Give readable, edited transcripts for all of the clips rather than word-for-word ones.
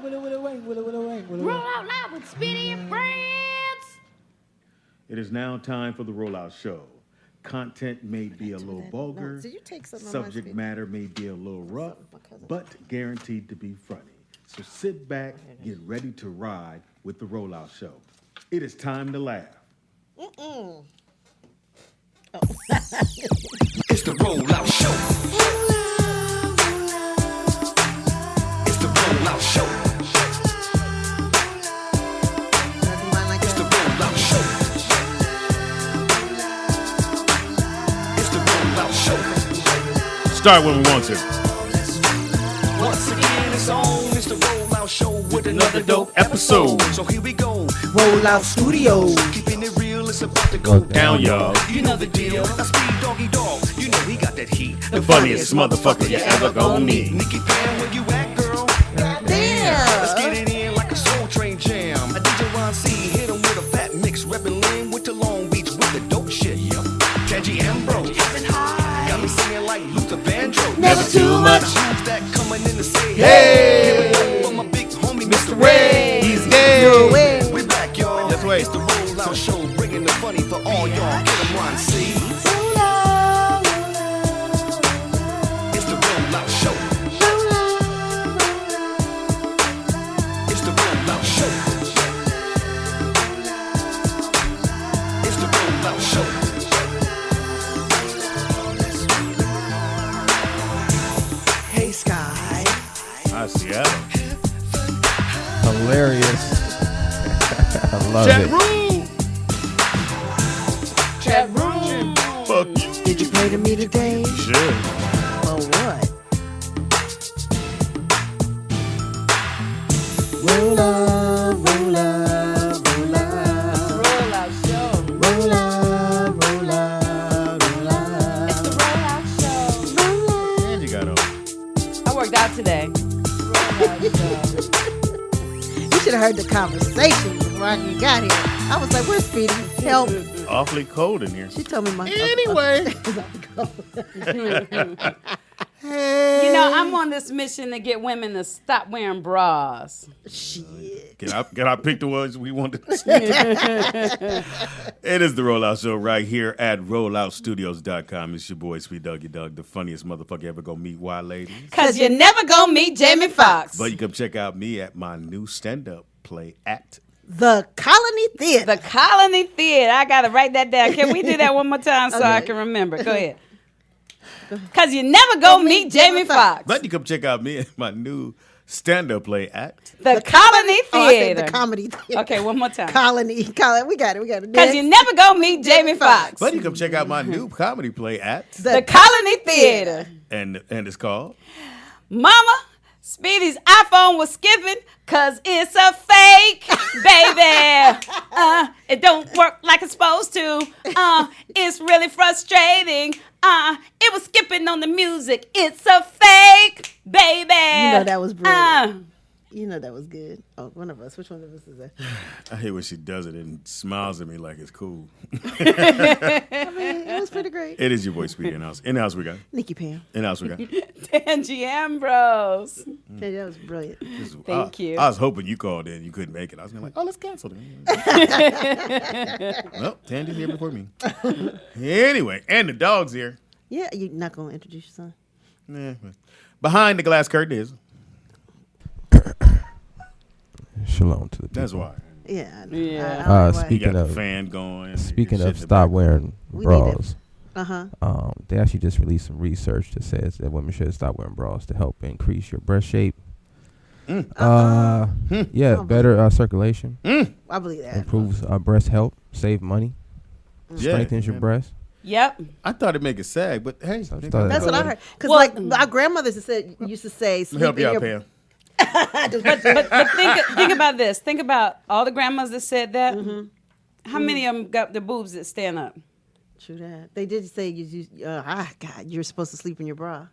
Roll out loud with Speedy and Friends. It is now time for the Rollout Show. Content may be a little vulgar, subject matter may be a little rough, but guaranteed to be funny. So sit back, get ready to ride with the Rollout Show. It is time to laugh. It's the Rollout Show. It's the Rollout Show. It's the Rollout Show. It's the Rollout Show. Start when we want to. Once again, it's on. It's the Rollout Show with another dope episode. So here we go. Rollout Studios. Keeping it real, it's about to go Down, y'all. You know the deal. A speed doggy dog. You know he got that heat. The funniest motherfucker you ever gonna meet. Nikki Pam, where you at, girl? Damn. Let's get it in like a Soul Train jam. A DJ Ron C hit him with a fat mix. Reppin' Lynn with the Long Beach with the dope shit. Tangy Ambrose. Got me singing like Luther Vandross. Never too much. Who's that coming in to say Hey. hey? For my big homie, Mr. Ray. He's gay. We back, y'all. That's right. It's the Rollout Show, bringing the funny for all y'all. Get 'em Ron C. It's the Rollout Show. It's the Rollout Show. It's the Rollout Show. Hey, Sky. Hi, Seattle. Hilarious. I love Chat it. room. Chat room. Fuck you. Did you pray to me today? Sure. For what? Roll up, roll up, roll up. Roll out show. Roll up, roll up, roll up. It's the Rollout Show. And you got on. I worked out today. Rollout Show. You should have heard the conversation before I even got here. I was like, where's Speedy? Help. Awfully cold in here. She told me my... Anyway. You know, I'm on this mission to get women to stop wearing bras. Shit. Can I pick the ones we want to see? It is the Rollout Show right here at rolloutstudios.com. It's your boy, Sweet Dougie Doug, the funniest motherfucker ever gonna meet. Why, ladies? Because you're never going to meet Jamie Foxx. But you can check out me at my new stand-up play at The Colony Theater. The Colony Theater. I got to write that down. Can we do that one more time so I can remember? Go ahead. Because you never going to meet Jamie Foxx. But you come check out me at my new stand-up play at The Colony Oh, I said Theater. the Comedy Theater. Okay, one more time. Colony. We got it. Because you never going to meet Jamie Foxx. But you come check out my new comedy play at The Colony Theater. and it's called Mama, Speedy's iPhone was skipping because it's a fake, baby. It don't work like it's supposed to. It's really frustrating. It was skipping on the music. It's a fake, baby. You know that was brilliant. You know that was good. Oh, one of us. Which one of us is that? I hate when she does it and smiles at me like it's cool. I mean, it was pretty great. It is your boy Speedy in the house. In the house we got. Nikki Pam. In the house we got. Tangy Ambrose. Yeah, that was brilliant. Thank you. I was hoping you called in. You couldn't make it. I was gonna like, oh, let's cancel it. Well, Tandy's here before me. Anyway, and the dog's here. Yeah, you're not going to introduce your son? Yeah. Behind the glass curtain is. Shalom to the people. That's why. Yeah. I know. Yeah. I don't know why. You Speaking got the of- fan going. Speaking Shit in of the stop back. wearing We need bras, Uh-huh. they actually just released some research that says that women should stop wearing bras to help increase your breast shape. Yeah, better circulation, I believe that. improves breast health, save money, Yeah, strengthens your yeah. breast. Yep. I thought it'd make it sag, but hey. So nigga, start- That's what I heard. Because Well- like our grandmothers used to say, Let me help you out, Pam. But think about this. Think about all the grandmas that said that. How many of them got the boobs that stand up? True that. They did say God, you're supposed to sleep in your bra.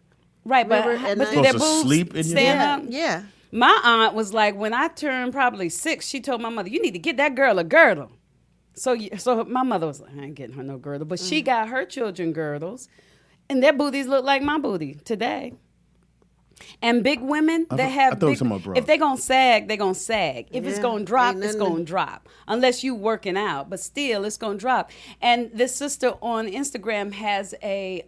Right, but Remember at do night? their Supposed to boobs sleep in your stand bra? up? Yeah. My aunt was like, when I turned probably 6, she told my mother, "You need to get that girl a girdle." So my mother was like, "I ain't getting her no girdle," but she got her children girdles, and their booties look like my booty today. And big women, they have big, if they're going to sag, they're going to sag. If it's going to drop, it's going to drop. Unless you working out. But still, it's going to drop. And this sister on Instagram has a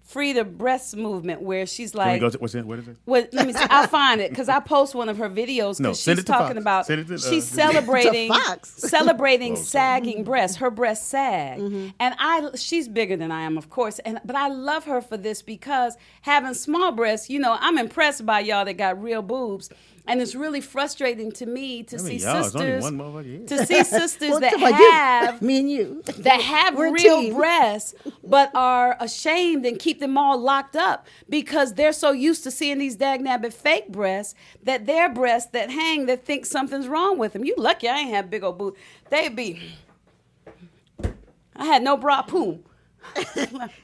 free the breast movement where she's like, what is it? Well, let me see. I'll find it because I post one of her videos because she's talking about she's celebrating sagging breasts. Her breasts sag, and she's bigger than I am, of course. But I love her for this because having small breasts, I'm impressed by y'all that got real boobs. And it's really frustrating to me to see sisters that have me and you that have real breasts but are ashamed and keep them all locked up because they're so used to seeing these dag-nabbit fake breasts that their breasts that hang that think something's wrong with them. You lucky I ain't have big old boobs. They'd be. I had no bra, boom.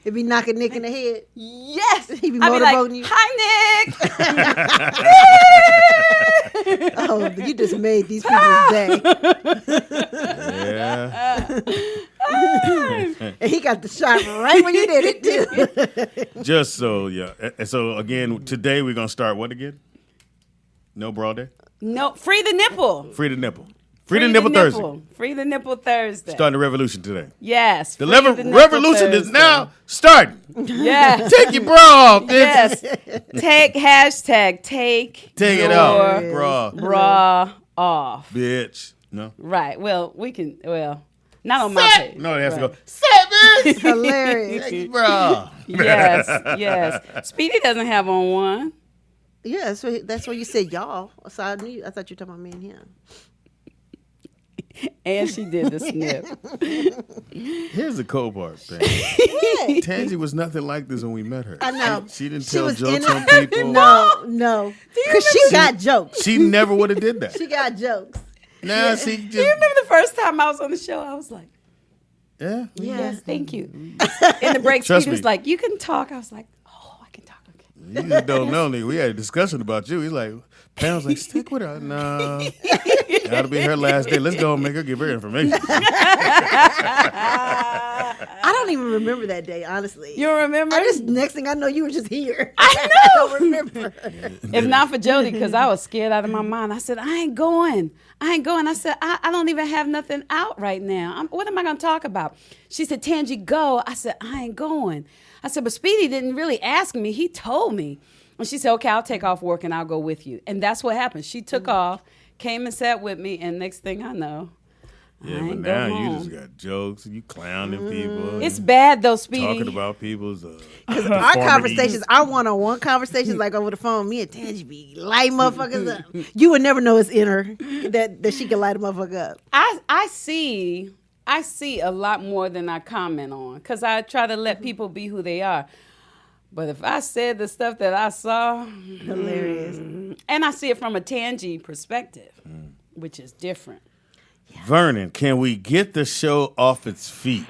It'd be knocking Nick in the head. Yes. He'd be like, motorboating you. Hi, Nick. Oh, you just made these people's day. Yeah. And he got the shot right when you did it, too. Just so, yeah. And so, again, today we're going to start what again? No bra day? No, free the nipple. Free the nipple. Free the nipple Thursday. Free the nipple Thursday. Starting the revolution today. Yes. The revolution is now starting. Yes. Take your bra off, bitch. Yes. Take it off. Bra off. Bitch. No. Right. Well, we can. Well, not on my page. No, it has to go. It's hilarious. Take your bra. Yes. Speedy doesn't have on one. Yeah, so that's why you said y'all. So I thought you were talking about me and him. And she did the snip. Here's the cold part, thing. Tangi was nothing like this when we met her. I know. She didn't tell jokes on people. No. Because she got jokes. She never would have did that. She got jokes. Now she just. Do you remember the first time I was on the show? I was like, yeah. Yes, thank you. In the break, Speedy was like, you can talk. I was like, oh, I can talk. Okay. You just don't know, nigga. We had a discussion about you. He's like, Pam was like, stick with her. No. That'll be her last day. Let's go and make her give her information. I don't even remember that day, honestly. You don't remember? Next thing I know, you were just here. I know. I don't remember. If not for Jody, because I was scared out of my mind. I said, I ain't going. I said, I don't even have nothing out right now. What am I going to talk about? She said, Tangi, go. I said, I ain't going. I said, but Speedy didn't really ask me. He told me. And she said, okay, I'll take off work and I'll go with you. And that's what happened. She took off, came and sat with me, and next thing I know, yeah, but now you just got jokes and you clowning people. It's bad though, Speedy. Talking about people's our conversations, our one-on-one conversations, like over the phone, me and Tangi be light motherfuckers up. You would never know it's in her that she can light a motherfucker up. I see a lot more than I comment on because I try to let people be who they are. But if I said the stuff that I saw, hilarious. And I see it from a Tangi perspective, which is different. Yeah. Vernon, can we get the show off its feet?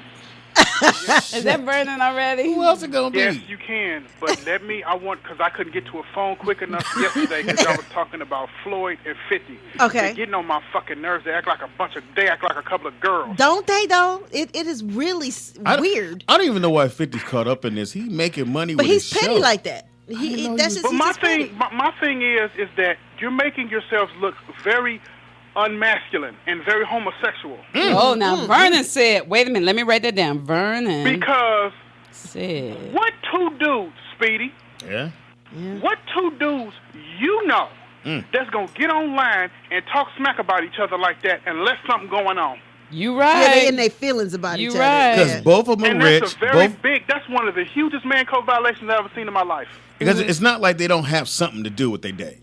Is that Vernon already? Who else is going to be? Yes, you can. But because I couldn't get to a phone quick enough yesterday because I was talking about Floyd and 50. Okay. They're getting on my fucking nerves. They act like a couple of girls. Don't they, though? It is really weird. I don't even know why 50's caught up in this. He's making money with his show. But he's petty like that. My thing is that you're making yourselves look very unmasculine and very homosexual. Oh, now Vernon said, wait a minute, let me write that down. Vernon because said, what two dudes, Speedy? Yeah. What two dudes that's gonna get online and talk smack about each other like that unless something going on? You right. Yeah, they in their feelings about each other. Right. Because both of them are rich. That's one of the hugest man code violations I've ever seen in my life. Because it's not like they don't have something to do with their day.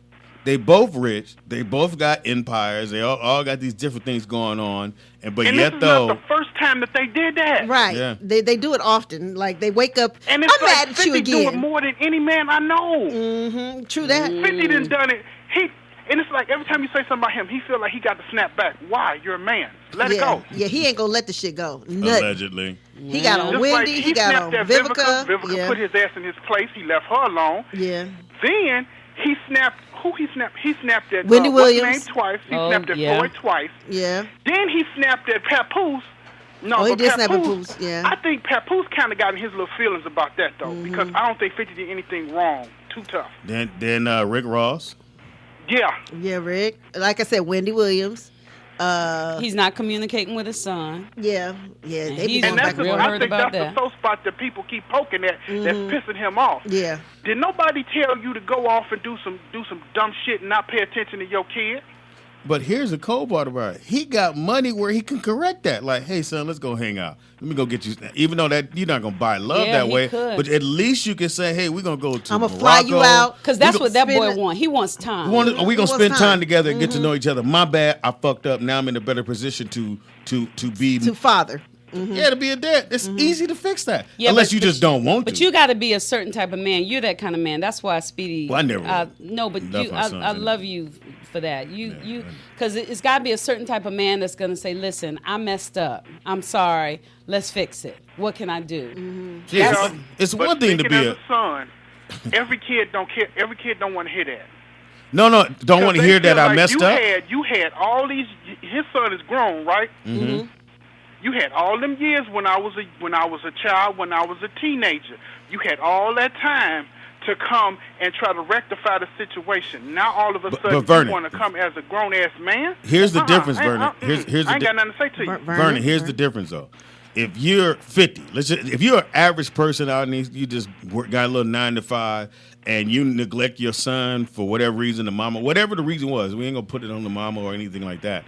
They both rich. They both got empires. They all got these different things going on. Not the first time that they did that. Right. Yeah. They do it often. Like they wake up. And it's I'm mad at you again. 50 do it more than any man I know. Mm-hmm. True that. 50 done it. And it's like every time you say something about him, he feel like he got to snap back. Why? You're a man. Let it go. Yeah, he ain't gonna let the shit go. Allegedly. He got on Wendy. He got on Vivica. Vivica put his ass in his place. He left her alone. Yeah. Then he snapped. Who he snapped? He snapped at Wendy Williams twice. He snapped at Floyd twice. Yeah. Then he snapped at Papoose. No, he did snap at Papoose. Yeah. I think Papoose kind of got in his little feelings about that though, because I don't think 50 did anything wrong too tough. Then Rick Ross. Yeah. Yeah, Rick. Like I said, Wendy Williams. He's not communicating with his son. Yeah. They be he's going And back that's and real forth. I hurt think about that's that. the soft spot that people keep poking at that's pissing him off. Yeah. Did nobody tell you to go off and do some dumb shit and not pay attention to your kid? But here's the cold part about it. He got money where he can correct that. Like, hey, son, let's go hang out. Let me go get you. Even though that you're not going to buy love Yeah, that he way. could. But at least you can say, hey, we're going to go to I'm going Morocco. to fly you out. Because that's We what that spend boy it- wants. He wants time. We're going to What's spend time? time together and get to know each other. My bad. I fucked up. Now I'm in a better position to be. To father. Yeah, to be a dad. It's easy to fix that. Yeah, Unless but- you just don't want to. But you got to be a certain type of man. You're that kind of man. That's why Speedy. Well, I never no, but left you, my sons I in love you for that. You, because it's got to be a certain type of man that's gonna say, "Listen, I messed up. I'm sorry. Let's fix it. What can I do?" Yeah, it's But one thing to speaking be as a son. Every kid don't care. Every kid don't want to hear that. don't want to They hear that feel I like messed up. You had all these. His son is grown, right? Mm-hmm. You had all them years when I was a child, when I was a teenager. You had all that time to come and try to rectify the situation. Now all of a sudden Vernon, you want to come as a grown ass man. Here's the difference, Vernon. I ain't got nothing to say to you. Vernon, here's the difference though. If you're 50, if you're an average person out and you just got a little 9 to 5, and you neglect your son for whatever reason, the mama, whatever the reason was, we ain't gonna put it on the mama or anything like that.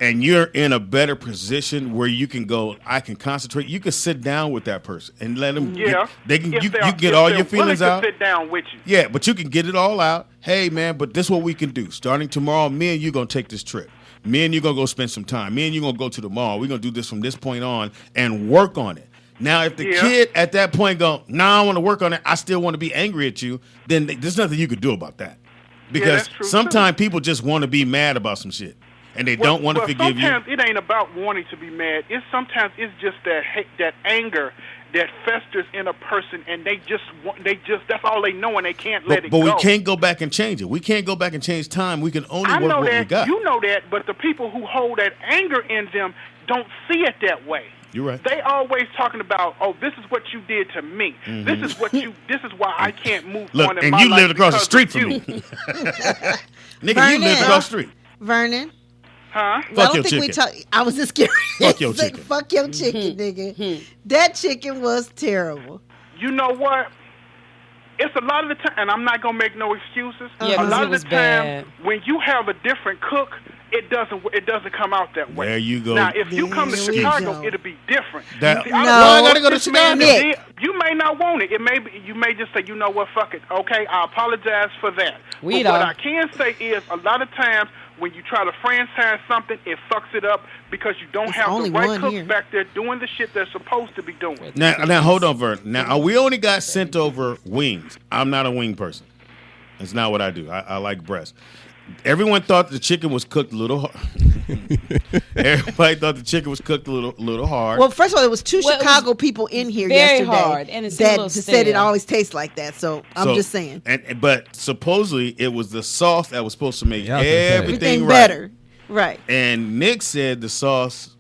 And you're in a better position where you can go, I can concentrate. You can sit down with that person and let them. Yeah, You get all your feelings out. Sit down with you. Yeah, but you can get it all out. Hey, man, but this is what we can do. Starting tomorrow, me and you going to take this trip. Me and you going to go spend some time. Me and you going to go to the mall. We're going to do this from this point on and work on it. Now, if the kid at that point go, I want to work on it, I still want to be angry at you, then there's nothing you could do about that. Because sometimes people just want to be mad about some shit. And they don't want to forgive you. Sometimes it ain't about wanting to be mad. Sometimes it's just that hate, that anger that festers in a person, and they just that's all they know, and they can't let it go. But we can't go back and change it. We can't go back and change time. We can only work what we got. You know that, but the people who hold that anger in them don't see it that way. You're right. They always talking about, oh, this is what you did to me. Mm-hmm. This is why I can't move Look, on in and my you life lived across the because street of from you. me. Nigga, you lived across the street. Vernon. Huh? Fuck I your don't think we chicken. talk. I was just curious. Fuck your Like, chicken. fuck your chicken, nigga. That chicken was terrible. You know what? It's a lot of the time, and I'm not gonna make no excuses. Yeah, a 'cause lot it of was the time, bad. when you have a different cook, it doesn't come out that way. There you go. Now, if you come to There we Chicago, go. it'll be different. That- See, No. I Why I gotta go to this man Chicago? did- You may not want it. You may just say, you know what, fuck it. Okay, I apologize for that. We But what don't. I can say is, a lot of times when you try to franchise something, it fucks it up because you don't There's have only the right one cooks here. back there doing the shit they're supposed to be doing. Now hold on, Vern. Now we only got sent over wings. I'm not a wing person. It's not what I do. I like breast. Everyone thought the chicken was cooked a little hard. Everybody thought the chicken was cooked a little hard. Well, first of all, there was two Well, it was Chicago people in here very yesterday hard, and it seemed a that little just said it stale. always tastes like that. So I'm just saying, But supposedly it was the sauce that was supposed to make Yeah, I was gonna say. everything right. better, right? And Nick said the sauce.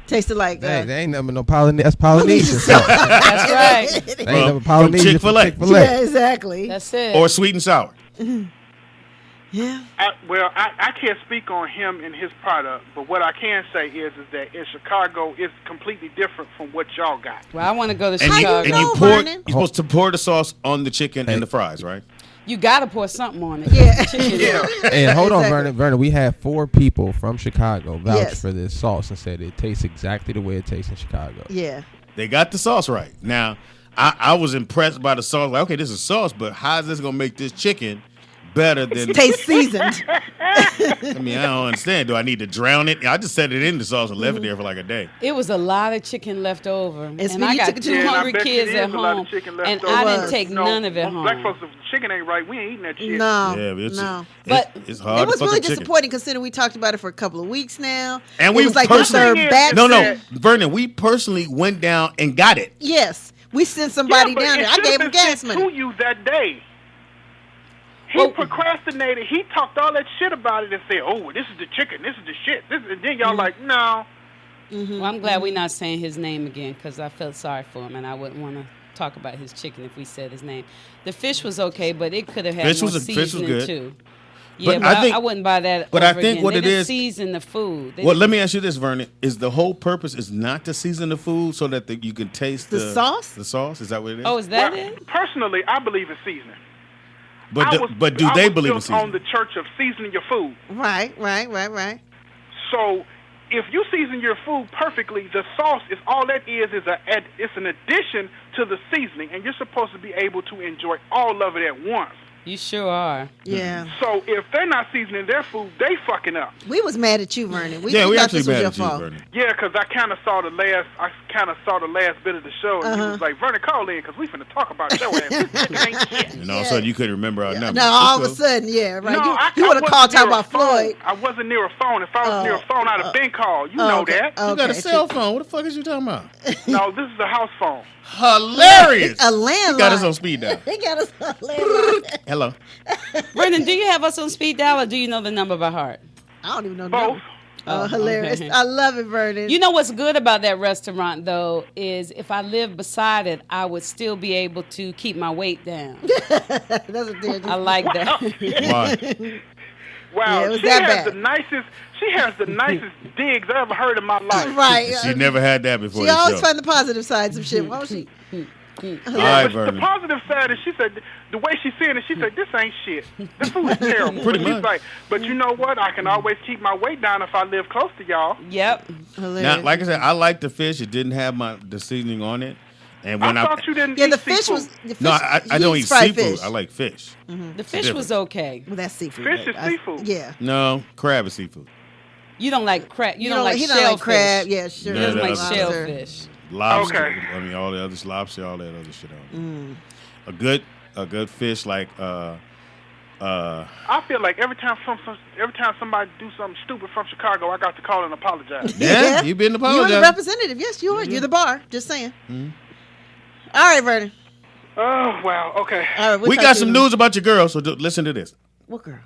Tasted like They ain't never no Polynesian. That's Polynesian sauce. That's right. They ain't never From Polynesian Chick-fil-A. Chick-fil-A. yeah, exactly. That's it. Or sweet and sour. Yeah, I can't speak on him and his product, but what I can say is that in Chicago, it's completely different from what y'all got. Well, I want to go to And Chicago. know, pour. Vernon? You're supposed to pour the sauce on the chicken and the fries, right? You got to pour something on it. Yeah. Chicken. And hold on, Exactly. Vernon, we had 4 people from Chicago vouch Yes. for this sauce and said it tastes exactly the way it tastes in Chicago. yeah. They got the sauce right. Now, I was impressed by the sauce. Like, okay, this is sauce, but how is this gonna make this chicken better than? Taste seasoned. I mean, I don't understand. Do I need to drown it? I just set it in the sauce and left it there for like a day. It was a lot of chicken left over. And Speedy, I you got took it to 2 the- and I hungry bet you kids it at is a lot of home. chicken left And over. I Was. didn't take none of it home. Black folks, if the chicken ain't right, we ain't eating that shit. No, Yeah, but no. But it's hard. It was to fuck really up chicken. disappointing considering we talked about it for a couple of weeks now. And it we was like the personally- third batch. No, Vernon, we personally went down and got it. Yes, we sent somebody Yeah, but down it there. I should've gave him been gas sent money. to you that day. He Well- procrastinated. He talked all that shit about it and said, "Oh, this is the chicken. This is the shit." And then y'all like, no. Well, I'm glad we're not saying his name again because I felt sorry for him and I wouldn't want to talk about his chicken if we said his name. The fish was okay, but it could have had Fish more was seasoning good. too. Yeah, But but I think- I wouldn't buy that. but I over think again. what They it didn't is- season the food. Well, let me ask you this, Vernon: is the whole purpose is not to season the food so that you can taste The sauce? The sauce is that what it is? Oh, is that Well, it? personally, I believe in seasoning. but I do, was- but do I they was believe in built seasoning? on the church of seasoning your food. Right. So if you season your food perfectly, the sauce is all that is it's an addition to the seasoning, and you're supposed to be able to enjoy all of it at once. You sure are. Yeah. So if they're not seasoning their food, they fucking up. We was mad at you, Vernon. We we thought actually this was mad your at you, fault. Vernon. Yeah, because I kind of saw the last bit of the show, and he was like, "Vernon, call in, because we finna talk about your ass. This shit ain't shit." And all of a sudden you couldn't remember our number. No, all of a sudden, yeah, right. No, you would have wasn't called talking near a about phone. Floyd. I wasn't near a phone. If I was near a phone, I'd have been called. You know okay. that. You got a Okay, cell phone. What the fuck is you talking about? No, this is a house phone. Hilarious. A landline. He got us on speed dial. He got us on landline. Hello. Brendan, do you have us on speed dial or do you know the number by heart? I don't even know. the Both. number. Oh, hilarious. okay. I love it, Vernon. You know what's good about that restaurant, though, is if I lived beside it, I would still be able to keep my weight down. That's what they're I like that. Why? Wow, Yeah, it was she that has bad. She has the nicest digs I ever heard in my life. Right. She never had that before She the always show. find the positive sides of shit, won't she? All right, But the Vernon. positive side is she said the way she's saying it, she said this ain't shit. The food is terrible. Pretty But she's much. like, but you know what? I can always keep my weight down if I live close to y'all. Yep. Hilarious. Now, like I said, I like the fish. It didn't have the seasoning on it. And when I thought you didn't yeah, eat the fish seafood. was. The fish, No, I he don't eat eats fried seafood. fish. I like fish. The fish was okay. Well, that's seafood. Fish but is seafood. Yeah. No, crab is seafood. You don't like crab. You don't like he shellfish. don't like crab. Yeah, sure. No, He doesn't no, like no. shellfish. Lobster. Okay. I mean, all the other lobster, all that other shit on. A good fish like I feel like every time somebody do something stupid from Chicago, I got to call and apologize. yeah, you been You're apologizing. the representative. Yes, you are. You're the bar. Just saying. All right, Vernon. Oh wow, okay. All right, We got some news about your girl, so listen to this. What girl?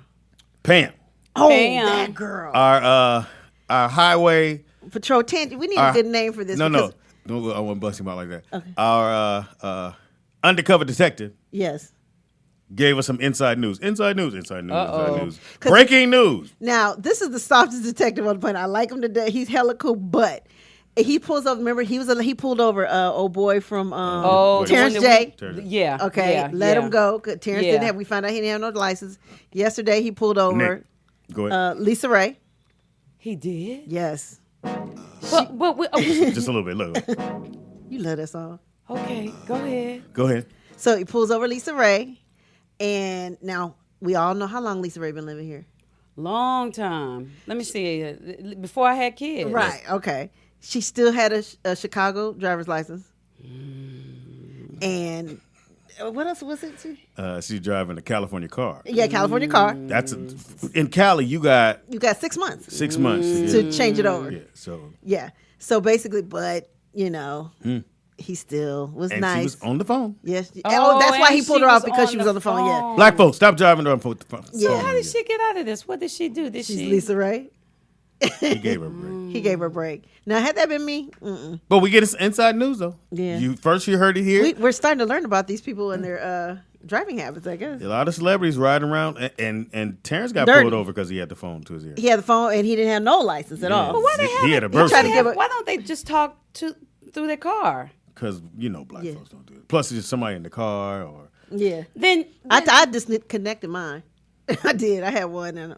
Pam, Oh, Bam. that girl. our highway. Patrol Tangent. We need a good name for this. No, because- don't. I won't bust him out like that. Okay. Our undercover detective Yes. gave us some inside news. Inside news. Inside Uh-oh. news. Breaking news. Now, this is the softest detective on the planet. I like him to death. He's hella cool, but he pulls over. Remember, he pulled over old boy from Oh, the Terrence one that J. Yeah. Okay, yeah, let yeah. him go. 'Cause Terrence Yeah. didn't have. We found out he didn't have no license. Yesterday, he pulled over Nick, go ahead. Lisa Ray. He did. Yes, But Just a little bit. Look. you love that song. okay, go ahead. Go ahead. So he pulls over Lisa Ray, and now we all know how long Lisa Ray been living here. Long time. Let me see. Before I had kids. Right. Okay. She still had a Chicago driver's license. And what else was it? She's driving a California car. Yeah, California car. That's in Cali. You got You got 6 months 6 months to change it over. Yeah. So Yeah. So basically, but he still was and nice. she was on the phone. Yes. Oh, that's why and he pulled she her off was because on she was the on the phone. Yeah. phone. Black folks, stop driving on the phone. Yeah. How did she get out of this? What did she do? Did She's she? Lisa Ray. He gave her a break. He gave her a break. Now, had that been me, But we get inside news though. Yeah. You heard it here. we're starting to learn about these people and their driving habits, I guess. A lot of celebrities riding around, and Terrence got Dirty. pulled over because he had the phone to his ear. He had the phone and he didn't have no license at all. But why they have He had it? a birth tried to give certificate. Why don't they just talk through their car? Because black Yeah. folks don't do it. Plus, it's just somebody in the car or. Yeah. Then I disconnected mine. I did. I had one and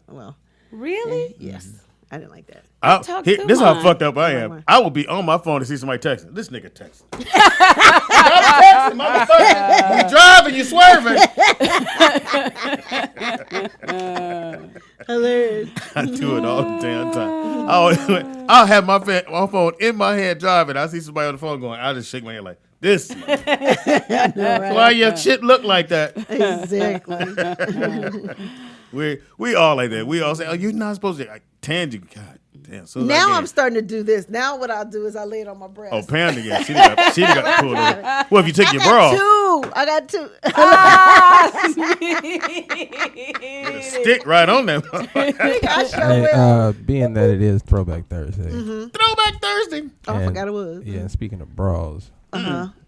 really? yes. I didn't like that. talk through This is how mine. fucked up I am. Mine. I will be on my phone to see somebody texting. This nigga texting. Stop texting, motherfucker. You driving, you swerving. Hilarious. I do it all the damn time. I'll have my phone in my hand driving. I see somebody on the phone going, I just shake my head like, this. Why your shit look like that? Exactly. We all like that. We all say, oh, you're not supposed to. Like, Tangent, God damn. So Now I'm starting to do this. Now what I'll do is I lay it on my breast. Oh, Panda, yeah. She got pulled over. Well, if you take your bra off, I got two. with a stick right on that. I sure Hey, will. being that it is Throwback Thursday. Throwback Thursday. Oh, I and- forgot it was. Yeah, and speaking of bras,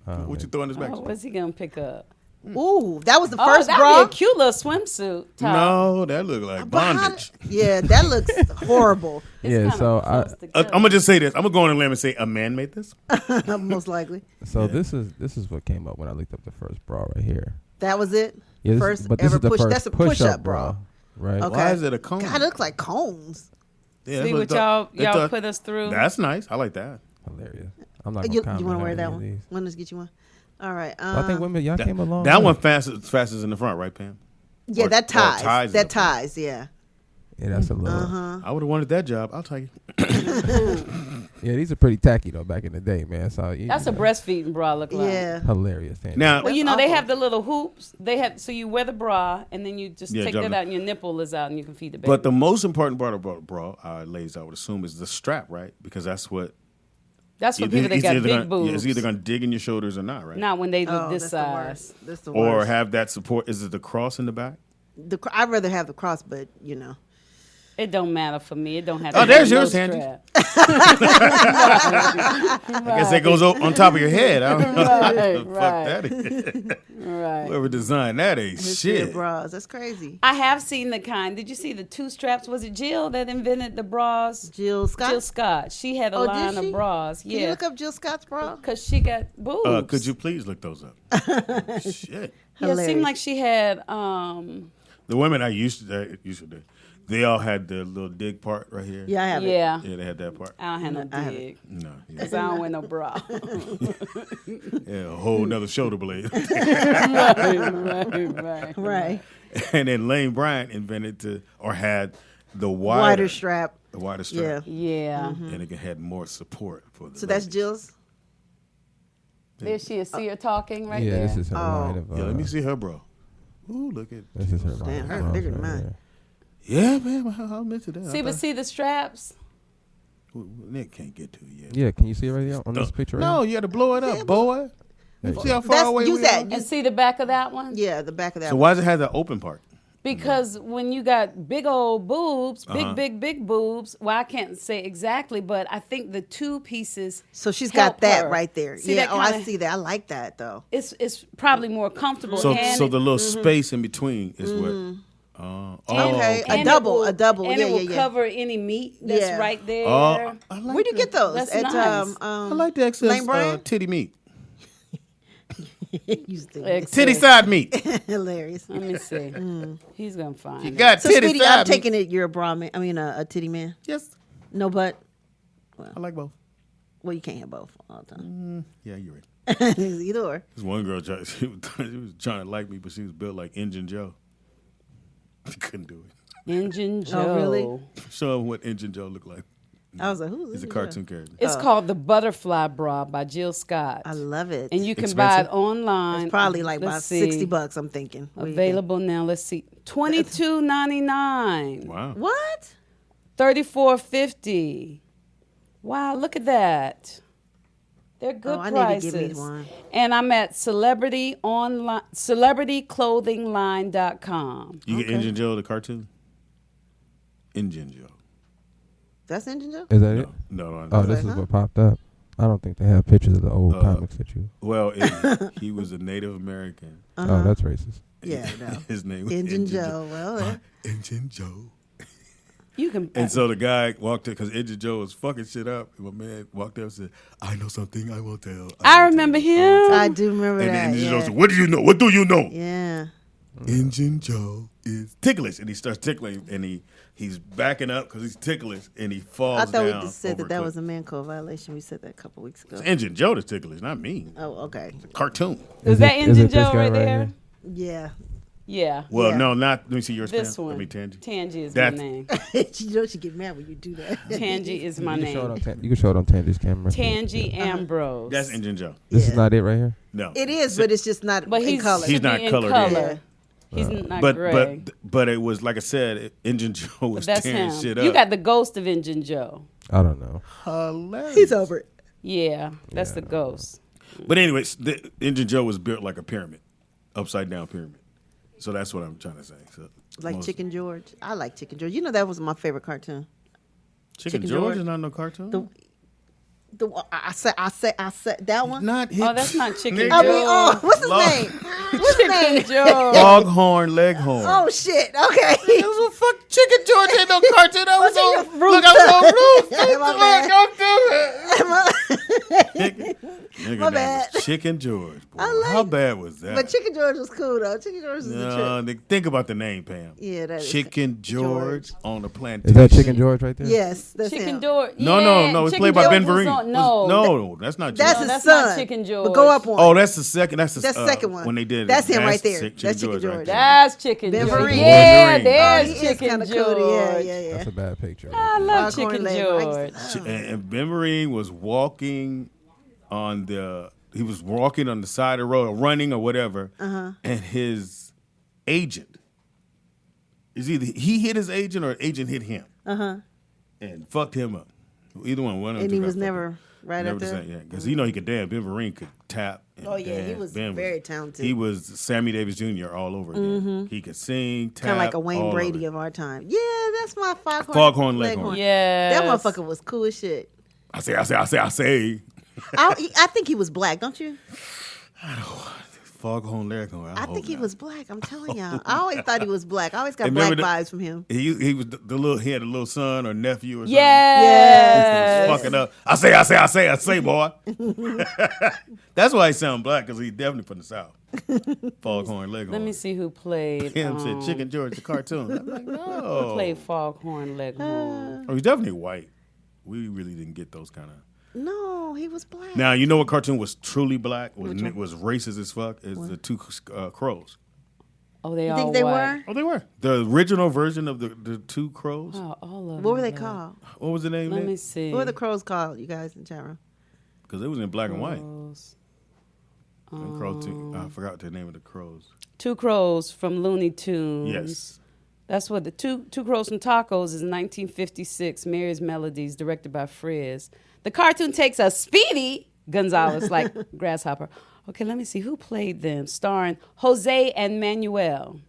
What you throw in his back? Oh, what's he gonna pick up? Ooh, that was the Oh, first that'd bra. be a cute little swimsuit top. No, that look like bondage. Yeah, that looks horrible. It's Yeah, kinda so close I'm together. gonna just say this. I'm gonna go on a limb and say a man made this. Most likely. So this is what came up when I looked up the first bra right here. That was it. Yeah, this, First but this ever is the push. first That's a push-up bra. right? Okay. Why is it a cone? God, it looks like cones. Yeah, See that's what I thought. y'all put us through. That's nice. I like that. Hilarious. I'm not You gonna want to wear comment that on one? any of these. Let us get you one. All right. Well, I think women, y'all came along. That one fastest in the front, right, Pam? Yeah, Or- that or ties. ties That in the front. ties. Yeah. Yeah, that's a little. I would have wanted that job. I'll tell you. Yeah, these are pretty tacky though back in the day, man. So That's a breastfeeding bra look like. Yeah. hilarious thing. Now, Well, you know, they awful. have the little hoops. They have so you wear the bra and then you just Yeah, take jump that in. out and your nipple is out and you can feed the baby. but the most important part about bra, ladies, I would assume, is the strap, right? Because that's what. That's for people that got big boobs. It's either gonna dig in your shoulders or not, right? Not when they look Oh, this that's the size. worst. That's the Or worst. have that support. Is it the cross in the back? I'd rather have the cross, but you know. It don't matter for me. It don't have to Oh, be there's no yours, Tandy. strap. I guess that goes on top of your head. I don't know. Right, Fuck right. that is. Right. Whoever designed that ain't History of shit. bras. That's crazy. I have seen the kind. Did you see the two straps? Was it Jill that invented the bras? Jill Scott. Jill Scott. She had a Oh, did line she? of bras. Can you Yeah. look up Jill Scott's bra? Because she got boobs. Could you please look those up? Shit. Yeah, it seemed Hilarious. like she had The women I used to do, they all had the little dig part right here. Yeah, I have it. yeah. Yeah, they had that part. I don't have no I have dig. No. Yeah, Because I don't wear no bra. yeah, a whole nother shoulder blade. right. Right. And then Lane Bryant invented had the Wider strap. The wider strap. Yeah. And it had more support for the So that's ladies. Jill's? There she is. See her talking right yeah, there. this is her line of. Yeah, let me see her, bro. Ooh, look at This is her line. Damn, of her bras bigger than right mine. here. Yeah, man, I'm into that. See, but see the straps? Nick can't get to it yet. Yeah, can you see it right here on this picture? Right No, here? you had to blow it up, boy. You see how far That's, away use we are? that. And see the back of that one? Yeah, the back of that So one. why does it have the open part? Because when you got big old boobs, Uh-huh. big boobs, well, I can't say exactly, but I think the two pieces. So she's help got that her. right there. See Yeah, that I kinda- see that. I like that, though. It's probably more comfortable. So and the little space in between is what. Okay, and a double. And Yeah, it will yeah, yeah. cover any meat that's Yeah. right there. I like Where do you get those? That's At nice. I like the excess Lane Bryant? titty meat. You think Excess. Titty side meat. hilarious. Let me see. He's gonna find You it. got So, titty Speedy, side I'm meat. taking it. You're a bra man. I mean, a titty man. Yes, No butt. I like both. Well, you can't have both all the time. Yeah, you're right. Either or. This one girl, she was trying to like me, but she was built like Engine Joe. She couldn't do it. Engine Joe. Oh, really? Show them what Engine Joe looked like. I was like, who's He's this? a cartoon character. It's called the Butterfly Bra by Jill Scott. I love it. And you can buy it Expensive? online. It's probably like Let's about see. $60, I'm thinking. What do you think? Available now. Let's see. $22.99. Wow. What? $34.50. Wow, look at that. They're good Oh, I prices. need to give me one. And I'm at celebrityclothingline.com. You get Engine Joe, the cartoon? Engine Joe. That's Engine Joe? Is that it? No. Oh, this is what popped up. I don't think they have pictures of the old comics that you. Well, he was a Native American. Oh, that's racist. Yeah, no. His name was Engine Joe. Well, Engine Joe. You can. And so the guy walked in because Engine Joe was fucking shit up. And my man walked up and said, "I know something I will tell." I will remember tell. I will him. tell." I do remember And that. then Engine Joe Yeah. said, "What do you know? What do you know?" Yeah. Engine Joe is ticklish, and he starts tickling, and he's backing up because he's ticklish, and he falls I thought we down. just said over that a was cliff. a man code violation. We said that a couple weeks ago. It's Engine Joe that's ticklish, not me. Oh, okay. Cartoon. Is that is Engine it this Joe guy right there? here? Yeah. Yeah. Well, Yeah. no, not. Let me see yours. This Pam. one. I mean, Tangy. Tangy is That's- my name. You know she get mad when you do that. Tangy is my You can show it name. on you can show it on Tangy's camera. Tangy Ambrose. That's Engine Joe. This is Yeah. not it right here. No, It is, but it's just not But in he's color. He's should not be in colored color. in. He's not but gray. but it was like I said, Engine Joe was That's tearing him. shit up. You got the ghost of Engine Joe. I don't know. hilarious. He's over it. Yeah, that's the ghost. But anyways, the Engine Joe was built like a pyramid, upside down pyramid. So that's what I'm trying to say. So Like most- Chicken George. I like Chicken George. You know that was my favorite cartoon. Chicken Chicken George George. is not no cartoon. I said that one. Not his. Oh, that's not Chicken I George. mean, what's his name? What's his name? George. Foghorn Leghorn. Oh shit. Okay. It was a fuck Chicken George ain't no cartoon. That was on. Roof. Look, I was on My Roof. bad. Nigga My name bad. was Chicken George. Boy. I like How bad was that? But Chicken George was cool though. Chicken George was the no, trip. nigga, think about the name, Pam. Yeah, that is Chicken George on the plantation. Is that Chicken George right there? Yes, that's Chicken him. George. No, Yeah, no, it's Chicken played by George Ben was Vereen. on- No, No, that's not. That's Chicken his that's son. not Chicken George. But go up one. Oh, that's the second. That's the That's the second one. when they did. That's him right there. Chicken That's Chicken George. right there. That's Chicken Ben George. Vereen. Yeah, Ben Vereen. there's he is Chicken kinda George. cool. Yeah. That's a bad picture. I love Foghorn Chicken Leghorn. George. And Ben Vereen was walking on the. He was walking on the side of the road, or running or whatever, and his agent is either he hit his agent or agent hit him, and fucked him up. Either one. And he was never right Never after. the same, yeah, because you know he could dance. Ben Vereen could tap. And Oh yeah, he dance. was Ben very talented. He was Sammy Davis Jr. all over again. He could sing, tap, Kind of like a all Wayne of Brady it. of our time. Yeah, that's my Foghorn Leghorn. Yeah. That motherfucker was cool as shit. I say. I think he was black, don't you? Foghorn Leghorn. I think he was black. I'm telling y'all. I always thought he was black. I always got And black remember vibes from him. He was the little. He had a little son or nephew or something. Yes. He was fucking up. I say, boy. That's why he sound black, because he's definitely from the South. Foghorn Leghorn. Let me see who played. Him said Chicken George, the cartoon. I'm like, Who no. played Foghorn Leghorn? Oh, he's definitely white. We really didn't get those kind of. No, he was black. Now, you know what cartoon was truly black? Was racist as fuck? Is the two crows. Oh, they you all think they white. were? Oh, they were. The original version of the two crows. Oh, all of them. What were they black. called? What was the name? Let me see. What were the crows called, you guys in the chat room? Because it was in black and white. Crows. And crow two, I forgot the name of the crows. Two Crows from Looney Tunes. Yes. That's what the Two Crows from Tacos is 1956. Mary's Melodies, directed by Frizz. The cartoon takes a Speedy Gonzalez like Grasshopper. Okay, let me see who played them. Starring Jose and Manuel.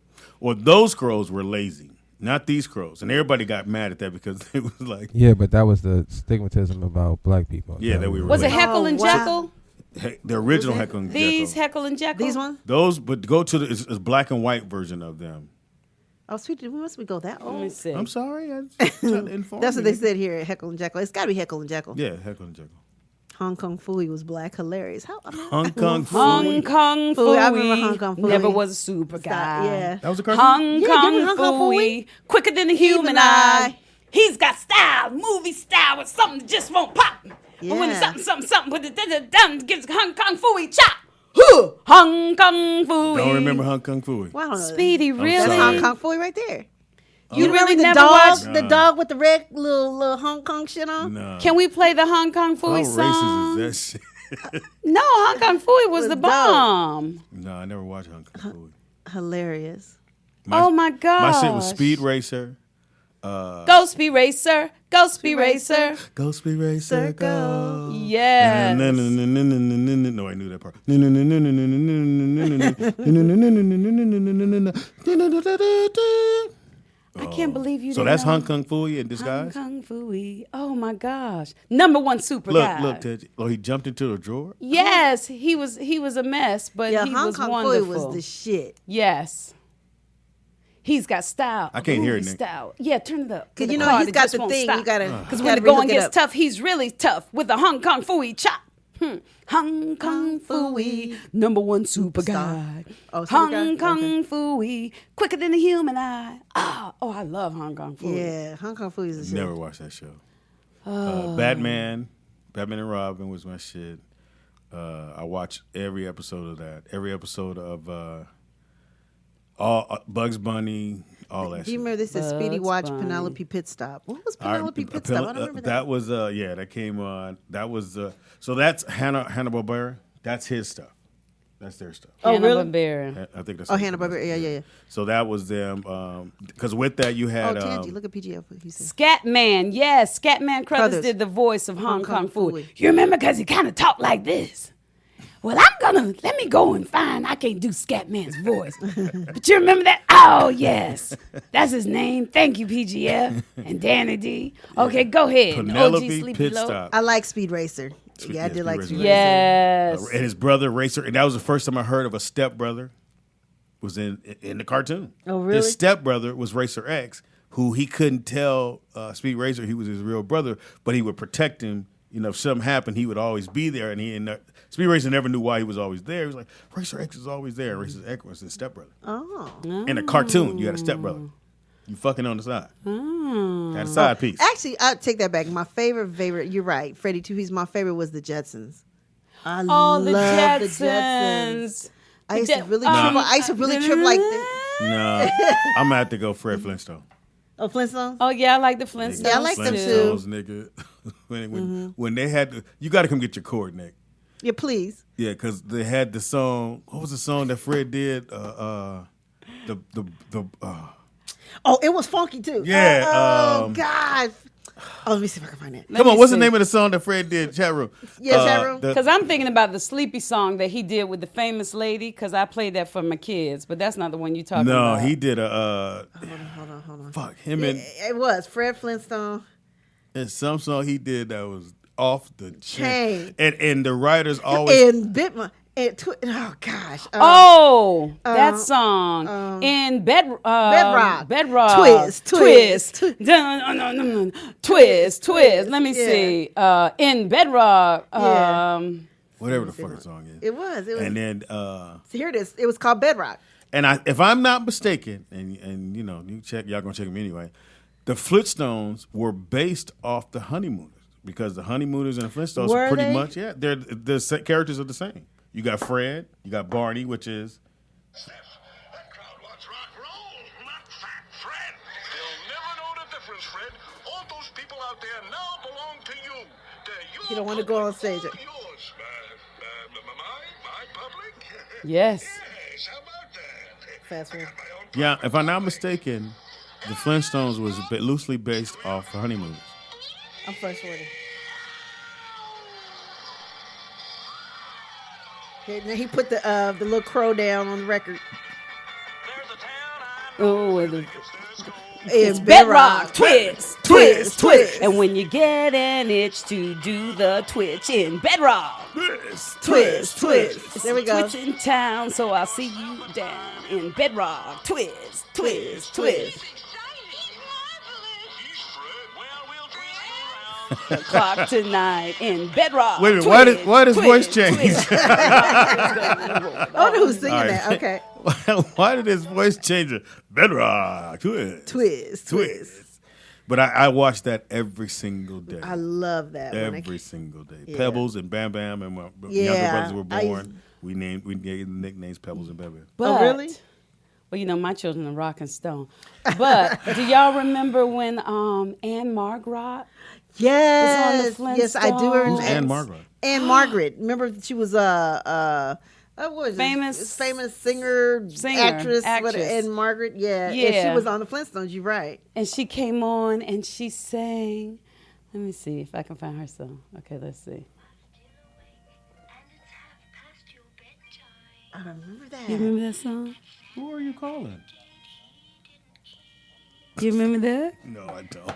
Well, those crows were lazy, not these crows. And everybody got mad at that because it was like, Yeah, but that was the stigmatism about black people. Yeah, that we were Was it lazy. Heckle and wow. Jekyll? The original Heckle and These Jekyll. Heckle and Jekyll? These ones? Those, but go to it's black and white version of them. Oh, sweet. Must we go that Let me old? see. I'm sorry. I just tried to inform That's what you. they said here at Heckle and Jekyll. It's got to be Heckle and Jekyll. Yeah, Heckle and Jekyll. Hong Kong Fooey was black. Hilarious. Hong Kong Hong Fooey. Kong Fooey. I remember Fooey. Hong Kong Fooey. Never was a super guy. Yeah. That was a cartoon? Hong Yeah, Kong give me Hong Kong Fooey. Quicker than the human eye. He's got style, movie style, with something that just won't pop. But when it's Yeah. something, with it done, gives Hong Kong Fooey chop. Huh. Hong Kong Fooey. Don't remember Hong Kong Fooey. Well, I don't know. Speedy, really? That's sorry. Hong Kong Fooey right there. You You remember really the never dog? watched? The dog with the red little Hong Kong shit on? No. Can we play the Hong Kong How Fooey racist song? is that shit? No, Hong Kong Fooey was Was the dope. bomb. No, I never watched Hong Kong Fooey. Hilarious. Oh my gosh. My shit was Speed Racer. Go Speed Racer. Go Speed Racer. Go Speed Racer, go. Yes. No, I knew that part. I can't believe you So didn't that's know. Hong Kong Fooey in Hong disguise? Kong Fooey. Oh my gosh. Number one super guy. Look, Ted. Oh, he jumped into a drawer? Yes, he was a mess, but Yeah, he Hong was Kong wonderful. Fooey was the shit. Yes. He's got style. I can't hear it, Movie Nick. style. Yeah, turn it up. Because The you know car he's that got just the won't thing. stop. You gotta. Because you when the gotta going relook it gets up. tough, he's really tough with the Hong Kong Fooey chop. Hong Kong Fooey, number one super guy. Oh, super guy? Hong Kong Fooey, quicker than the human eye. Oh, I love Hong Kong Fooey. Yeah, Hong Kong Fooey is the shit. Never watched that show. Batman and Robin was my shit. I watched every episode of that. Every episode of all Bugs Bunny, all that Do you shit. remember this? Said Speedy Bugs Watch Bunny. Penelope Pit Stop. What was All right, Penelope Pit Stop? I don't remember that. That was that came on. That was so that's Hanna-Barbera. That's his stuff. That's their stuff. Oh, really? Hanna-Barbera. I think that's. Oh, Hanna-Barbera. Yeah. So that was them. Because with that you Oh, had. Tangy, look at PGF. He said. Scatman, yes. Scatman Crothers Crothers. did the voice of Hong Kong Fooey. Fooey. You remember because he kind of talked like this. well, let me go and find, I can't do Scatman's voice. But you remember that? Oh, yes. That's his name. Thank you, PGF and Danny D. Okay, go ahead. Penelope OG Sleepy Low. Pitstop. I like Speed Racer. I did like Speed Racer. Yes. And his brother Racer, and that was the first time I heard of a stepbrother. Was in the cartoon. Oh, really? His stepbrother was Racer X, who he couldn't tell Speed Racer he was his real brother, but he would protect him. You know, if something happened, he would always be there. And Speed Racer never knew why he was always there. He was like, Racer X is always there. Racer X was his stepbrother. Oh. In a cartoon, you had a stepbrother. You fucking on the side. Had a side piece. Actually, I'll take that back. My favorite, you're right. Freddie too, he's my favorite was the Jetsons. I love the Jetsons. I used to really trip like this. No, I'm going to have to go Fred Flintstone. Oh, Flintstones? Oh, yeah, I like the Flintstones. Yeah, I like them Flintstones, nigga. when they had you got to come get your cord, Nick. Yeah, please. Yeah, because they had the song. What was the song that Fred did? Oh, it was funky too. Yeah. Oh God. Oh, let me see if I can find it. Come on, what's the name of the song that Fred did? Chat room. Yeah, chat room. Because I'm thinking about the Sleepy song that he did with the famous lady. Because I played that for my kids, but that's not the one you talking about. No, he did a. Hold on. Fuck him and it was Fred Flintstone. and some song he did that was off the chain. And the writers always And Bitma. Oh gosh. That song in Bedrock. Twist. Twist. Let me see. In Bedrock. whatever the fucking song is. It was. And then See, here it is. It was called Bedrock. and if I'm not mistaken, and you know, you check, y'all gonna check them anyway. The Flintstones were based off the Honeymooners because the Honeymooners and the Flintstones Were are pretty they? much the characters are the same. You got Fred, you got Barney, which is That crowd wants rock roll, not Fat Fred. They'll never know the difference, Fred. All those people out there now belong to you. They're your You don't want to go on stage. yours. My public? Yes. Yes, how about that? Fast forward. My own yeah. If I'm not mistaken, the Flintstones was a bit loosely based off the Honeymooners. I'm fast forwarding. Okay, now he put the little crow down on the record. There's a town I know. It's Bedrock. Twist. And when you get an itch to do the twitch in Bedrock. Twist. There we go. Twitch in town, so I'll see you down in Bedrock. Twist. He's Fred. Well, we'll twist around. The clock tonight in Bedrock. Wait a minute, why did his voice change? I wonder who's singing All right. that. Okay. Why did his voice change? Bedrock, twist. But I watched that every single day. I love that. Every single day. Yeah. Pebbles and Bam Bam and my Yeah, younger brothers were I born. We gave them nicknames Pebbles and Bam Bam. But, Oh, really? Well, you know, my children are rock and stone. But do y'all remember when Anne Margaret Yes. was on the Yes, I do. Flintstones? Anne Margaret. Anne Margaret. Remember she was what was it? Famous singer, actress. Anne Margaret. Yeah. And she Yeah. was on the Flintstones. You're right. And she came on and she sang. Let me see if I can find her song. Okay, let's see. I remember that. You remember that song? Who are you calling? Do you remember that? No, I don't.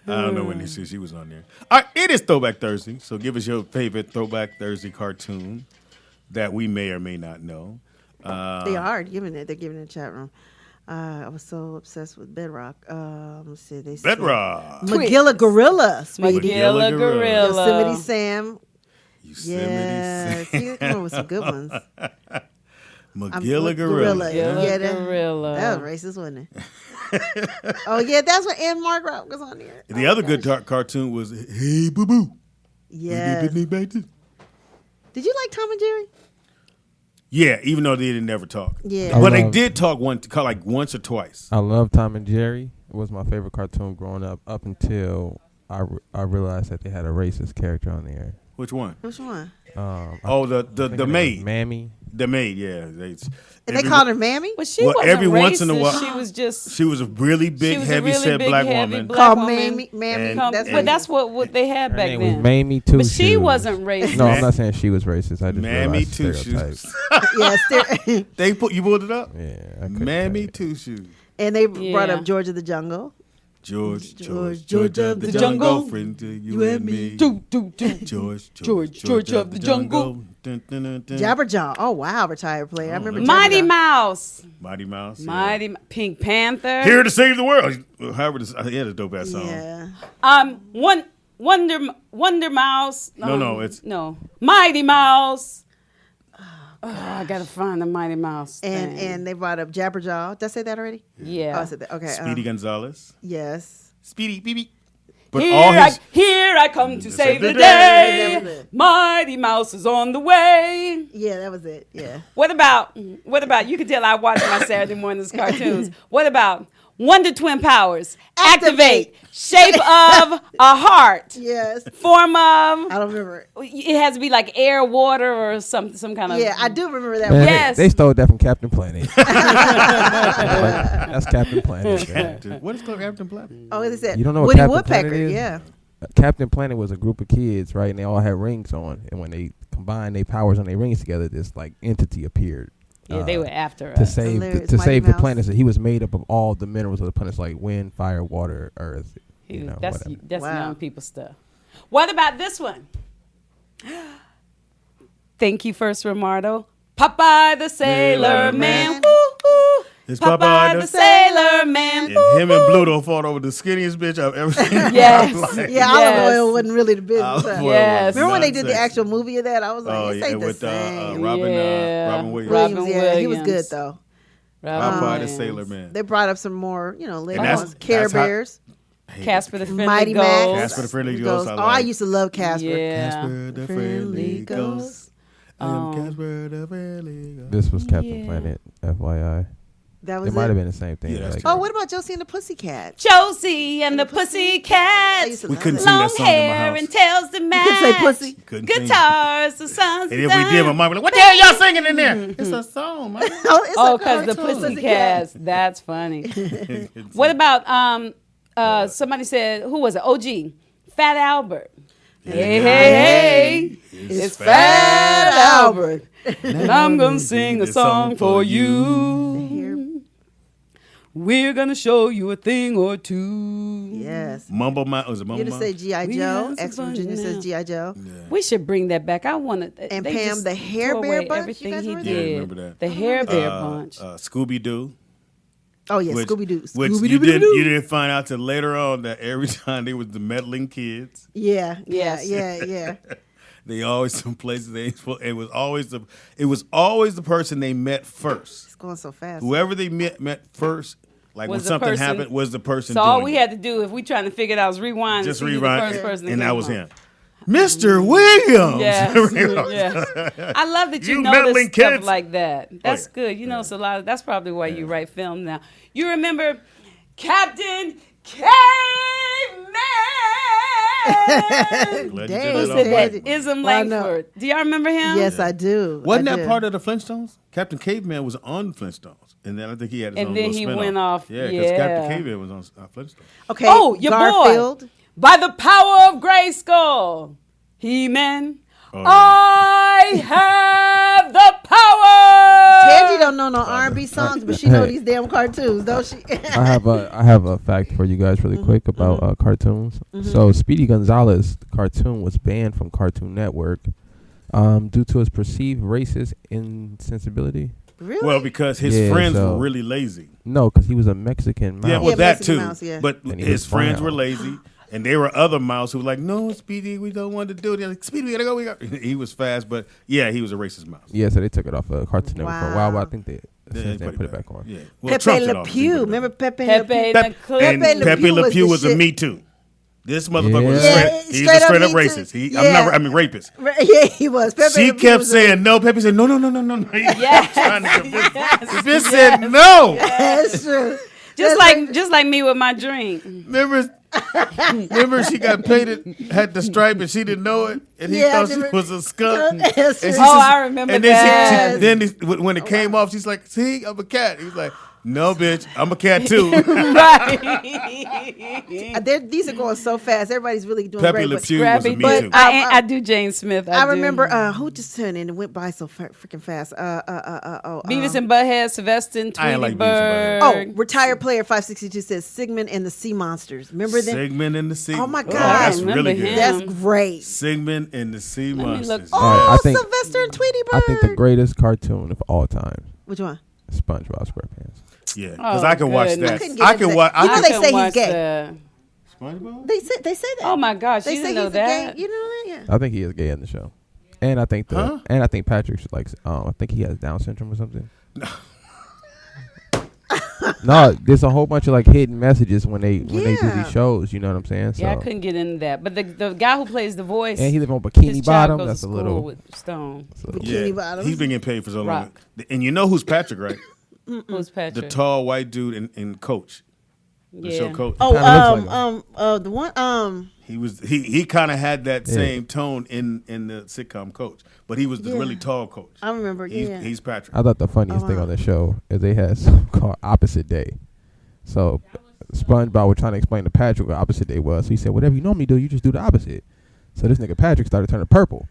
I don't know when she was on there. All right, it is Throwback Thursday, so give us your favorite Throwback Thursday cartoon that we may or may not know. They are giving it. They're giving it in the chat room. I was so obsessed with Bedrock. Let's see. They said Bedrock. Magilla Gorilla, sweetie. Magilla Gorilla. Yosemite Sam. Yosemite Yes. Sam. You come up with some good ones. Magilla Gorilla. Yeah, Gorilla. that was racist, wasn't it? Oh, yeah, that's what Anne Margaret was on there. The other good cartoon was Hey Boo Boo. Yes. Did you like Tom and Jerry? Yeah, even though they didn't never talk. Yeah. But they did talk like once or twice. I love Tom and Jerry. It was my favorite cartoon growing up until I realized that they had a racist character on there. Which one? Which one? The I think her name maid. was Mammy. The maid, yeah. And they called her Mammy? But she wasn't every racist. once in a while, She was just... She was a really big, heavy-set black woman. Called Mammy. But that's what they had back name then. was Mammy Two But Shoes. she wasn't racist. No, I'm not saying she was racist. I just Mammy realized Two stereotypes. Shoes. Yeah, You pulled it up? Yeah, I couldn't Mammy tell you. Two Shoes. and they brought up George of the Jungle. George of the jungle, friend to you and me. George of the jungle. Jabberjaw. Oh wow, retired player. I remember Mighty Jabberjaw. Mouse. Mighty Mouse. Pink Panther. Here to save the world. However, he had a dope ass song. Yeah. Wonder Mouse. It's Mighty Mouse. Oh, I gotta find the Mighty Mouse. And they brought up Jabberjaw. Did I say that already? Yeah. Oh, I said that. Okay. Speedy Gonzalez. Yes. Speedy, BB. But Here I come to save the day. Mighty Mouse is on the way. Yeah, that was it. Yeah. What about? You can tell I watch my Saturday mornings cartoons. What about Wonder Twin Powers? Activate. Shape of a heart. Yes. Form of. I don't remember. It has to be like air, water, or some kind of. Yeah, I do remember that Man, one. Yes. They stole that from Captain Planet. That's Captain Planet. Man. What is called Captain Planet? Oh, they said You don't know what Woody Captain Woodpecker. Planet is? Yeah. Captain Planet was a group of kids, right? And they all had rings on. And when they combined their powers on their rings together, this like entity appeared. Yeah, they were after to us. save Hilarious. to Mighty save the Mouse. planet. So he was made up of all the minerals of the planet, like wind, fire, water, earth. That's whatever. Wow. young people stuff. What about this one? Thank you, First Romardo. Popeye the Sailor Man. Woo-hoo. It's Popeye the Sailor Man. And him and Bluto fought over the skinniest bitch I've ever seen. Yes. Yeah, olive oil wasn't really the business. Olive huh? oil Yes. Remember when they did the non-sexy. actual movie of that? I was like, Oh, this yeah, ain't the with same. Robin Williams. Williams, yeah, he was Williams. good though. Robin Popeye the Williams. Sailor Man. They brought up some more, later that's- ones. Care that's how- Bears, Casper the Friendly Mighty Ghost. Max. Casper the Friendly Ghost, I Oh, like. I used to love Casper. Yeah. Casper the Friendly Ghost. Casper the Friendly Ghost. This was Captain Yeah. Planet, FYI. That was It might have been the same thing. Yeah, that's like, true. Oh, what about Josie and the Pussycats? Josie and the I Pussycats. used to We love couldn't that. sing that Long song in my hair house. and tails to match. couldn't say pussy. Couldn't sing. Guitars, the sons. And if we did, my mom was like, what the hell y'all singing in there? It's a song, man. Oh, it's Oh, a because the cartoon. Pussycats. That's funny. What about somebody said, who was it? OG. Fat Albert. Hey, hey, it's Fat Albert. And I'm going to sing a song for you. We're going to show you a thing or two. Yes. Mumble Mountain. Was it You Mumble just say Mountain? G.I. We Joe. have Ex some Virginia fun says now. G.I. Joe. We should bring that back. I want to. And they Pam, just the Hair threw Bear away Bunch? You everything guys he remember that? did. Yeah, remember that. The Hair Bear Bunch. Scooby Doo. Oh, yeah, Which Scooby-Doo. you didn't find out till later on that every time they was the meddling kids. Yeah, Yes. yeah. They always some places they ain't supposed. It was always the person they met first. It's going so fast. Whoever they met first, like Was when the something person- happened, was the person. So doing all we it. had to do, if we trying to figure it out, was rewind. Just and see who rewind, the first person and that came was on. him, Mr. Williams. Yes, yes. I love that you You notice meddling stuff kids. like that. That's yeah. good. You know, it's a lot. That's probably why you write film now. You remember Captain Caveman? Legend Dang. of Who the said White that? Man. Ism Well, I know. Langford. Do y'all remember him? Yes, I do. Wasn't I that do. part of the Flintstones? Captain Caveman was on Flintstones, and then I think he had his And own then little he spin-off. went off. Yeah, because Yeah. Captain Caveman was on Flintstones. Okay. Oh, your Garfield. boy. By the power of Grayskull. He-Man. Oh, yeah. I have the power. Tangy don't know no R&B songs, but she know these damn cartoons, don't she? I have a fact for you guys really quick about cartoons. So Speedy Gonzalez, the cartoon, was banned from Cartoon Network due to his perceived racist insensibility. Really? Well, because his Yeah, friends so- were really lazy. No, because he was a Mexican mouse. Yeah, well, Yeah, that Mexican too. mouse, yeah. But And he his was friends brown. were lazy, and there were other mouse who were like, "No, Speedy, we don't want to do it." They're like, "Speedy, we gotta go." He was fast, but yeah, he was a racist mouse. Yeah, so they took it off of Cartoon Network for a while, but I think they Yeah, since they put it back on. Yeah, well, Pepe Trump took it Le off. Pew. Remember Pepe Le Pepe Pew? the Pepe Clip. and Pepe Le Pepe Pew Le was Pew the was a shit. Me Too. This motherfucker was Yeah. he's Straight a straight up up Me Too. racist. Yeah. Rapist. Yeah, he was. Pepe She Le Pew kept was saying no. Pepe said no. Yes. Trying to convince- Yes. The bitch said no. That's true. Just like me with my drink. Remember she got painted, had the stripe, and she didn't know it. and he thought she was a skunk. And she says, I remember and that. When it came off, she's like, "See, I'm a cat." He's like, "No, bitch, I'm a cat too." These are going so fast. Everybody's really doing Pepe great. Le Pew was a me too. I do Jane Smith. I remember who just turned in and went by so freaking fast. Beavis and Butthead, Sylvester, Tweety I ain't like Beavis Bird. and Oh, retired player 562 says Sigmund and the Sea Monsters. Remember them? Sigmund and the Sea. Oh my God, that's remember really good. him. That's great. Sigmund and the Sea Monsters. look. Oh, All right, I think- Sylvester and Tweety Bird. I think the greatest cartoon of all time, Which one? SpongeBob SquarePants. Yeah, because Oh, I can watch goodness. that. I couldn't get I into can that. watch. You know I they can say he's watch gay. the- SpongeBob. They say that. Oh my gosh, They you say didn't know he's a that. gay. You know that? Yeah. I think he is gay in the show, and I think and I think Patrick's like, I think he has Down syndrome or something. No, there's a whole bunch of like hidden messages when they do these shows. You know what I'm saying? So, Yeah, I couldn't get into that. But the guy who plays the voice, and he live on his Bikini child Bottom. goes That's to a school little. with Stone. Bikini Bottoms. He's been getting paid for so long. Rock. And you know who's Patrick, right? Who's Patrick? The tall white dude in Coach. The show Coach. Kinda looks like The one He kind of had that same tone in the sitcom Coach, but he was the really tall Coach. I remember. He's Patrick. I thought the funniest thing on the show is they had something called Opposite Day. So SpongeBob was trying to explain to Patrick what opposite day was. So he said, "Whatever you normally do, you just do the opposite." So this nigga Patrick started turning purple.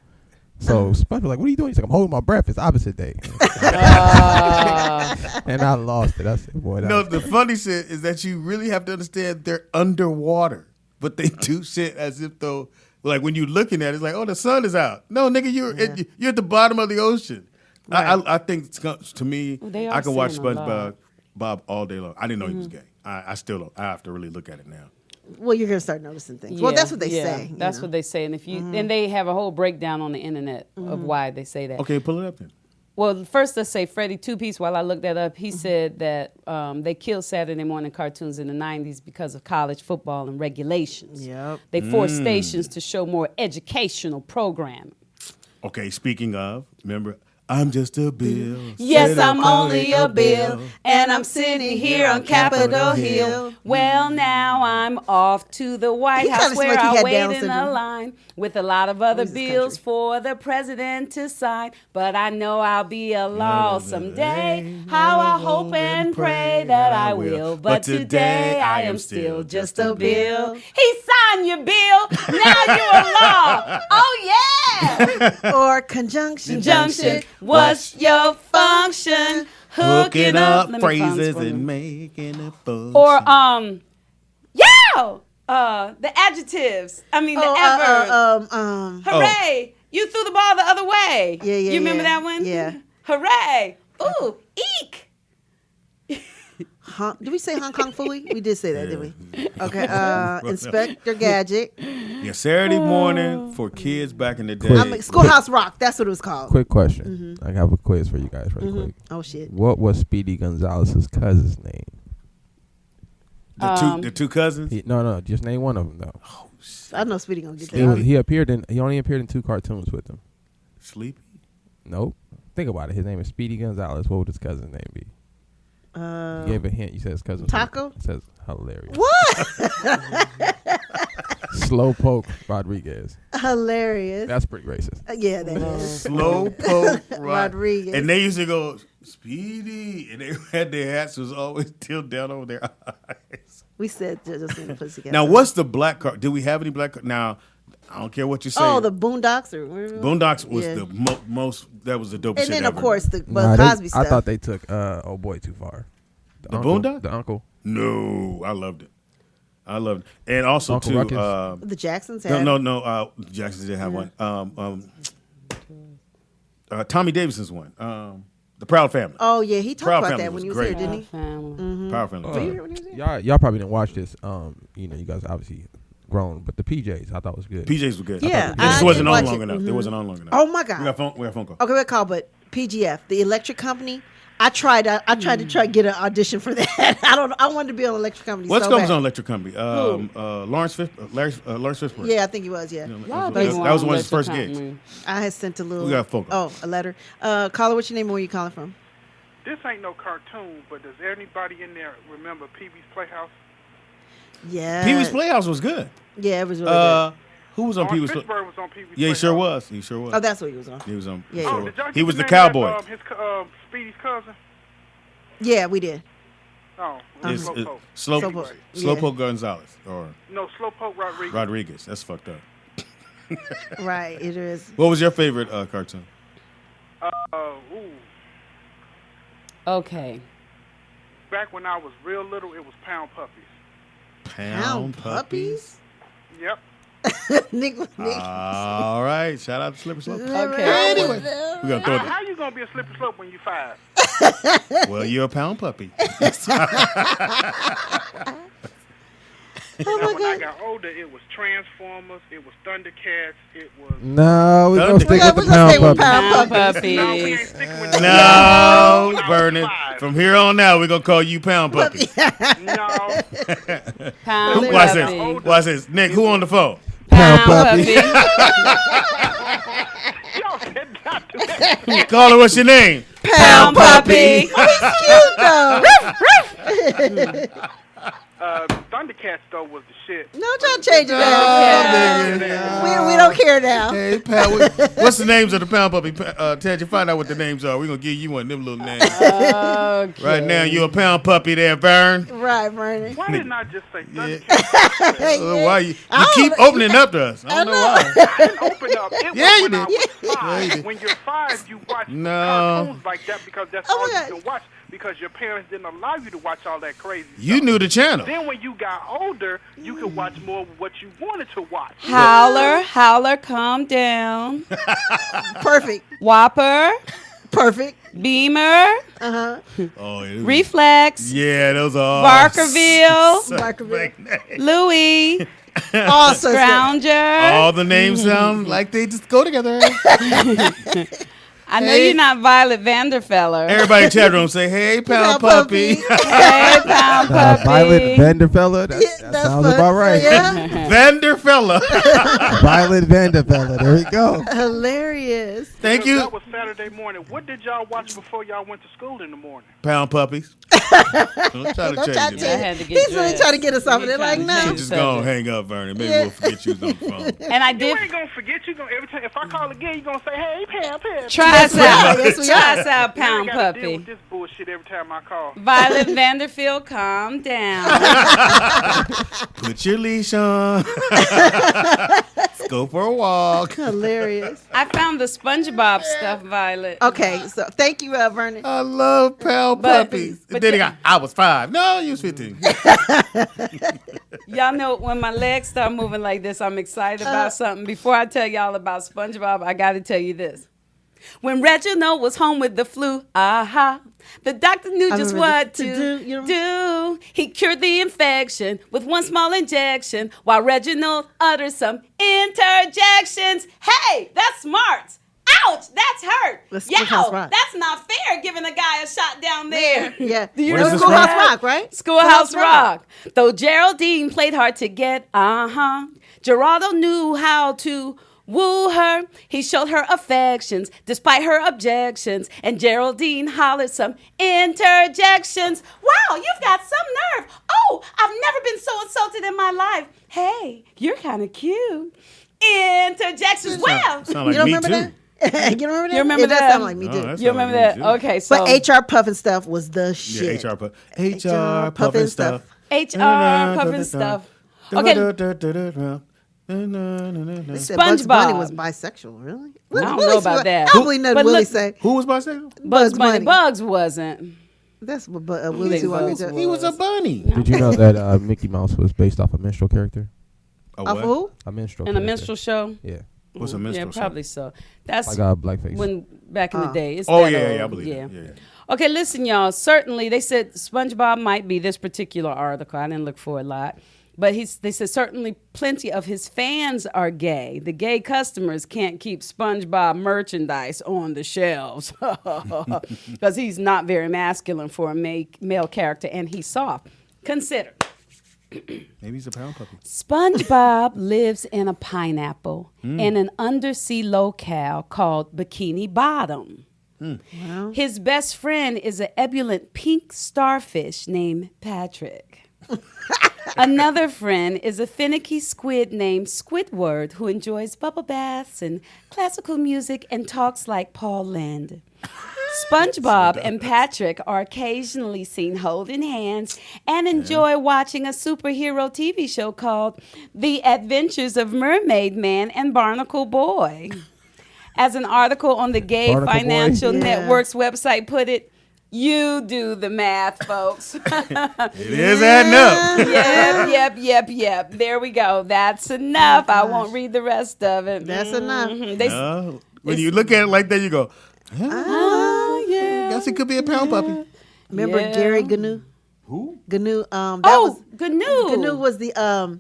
So SpongeBob was like, "What are you doing?" He's like, "I'm holding my breath. It's opposite day." And I lost it. I said, "Boy, that No, was the funny shit is that you really have to understand they're underwater, but they do shit as if though, like when you're looking at it, it's like, oh, the sun is out. No, nigga, you're at the bottom of the ocean. Right. I think to me, They are I can watch saying a lot. SpongeBob Bob all day long. I didn't know he was gay. I still don't. I have to really look at it now. Well, you're gonna start noticing things. Well, that's what they say. That's what they say. And if you and they have a whole breakdown on the internet of why they say that. Okay, pull it up then. Well, first let's say Freddie Two-Piece, while I looked that up, he said that they killed Saturday morning cartoons in the 90s because of college football and regulations. Yep. They forced stations to show more educational programming. Okay, speaking of, remember, I'm just a bill. Yes, Sit I'm up, only a bill, and I'm sitting here on Capitol Hill. Well, now I'm off to the White He House kinda where seemed like he I had wait Down in a syndrome. line with a lot of other Where's this bills country? for the president to sign. But I know I'll be a law someday. How I hope and pray that I will. But today I am still just a bill. He signed your bill. Now you're a law. Oh, yeah. Or conjunction. Junction, what's your function? Hooking up Let me find phrases this for and you. making a function. Or the adjectives. I mean the adverbs. Hooray! You threw the ball the other way. Yeah, You remember that one? Yeah. Hooray! Ooh, eek! Did we say Hong Kong Phooey? We did say that, didn't we? Okay. Inspector Gadget. Yeah, Saturday morning for kids back in the day. Schoolhouse Rock. That's what it was called. quick question. I have a quiz for you guys, really quick. Oh shit. What was Speedy Gonzalez's cousin's name? The two cousins. No, just name one of them though. I know Speedy gonna get He that. He only appeared in 2 cartoons with them. Sleepy. Nope. Think about it. His name is Speedy Gonzalez. What would his cousin's name be? You gave a hint. You said his cousin. Taco? It says hilarious. What? Slowpoke Rodriguez. Hilarious. That's pretty racist. Yeah, that is. Slowpoke Rodriguez. And they used to go Speedy, and they had their hats was always tilted down over their eyes. We said just in the pussycat. Now, what's the black car? Do we have any black car? Now, I don't care what you say. Oh, the Boondocks or Boondocks was the most. That was the dopest and shit then ever. of course the Nah, Cosby stuff. I thought they took oh boy too far. The Boondocks? The uncle. No, I loved it. And also Uncle too. Ruckus? the Jacksons had. No. Jackson did have one. Tommy Davidson's one. The Proud Family. Oh yeah, he talked Proud about Family that when he was was here, great. didn't he? Family. Proud Family. Were you here when he was here? Y'all probably didn't watch this. You guys obviously grown, but the PJs I thought was good. PJs were good. Yeah, It just I wasn't did on watch long it. enough. It wasn't on long enough. Oh my God. We got a phone call. Okay, what call? But PGF, the electric company. I tried to get an audition for that. I wanted to be on electric company. What's so going bad. on Electric Company? Lawrence Fishburne. Yeah, I think he was. Yeah, That was one of his first gigs. I had sent a little. We got a phone call. Oh, a letter. Caller, what's your name and where you calling from? This ain't no cartoon, but does anybody in there remember Pee Wee's Playhouse? Yeah. Pee Wee's Playhouse was good. Yeah, it was really good. Who was on Pee Wee's? Fishburne was on Pee Wee's. Yeah, he sure was. He sure was. Oh, that's what he was on. He was on. Yeah, sure yeah. was. Did y'all He get was the name of cowboy. that, his Speedy's cousin. Yeah, we did. Oh, It's Slowpoke. Slowpoke. Yeah. Slowpoke Gonzalez or No, Slowpoke Rodriguez. Rodriguez. That's fucked up. Right, it is. What was your favorite cartoon? Ooh. Okay. Back when I was real little, it was Pound Puppies. Pound Puppies? Yep. Nick. All right. Shout out to Slippery Slope. Okay. Anyway, we're gonna throw How you gonna be a slippery slope when you 5? Well, you're a pound puppy. Now, when I got older, it was Transformers, it was Thundercats, it was... No, we're gonna stick We're with the gonna pound stay with puppy. Pound No, we ain't puppies. sticking with No, Vernon. five. From here on out, we're gonna call you Pound Puppy. No. Pound Watch puppy. this. Watch this. Nick, who on the phone? Pound puppy. puppy. Y'all said not to that. Call her. What's your name? Pound puppy. Cute though. Thundercats, though, was the shit. No, y'all change it Oh, now. nigga. We don't care now. Hey, Pat, what's the names of the Pound Puppy? Ted, you find out what the names are. We're gonna give you one of them little names. Okay. Right now, you're a Pound Puppy there, Vern. Right, Vernon. Why didn't I just say Thundercats? Why you keep opening up to us? I don't know why. I didn't open up. It Yeah, was you when did. I was Yeah, you 5. did. When you're 5, you watch No. cartoons like that because that's Oh, all my you can watch because your parents didn't allow you to watch all that crazy You stuff. knew the channel. Then when you got older, you could watch more of what you wanted to watch. Howler, howler, calm down. Perfect. Whopper, Perfect. Beamer, Oh, yeah. Reflex, Yeah, those are all Barkerville, Barkerville. Louis, Also, Grounger. All the names sound like they just go together. I know Hey. you're not Violet Vanderfeller. Everybody in chat room say, "Hey, Pound Puppy." Hey, Pound Puppy. Violet Vanderfella. That that's sounds fun. about right. Yeah. Vanderfella. Violet Vanderfella. There we go. Hilarious. Thank Because you. That was Saturday morning. What did y'all watch before y'all went to school in the morning? Pound Puppies. Don't try to Don't try change to it. I man. had to get He's really dressed. trying to get us off of He it. Like, trying to no. change Just the go and subject. hang up, Vernon. Maybe Yeah. we'll forget you was on the phone. And I You did ain't gonna forget. You gonna every time. If I call again, you gonna say, "Hey, Pam." try us out. Yes, we Try are. us out, Now I Pound gotta deal Puppy. with this bullshit every time I call. Violet Vanderfield, calm down. Put your leash on. Let's go for a walk. Hilarious. I found the SpongeBob stuff, Violet. Okay, so thank you, Vernon. I love Pound But- Puppies. but And then he got, I was 5. No, you was 15. Y'all know when my legs start moving like this, I'm excited about something. Before I tell y'all about SpongeBob, I got to tell you this. When Reginald was home with the flu, the doctor knew just remember what to to do, you know? do. He cured the infection with one small injection while Reginald uttered some interjections. Hey, that's smart. Ouch, that's hurt. The Yo, Schoolhouse Rock. that's not fair giving a guy a shot down there. Yeah. Do you What know is this Schoolhouse that? Rock, right? Schoolhouse Rock. Though Geraldine played hard to get, Geraldo knew how to woo her. He showed her affections despite her objections. And Geraldine hollered some interjections. Wow, you've got some nerve. Oh, I've never been so insulted in my life. Hey, you're kind of cute. Interjections. Well, Sound You like don't me remember too. that? You don't remember that? You remember it does that? sound like me, Oh, too. that you sound remember like that? me, too. Okay, so But HR Puffin stuff was the shit. Yeah, HR Puffin. Puffin stuff. HR puffin stuff. Okay, They said Bugs SpongeBob. Bunny was bisexual, really? I don't know about that. I don't believe nothing But Willie look- say. Who was bisexual? Bugs Bunny. Bugs wasn't. That's what Willie too. Bugs Off He was a bunny. Did you know that Mickey Mouse was based off a minstrel character? A of what? who? A minstrel In a character. minstrel show? Yeah. What's a minstrel Yeah, show? probably so. That's Like blackface. when back in the day. It's Oh, that yeah, old. yeah, I believe it. Yeah. Okay, listen, y'all. Certainly, they said SpongeBob might be this particular article. I didn't look for a lot. But they said certainly plenty of his fans are gay. The gay customers can't keep SpongeBob merchandise on the shelves because he's not very masculine for a male character, and he's soft. Consider. Maybe he's a pound puppy. SpongeBob lives in a pineapple in an undersea locale called Bikini Bottom. Well, His best friend is an ebullient pink starfish named Patrick. Another friend is a finicky squid named Squidward who enjoys bubble baths and classical music and talks like Paul Lynde. SpongeBob and Patrick are occasionally seen holding hands and enjoy watching a superhero TV show called The Adventures of Mermaid Man and Barnacle Boy. As an article on the Gay Barnacle Financial Boy? Network's website put it, you do the math, folks. It is adding up. Yep. There we go. That's enough. I won't read the rest of it. That's enough. When you look at it like that, you go, yeah. guess it could be a pound puppy. Remember Yeah. Gary Gnu? Who? Gnu. Gnu Was the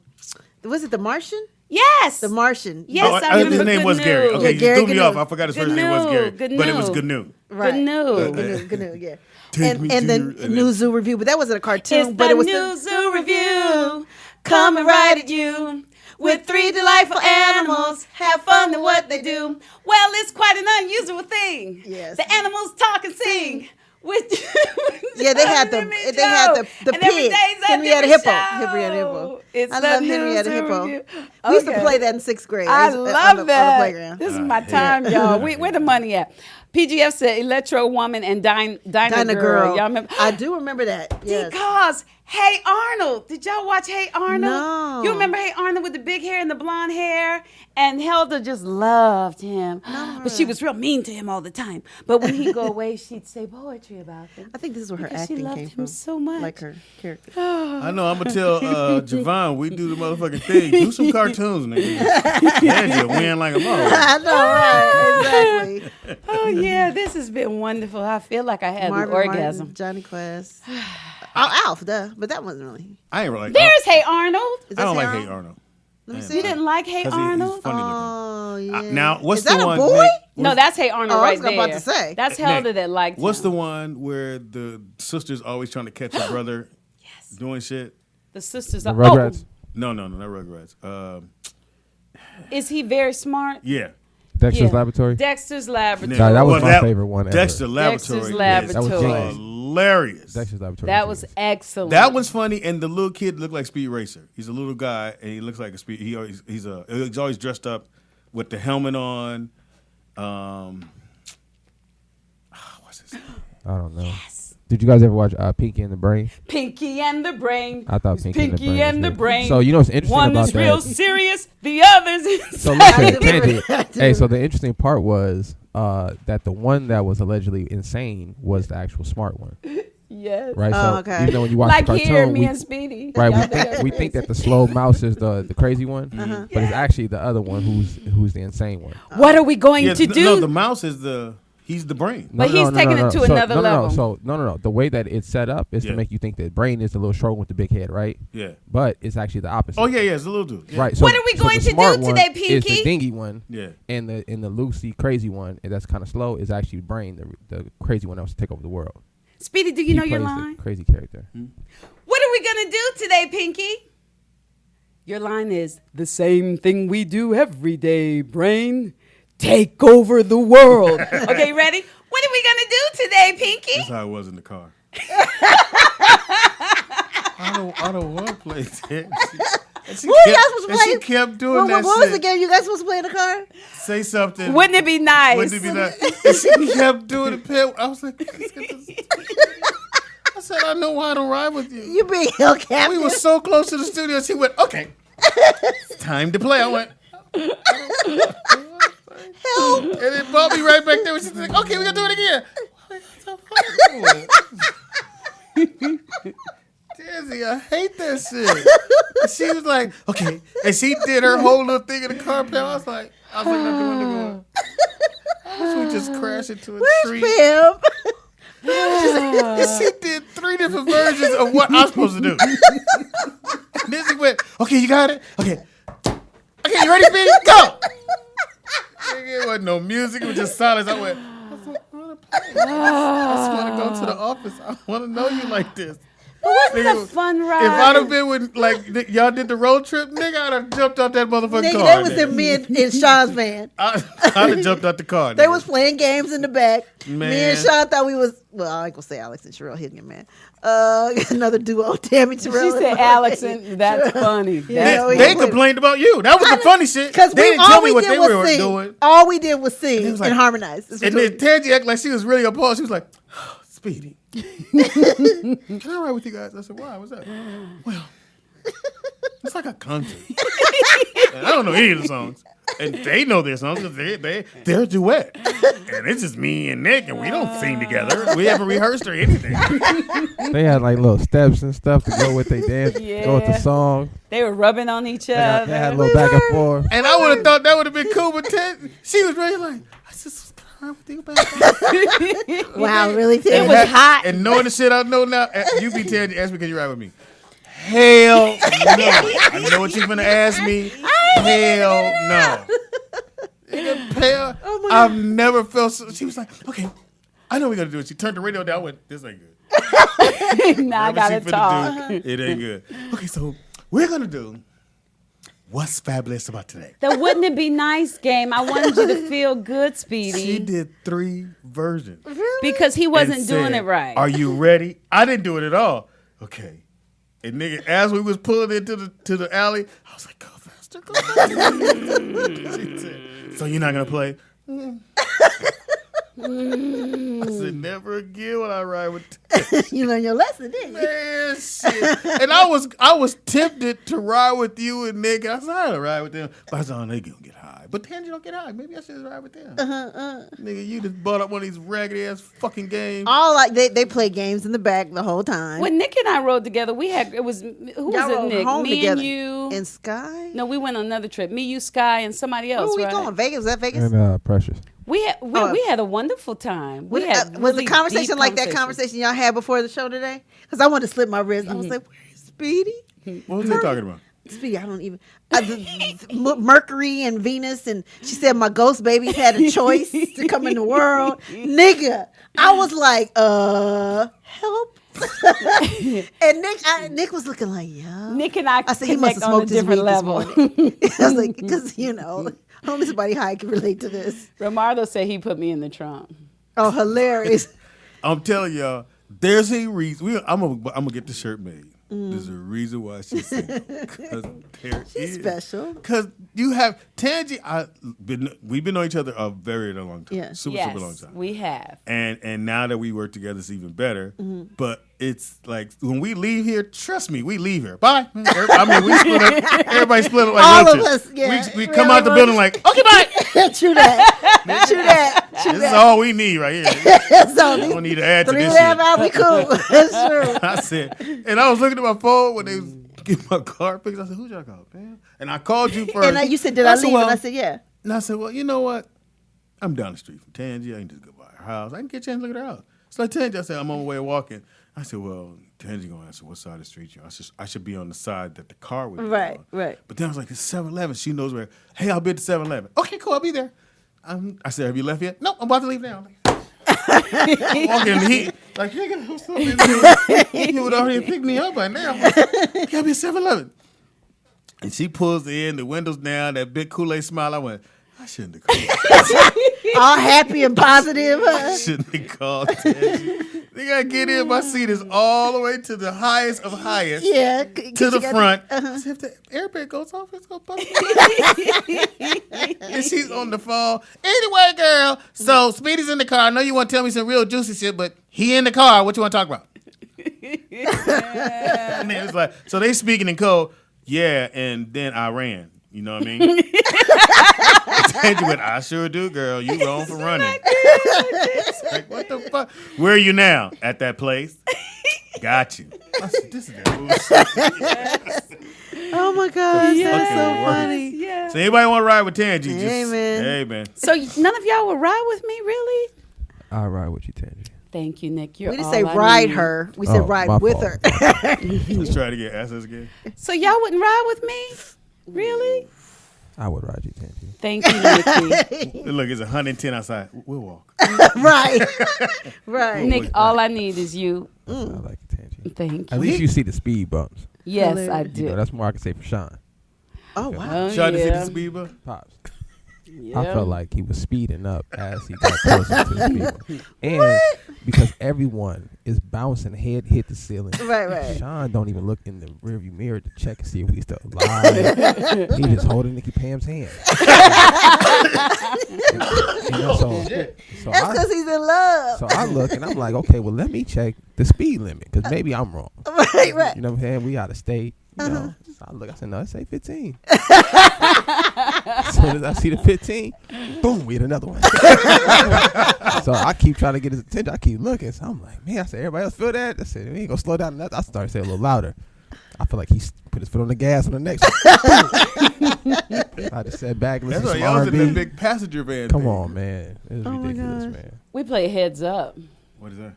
was it the Martian? Yes. The Martian. Yes, I remember his name was Gnu. Gary. Okay, you Gary threw me Gnu. off. I forgot his first name was Gary. Gnu. But it was Gnu. Right. Gnu. Gnu, yeah. Take me And to the your- New Zoo Review, but that wasn't a cartoon. It's but the it was New Zoo Review, coming right at you. With 3 delightful animals, have fun in what they do. Well, it's quite an unusual thing. Yes. The animals talk and sing. Yeah, they had the And every pig. day's a Henrietta different Hippo. show. Henrietta Hippo. It's I the love New Henrietta Zoo Hippo. Review. We used to Okay. play that in 6th grade. I on love the that. playground. This is my time, y'all. Where the money at? PGF said Electro Woman and Dinah Dinah Girl. Girl. Y'all remember? I do remember that. Yes. Because Hey Arnold. Did y'all watch Hey Arnold? No. You remember Hey Arnold with the big hair and the blonde hair? And Helda just loved him. But she was real mean to him all the time. But when he'd go away, she'd say poetry about him. I think this is where her Because she acting loved came him from. so much. Like her character. I know. I'm gonna tell Javon we do the motherfucking thing. Do some cartoons, nigga. Yeah, you win like a mother. I know, right? Exactly. Oh, yeah. This has been wonderful. I feel like I had Marvin an orgasm. Martin, Johnny Quest. Alf, duh. But that wasn't really. I ain't really. There's Hey Arnold. Is I don't that like Hey Hey Arnold. Let me I see. You didn't like Hey 'Cause Arnold? he's funny looking. Oh, yeah. Now, what's is that the a one? boy? Nick, No, that's Hey Arnold Oh, I right was there. about to say. That's Nick, Helda that liked What's him. the one where the sister's always trying to catch her brother doing shit? The sisters The are. Rugrats. No, not Rugrats. Is he very smart? Yeah. Dexter's Yeah. Laboratory. Dexter's Laboratory. Nah, that was my favorite one ever. Dexter Laboratory. Dexter's Yes, That was Laboratory. genius. hilarious. Dexter's Laboratory. That was genius. excellent. That was funny, and the little kid looked like Speed Racer. He's a little guy, and he looks like a speed. He's always dressed up with the helmet on. What's his name? I don't know. Did you guys ever watch Pinky and the Brain? Pinky and the Brain. I thought It's Pinky and the Brain was good. Brain. So you know what's interesting One about is real that? serious, the other's insane. So I listen, do remember Tandy. that. Hey, so the interesting part was that the one that was allegedly insane was the actual smart one, Yes. right? Oh, So okay. even though when you watch Like the cartoon, here, me we, and Speedy. right, Y'all we think that the slow mouse is the crazy one, but it's actually the other one who's the insane one. What are we going Yeah, to do? No, the mouse is he's the brain. But he's taking it to another level. So no. The way that it's set up is Yeah. to make you think that brain is the little short one with the big head, right? Yeah. But it's actually the opposite. Oh yeah, it's a little dude. Yeah. Right. So, What are we so going the to do smart one today, Is Pinky? the dingy one. Yeah. And the Lucy crazy one, and that's kind of slow, is actually brain, the crazy one that was to take over the world. Speedy, do you He know your plays the line? crazy character. What are we going to do today, Pinky? Your line is the same thing we do every day, brain. Take over the world. Okay, ready? What are we going to do today, Pinky? That's how it was in the car. I don't want to play that. She What are y'all supposed to play? She kept doing What that was shit. the game you guys supposed to play in the car? Say something. Wouldn't it be nice? Wouldn't it be nice? And she kept doing it. I was like, I said, I know why I don't ride with you. You being held captive. We were so close to the studio. She went, okay, it's time to play. I went, Help. and it brought me right back there. And she's like, okay, we're going to do it again. Dizzy, I hate that shit. And she was like, okay. And she did her whole little thing in the car. I was like, looking out the window going, I wish we just crashed into a tree. Pim. And she did 3 different versions of what I'm supposed to do. And then she went, okay, you got it? Okay, you ready, Speedy? Go! It wasn't no music. It was just silence. I went, I just want to go to the office. I want to know you like this. Wasn't it a fun ride? If I'd have been with, like, y'all did the road trip, nigga, I'd have jumped out that motherfucking car. That was in me in Sean's van. I'd have jumped out the car. They was playing games in the back. Man. Me and Sean thought we was, well, I ain't gonna say Alex and Sherelle hitting it, man. Another duo, Tammy Terrell. She said Alex, and that's funny. Yeah, They complained about you. That was the funny shit. Because they didn't tell me what they were doing. All we did was sing like, and harmonize. And then Tangy acted like she was really appalled. She was like, oh, Speedy, can I ride with you guys? I said, why? What's that? Well, it's like a concert. And I don't know any of the songs. And they know their songs because they're a duet. And it's just me and Nick, and we don't sing together. We haven't rehearsed or anything. They had like little steps and stuff to go with their dance, go with the song. They were rubbing on each other. They had a little back and forth. And I would have thought that would have been cool, but she was really like, I just can't think about that. Wow, really? It was hot. And knowing the shit I know now, you be Tangy, ask me, can you ride with me? Hell no. I know what you're going to ask me. Hell no. Oh I've never felt so. She was like, okay, I know we're going to do it. She turned the radio down. I went, this ain't good. Now I got to talk. It ain't good. Okay, so we're going to do What's Fabulous About Today. The Wouldn't It Be Nice game. I wanted you to feel good, Speedy. She did 3 versions. Really? Because he wasn't And doing said, it right. Are you ready? I didn't do it at all. Okay. And nigga, as we was pulling into the alley, I was like, go faster, go faster. She said, so you're not gonna play? I said, never again when I ride with You learned your lesson, didn't you? man, shit. And I was tempted to ride with you and Nick. I said, I had to ride with them. But I said, oh, they gonna get high. But Tangy don't get high. Maybe I should just ride with them. Nigga, you just bought up one of these raggedy ass fucking games. All like they play games in the back the whole time. When Nick and I rode together, who was Y'all it, rode Nick? home Me together. and you. And Sky? No, we went on another trip. Me, you, Sky, and somebody else. Where we right? going? Vegas? Was that Vegas? And Precious. We had a wonderful time. We had was really the conversation deep like that conversations. conversation y'all had before the show today? Because I wanted to slip my wrist. I was like, where's Speedy? What was they talking about? Speedy, I don't even. Mercury and Venus, and she said my ghost babies had a choice to come in the world. Nigga, I was like, help. And Nick was looking like, yeah. Nick and I said he must connect have on a smoked his different weed level. this morning. I was like, because only somebody high can relate to this. Romardo said he put me in the trunk. Oh, hilarious. I'm telling y'all, there's a reason. I'm gonna get the shirt made. There's a reason why she's single. Because She's special. Because you have Tangy. We've been knowing each other a very long time. Yeah. Super long time. We have. And now that we work together, it's even better. But it's like when we leave here, trust me, we leave here. Bye. I mean, we split up. Everybody split up like All roaches. of us, yeah. We come out the building like, okay, bye. True that. True that. This is all we need right here. So I don't need to add to 3 this and a half shit. hours, we cool. That's true. I said, and I was looking at my phone when they was getting my car fixed. I said, who'd y'all call, man? And I called you first. And you said, did I leave? Well, and I said, yeah. and I said, well, you know what? I'm down the street from Tangy. I can just go by her house. I can get a chance to look at her house. So I Tangy, I said, I'm on my way walking. I said, well, Tangy gonna ask what side of the street you on. I should be on the side that the car would be Right, on. right. But then I was like, it's 7-Eleven. She knows where. Hey, I'll be at the 7-Eleven. Okay, cool. I'll be there. I said, have you left yet? No, I'm about to leave now. Walking in the heat. Like, nigga, what's up? He would already pick me up by now. Gotta be at 7-Eleven. And she pulls in, the windows down, that big Kool-Aid smile. I went, I shouldn't have called. All happy and positive. I shouldn't have called Tangy. They gotta get in. My seat is all the way to the highest of highest. Yeah. To the front. I said, if the airbag goes off, it's gonna bust me. And she's on the phone. Anyway, girl. So Speedy's in the car. I know you want to tell me some real juicy shit, but he in the car. What you want to talk about? And then it's like, so they speaking in code. Yeah, and then I ran. You know what I mean? Tangy went, I sure do, girl. You wrong for running. It's like, what the fuck? Where are you now? At that place? Got you. I said, this is that bullshit. Oh my God, Yeah. that's so Fucking work. funny. Yeah. So anybody want to ride with Tangy? Just, Amen. Hey, man. So none of y'all would ride with me, really? I'll ride with you, Tangy. Thank you, Nick. You're We didn't all say I ride need. her. We said Oh, ride my with fault. her. Let's try to get access again. So y'all wouldn't ride with me? Really? I would ride you, Tangy. Thank you, Nikki. Look, it's 110 outside. We'll walk. Right. Right. Nick, all I need is you. I like it, Tangy. you. Thank At you. least you see the speed bumps. Yes, I You know, do. that's more I can say for Sean. Oh wow. Oh, Trying to see yeah. the speed bump? Pops. Yeah. I felt like he was speeding up as he got closer to the speed. And because everyone is bouncing, head hit the ceiling. Right. Sean don't even look in the rearview mirror to check and see if we still alive. He just holding Nikki Pam's hand. You know, so That's because he's in love. so I look and I'm like, okay, well, let me check the speed limit because maybe I'm wrong. Right. You know what I'm saying? We out of state. You know, so I look. I said, no, it say 15. As soon as I see the 15, boom, we hit another one. So I keep trying to get his attention. I keep looking. So I'm like, man, I said, everybody else feel that? I said, we ain't gonna slow down enough. I started saying a little louder. I feel like he put his foot on the gas on the next one. I just sat back and listened That's to why some y'all was in R&B. the big passenger van. Come thing. on, man. It was ridiculous, man. We play heads up. What is that?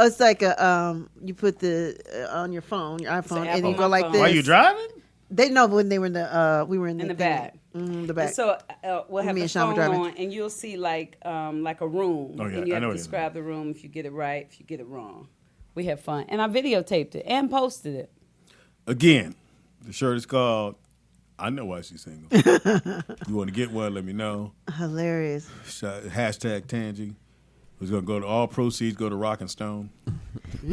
It's like a you put the on your phone, your iPhone, app and on you my go like phone. this. Why you driving? They know when they were in the we were in the the thing. back. The back. So we'll have Me the and Sean were phone driving. on, and you'll see like a room, Oh, yeah, and you I have know to what it is. describe the room if you get it right, if you get it wrong. We have fun, and I videotaped it and posted it. Again, the shirt is called I Know Why She's Single. You want to get one, let me know. Hilarious. Hashtag Tangy. Who's going to go to all proceeds, go to Rock and Stone.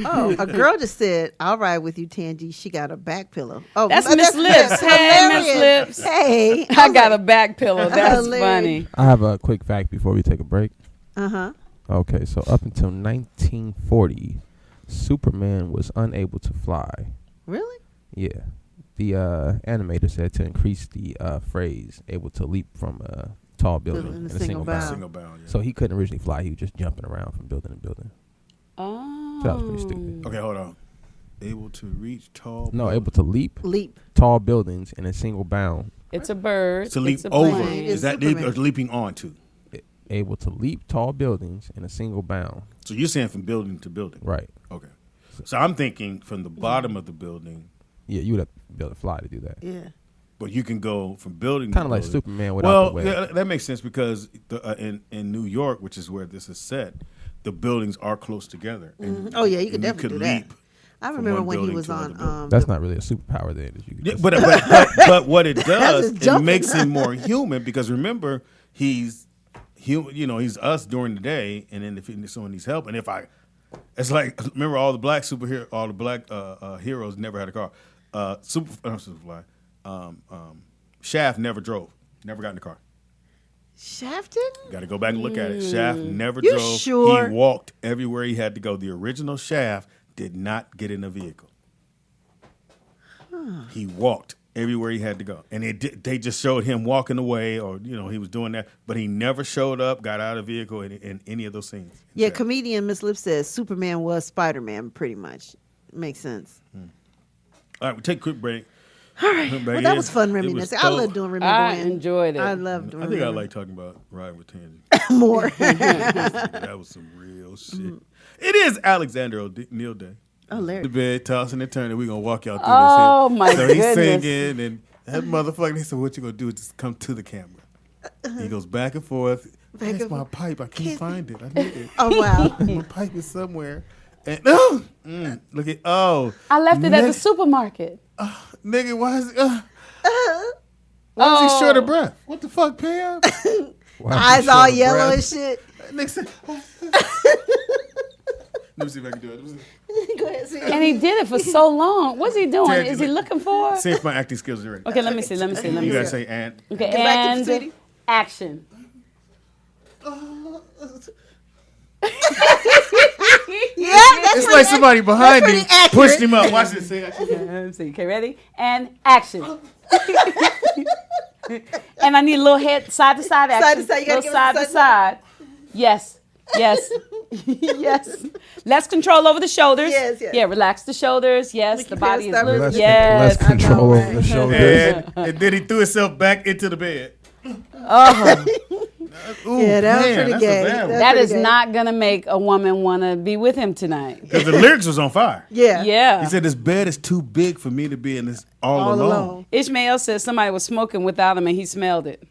Oh, a girl just said, "I'll ride with you, Tangy." She got a back pillow. Oh, That's Miss Lips. Hey, Miss hilarious. Lips. Hey, I got a back pillow. That's Hilarious. funny. I have a quick fact before we take a break. Uh-huh. Okay, so up until 1940, Superman was unable to fly. Really? Yeah. The animator said to increase the phrase able to leap from a tall building In in a a single single bound. bound. Single bound, yeah. So he couldn't originally fly. He was just jumping around from building to building. Oh. So that was pretty stupid. Okay, hold on. Able to reach tall. No, able to leap Leap. tall buildings in a single bound. It's a bird. To leap it's a over. plane. Is that Superman. or leaping onto? Able to leap tall buildings in a single bound. So you're saying from building to building? Right. Okay. So I'm thinking from the bottom of the building, Yeah, you would have to be able to fly to do that. Yeah. but you can go from building Kind to of like building. Superman without Well, the web. yeah, that makes sense because in New York, which is where this is set, the buildings are close together. And, Oh yeah, you could and definitely do that. leap. I from remember one when he building was to another on. building. That's not really a superpower then. That you could Yeah, just- but what it does, just it jumping. makes him more human because remember he's he's us during the day, and then if someone needs help, and it's like remember all the black heroes never had a car. Superfly, Shaft never drove, never got in the car. Shafted? Got to go back and look at it. Shaft never You drove. sure? He walked everywhere he had to go. The original Shaft did not get in a vehicle. He walked everywhere he had to go, and they just showed him walking away, or he was doing that, but he never showed up, got out of the vehicle in any of those scenes. Yeah, Shaft. comedian Miss Lip says Superman was Spider-Man, pretty much. Makes sense. All right, we take a quick break. All right. Well, that was fun reminiscing. I love doing I remembering. enjoyed it. I love doing I think I remembering. like talking about riding with Tangy. more. That was some real shit. It is Alexander O'Neal Day. Oh, Larry. The bed, tossing and turning. We're going to walk y'all through Oh, this. my So he's goodness. singing, and that motherfucker, he said, what you going to do is just come to the camera. He goes back and forth. Where's and my pipe? I can't find it. I need it. Oh, wow. My pipe is somewhere. And look at, I left it at the nigga, supermarket. nigga, why is he short of breath? What the fuck, Pam? Why is Eyes he all short of yellow breath? and shit. Nigga said, let me see if I can do it. Go ahead, see. And he did it for so long. What's he doing? Tangy, Is he looking for? See if my acting skills are ready. Okay, let me see. You gotta say and. Okay, Get back to the and city. action. Yeah, that's It's like somebody behind pretty him accurate. pushed him up. Watch this. Say action. Let me see. Okay, ready? And action. And I need a little head side to side action. to side, you gotta Little give it side to side to side. Yes. Yes. Yes. Less control over the shoulders. Yes, yes. Yeah, relax the shoulders. Yes, Make the your body pants is stubborn. loose. Less, Yes. less control right? over the shoulders. And then he threw himself back into the bed. Oh, Ooh, Yeah, that was man, pretty that's a gay. bad one. That's that pretty is gay. not gonna make a woman want to be with him tonight. Because the lyrics was on fire. Yeah. Yeah. He said, this bed is too big for me to be in this all All alone. alone. Ishmael says somebody was smoking without him and he smelled it.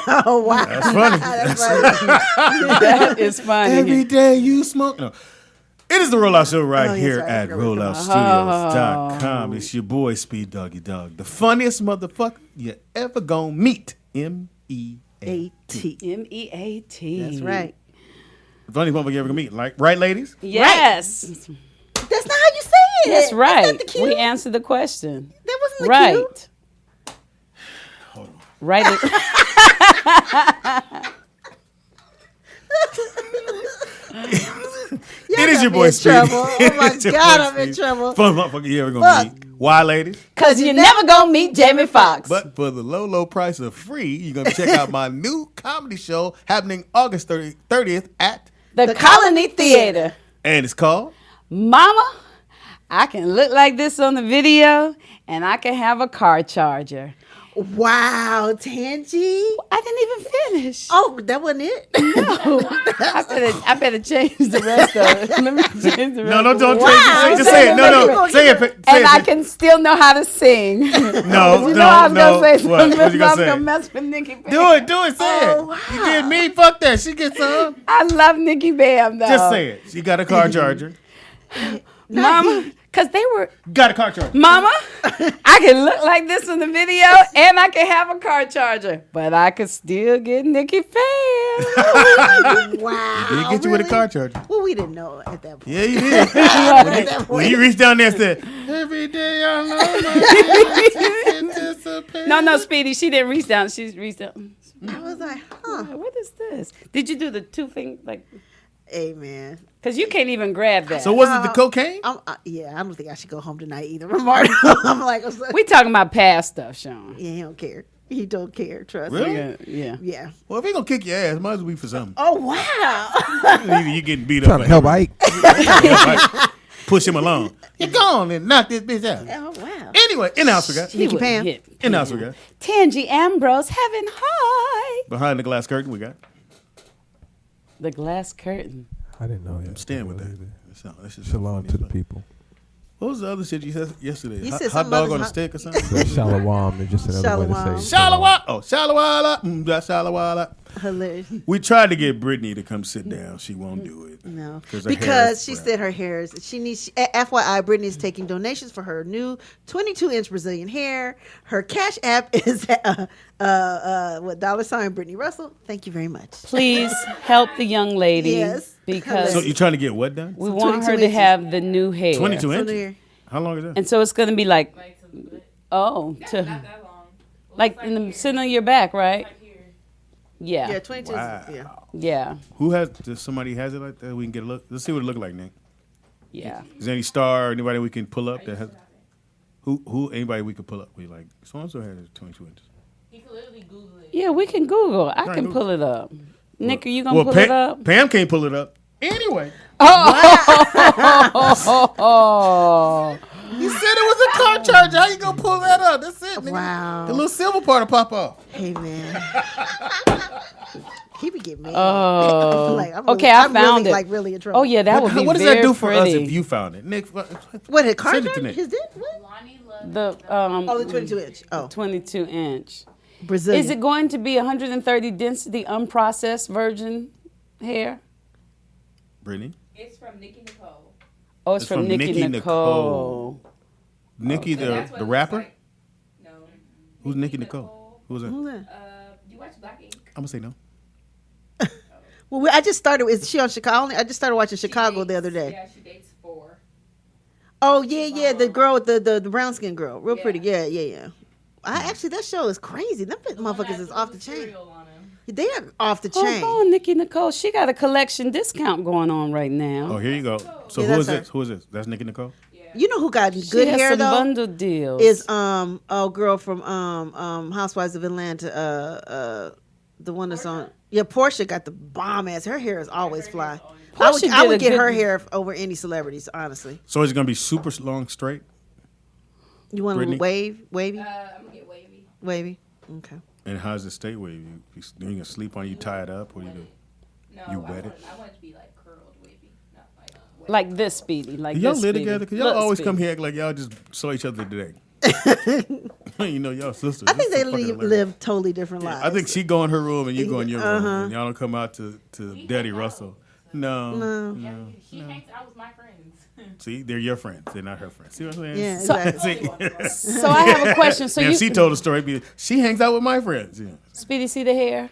Oh, wow. That's funny. That's right. That is funny. Every day you smoke. No. It is the Rollout Show right yes, here right. at rolloutstudios.com. It's your boy, Speed Doggy Dog. The funniest motherfucker you ever gonna meet. M-E-A-T. M-E-A-T. That's right. The funniest motherfucker you ever gonna meet. Like, right, ladies? Yes. That's not how you say it. That's right. That's not the cue. We answered the question. That wasn't the Right. cue. Hold on. Right. It is your boy, Speed. Trouble. Oh my God, I'm in trouble. Fun motherfucker you ever gonna meet. Why, ladies? Because you're never going to meet Jamie Foxx. But for the low, low price of free, you're going to check out my new comedy show happening August 30th at the Colony Theater. And it's called Mama, I can look like this on the video, and I can have a car charger. Wow, Tangy. I didn't even finish. Oh, that wasn't it? No. I better change the rest of it. Let me change the rest No, don't of it. change it. Just say it. No. Say it. And I can still know how to sing. No, you know I was going to say something. What you I was gonna going to say? mess with Nikki Bam. Do it. Say it. Wow. You did me. Fuck that. She gets some. I love Nikki Bam, though. Just say it. She got a car charger. Mama, because they were... Got a car charger. Mama, I can look like this in the video, and I can have a car charger, but I could still get Nikki Fan. Wow. Did he get you with a car charger? Well, we didn't know at that point. Yeah, you did. when you reached down there and said, every day I know my No, Speedy, she didn't reach down. She reached down. I was like, huh. What is this? Did you do the two thing like? Hey, man. Because you can't even grab that. So was it the cocaine? Yeah, I don't think I should go home tonight either, Martin. I'm like, we talking about past stuff, Sean. Yeah, he don't care. He don't care. Trust Really? me. Yeah. Yeah. Well, if he gonna kick your ass, might as well be for something. Oh wow. Either you getting beat Trying up. to help Ike. Push him along. You go on and knock this bitch out. Oh wow. Anyway, in the house we got. Nikki Pam. In the house we got. Tangy Ambrose, heaven high. Behind the glass curtain we got. The glass curtain. I didn't know. I'm staying with that. This is Shalom to the people. What was the other shit you said yesterday? You said hot something dog about on a hot- stick or something? Shalom is just another way to Shalom. say Shalawala. Oh, Shalawala. Shalawala. Hilarious. We tried to get Brittany to come sit down. She won't do it. No, her hair because is she brown. said her hair is. She needs. FYI, Brittany is taking donations for her new 22-inch Brazilian hair. Her cash app is $, Brittany Russell. Thank you very much. Please help the young lady. Yes. Because So you're trying to get what done? we want her 22 to inches. have the new hair. 22 So inches? there- How long is that? And so it's going to be like, to the butt. oh, Not to that long. like in the center of your back, right? Like here. Yeah, Yeah. 22. Wow. Yeah. Yeah. Who has? Does somebody has it like that? We can get a look. Let's see what it look like, Nick. Yeah. Is there any star or anybody we can pull up that has? Who? Anybody we could pull up? We like so and so has 22 inches. He could literally Google it. Yeah, we can Google. I Right, can Google. pull it up. Nick, are you going to pull it up? Pam can't pull it up. Anyway, Oh. you said it was a car charger. How you gonna pull that up? That's it. Nigga. Wow. The little silver part will pop off. Hey man. He be getting mad. Oh. Like, I'm Okay, really, I I'm found really, it. Like really in trouble. Oh, yeah, that would be What does very that do for pretty. us if you found it, Nick? What a car Send it to charger? Nick. His dick? What? Lonnie loves The Oh, the 22-inch. Oh, 22-inch. Brazilian. Is it going to be 130 density unprocessed virgin hair? Brittany, It's from Nikki Nicole. Oh, it's It's from from Nikki Nikki Nicole. Nikki So that's what the it rapper. looks like. No. Who's Nikki Nicole? Who's that? Who's that? You watch Black Ink? I'm gonna say no. Well, I just started. Is she on Chicago? I just started watching She Chicago dates- the other day. Yeah, she dates 4. Oh yeah, the girl with the brown skin girl, real Yeah. pretty. Yeah. I actually that show is crazy. Them motherfuckers is off the chain. Cereal on him. They are off the Hold chain. on, Nikki Nicole. She got a collection discount going on right now. Oh, here you go. So Yeah, who is that's her. this? Who is this? That's Nikki Nicole. You know who got She good has hair some though? bundle deals. Is girl from Housewives of Atlanta, the one that's on. Yeah, Portia got the bomb ass. Her hair is always fly. Portia I did would a get good- her hair over any celebrities, honestly. So it's gonna be super long, straight. You want Brittany? a wavy? I'm gonna get wavy. Wavy? Okay. And how's it stay with you? You gonna sleep on? You tie it up? What do you do? No, You I wet want, it? I want it to be like curled wavy, not like wet. like this, Speedy. Like Y'all this, live Speedy. together? Cause y'all Look, always Speedy. come here act like y'all just saw each other today. You know, y'all sisters. I think This they is fucking hilarious. live totally different lives. I think she go in her room and you go in your room, Uh-huh. and y'all don't come out to Daddy Russell. No. She hangs out with my friends. See, they're your friends. They're not her friends. See what I'm saying? Yeah, So- exactly. So I have a question. So Now, you, she told a story. She hangs out with my friends. Yeah. Speedy, see the hair?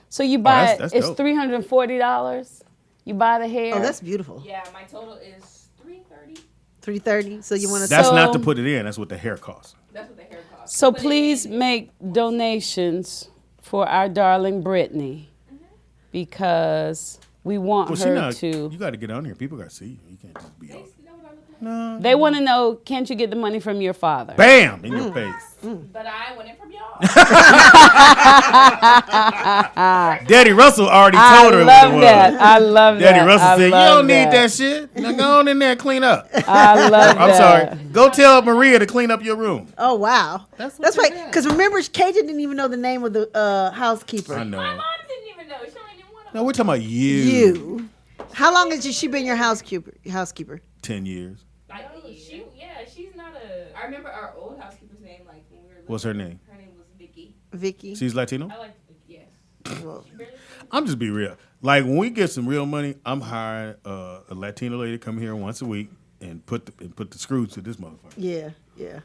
So you buy that's it's dope. $340. You buy the hair. Oh, that's beautiful. Yeah, my total is $330. $330. So you want to? That's So- not to put it in. That's what the hair costs. That's what the hair costs. So Put it please in. make donations for our darling Brittany because we want Well, her to. You got to get on here. People got to see you. You can't just be on. You know what I look like? No. They want to know, can't you get the money from your father? Bam in your face. But I want it from y'all. Daddy Russell already I told her love what it that. was. I love Daddy that. Russell I said, "You love don't need that shit. Now go on in there and clean up." I love I'm that. sorry. Go tell Maria to clean up your room. Oh wow, That's that's what right. they got. Because remember, KJ didn't even know the name of the housekeeper. I know. My mom didn't even know. She only knew one of No, them. we're talking about you. You. How long has she been your housekeeper? 10 years. Like, she's not a. I remember our old housekeeper's name. Like when we were. What's her name? Her name was Vicky. Vicky. She's Latino? I like Vicky. Yes. Well, I'm just be real. Like when we get some real money, I'm hiring a Latino lady to come here once a week and put the screws to this motherfucker. yeah.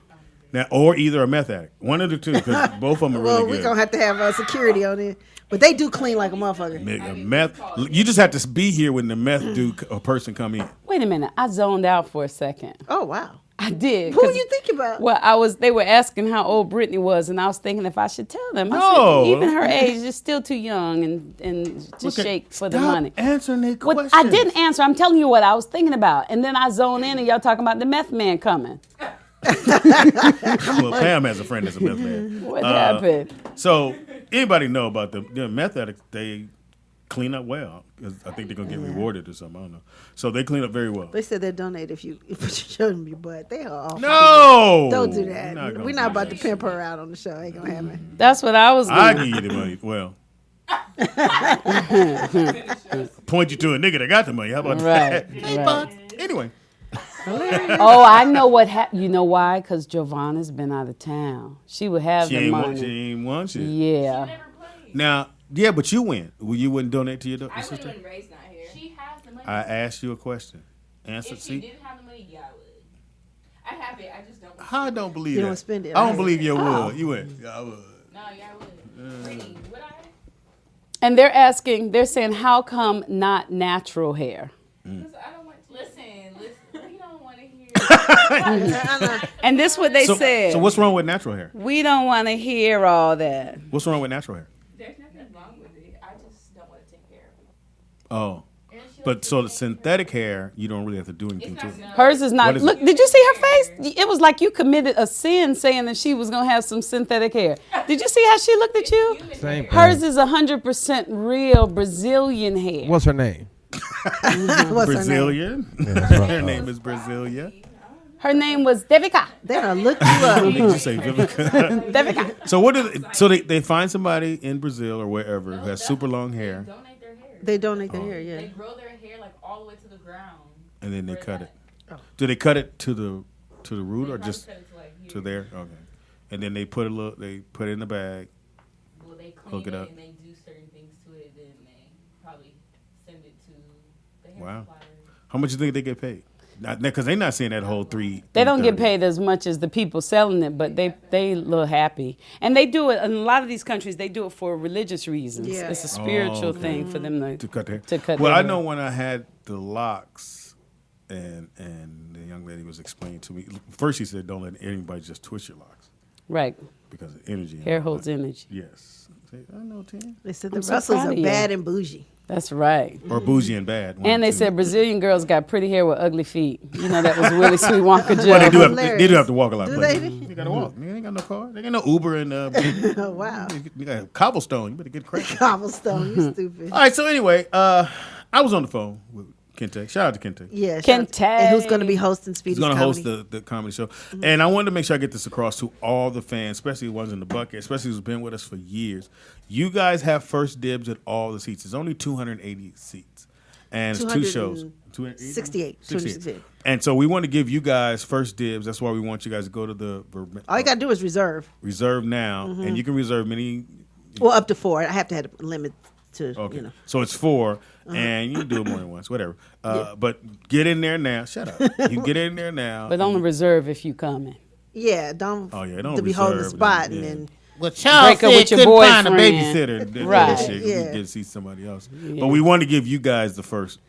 Now, or either a meth addict, one of the two, because both of them are Well, really we're good. gonna have to have security on it, but they do clean like a motherfucker. Nigga, meth. You just have to be here when the meth a person come in. Wait a minute. I zoned out for a second. Oh wow. I did. Who 'cause- are you thinking about? Well, they were asking how old Brittany was, and I was thinking if I should tell them. I No. said, even her age is still too young and just Look at- shake for the stop money. answering their What, questions. I didn't answer. I'm telling you what I was thinking about. And then I zone in and y'all talking about the meth man coming. Well, Pam has a friend that's a meth man. What happened? So, anybody know about the meth addicts? They clean up well. 'Cause I think they're going to get rewarded or something. I don't know. So, they clean up very well. They said they'd donate if you show them your butt. They are awful. No! Don't do We're that. gonna We're do not about that. to pimp her out on the show. Ain't gonna happen. That's what I was I doing. give you the money. Well, point you to a nigga that got the money. How about Right, that? Hey, right. Bucks. Anyway. Oh, I know what happened. You know why? Because Giovanna's been out of town. She would have She the ain't money. want, she ain't want shit. Yeah. Never played. Now, yeah, but you win. Well, you wouldn't donate to your I sister? wouldn't when Ray's not here. She has the money. I asked you a question. Answer. If she See, didn't have the money, yeah, I would. I have it. I just don't. I don't believe You that. don't spend it. I don't believe you would. You would. Yeah, I would. No, yeah, I would. Brittany, would I? And they're saying, how come not natural hair? Because I don't want to. Listen. We don't want to hear. And this what they said. So what's wrong with natural hair? We don't want to hear all that. What's wrong with natural hair? There's nothing wrong with it. I just don't want to take care of it. Oh, And she but likes so to the take synthetic hair, you don't really have to do anything It's to not it. gonna- Hers is not. What is Look, it? did you see her face? It was like you committed a sin saying that she was going to have some synthetic hair. Did you see how she looked at you? Same thing. Hers is 100% real Brazilian hair. What's her name? What's her name? Brazilian. Yeah, that's what I Her thought. name is Brasilia. Her name was Devika. They done look you up. Did you say Vivica? Devika. So what do so they find somebody in Brazil or wherever who has super long hair Donate their hair. They donate their hair. They Yeah. grow their hair like all the way to the ground. and then they Where cut that- it. Do they cut it to the root They or probably just cut it to, like, here. to there? Okay. And then they put it in the bag. Well, they clean Hook it it up. and they do certain things to it. Then they probably send it to the hair Wow. supplier. How much you think they get paid? Because they're not seeing that whole three. They don't get 330. paid as much as the people selling it, but they look happy. And they do it in a lot of these countries. They do it for religious reasons. Yeah. It's a spiritual okay. thing for them to cut their hair. to cut Well, their I hair. know when I had the locks, and the young lady was explaining to me. First, she said, "Don't let anybody just twist your locks Right. because of energy." and Hair all holds that. energy. Yes. Say, I know, Tim. They said the I'm so Russells proud are of you. bad and bougie. That's right. Or bougie and bad. one And of they the two. said Brazilian girls got pretty hair with ugly feet. You know that was Willie Sweet Wonka joke. Well, they do have Hilarious. to walk a lot. Do of they? places. They gotta walk. They ain't got no car. They got no Uber and Oh wow. you got cobblestone. You better get cracking. Cobblestone, you stupid. All right. So anyway, I was on the phone with Kente. Shout out to Kente. Yeah. Kente. And who's going to be hosting Speedy's He's going to host comedy? the comedy show. And I wanted to make sure I get this across to all the fans, especially the ones in the bucket, especially who's been with us for years. You guys have first dibs at all the seats. There's only 280 seats. And it's two shows. 68. 268. And so we want to give you guys first dibs. That's why we want you guys to go to the All you got to do is reserve. reserve now. And you can reserve many. Well, up to 4. I have to have a limit to Okay. So it's 4, and you can do it more than once, whatever. But get in there now. Shut up. You get in there now. But on the reserve if you coming. Yeah, don't. Oh yeah, don't to be holding the reserve spot them, and yeah. then. Well, Charles Break up said with your couldn't find a boyfriend. babysitter. Right. Shit, we Yeah. can get to see somebody else. But we want to give you guys the first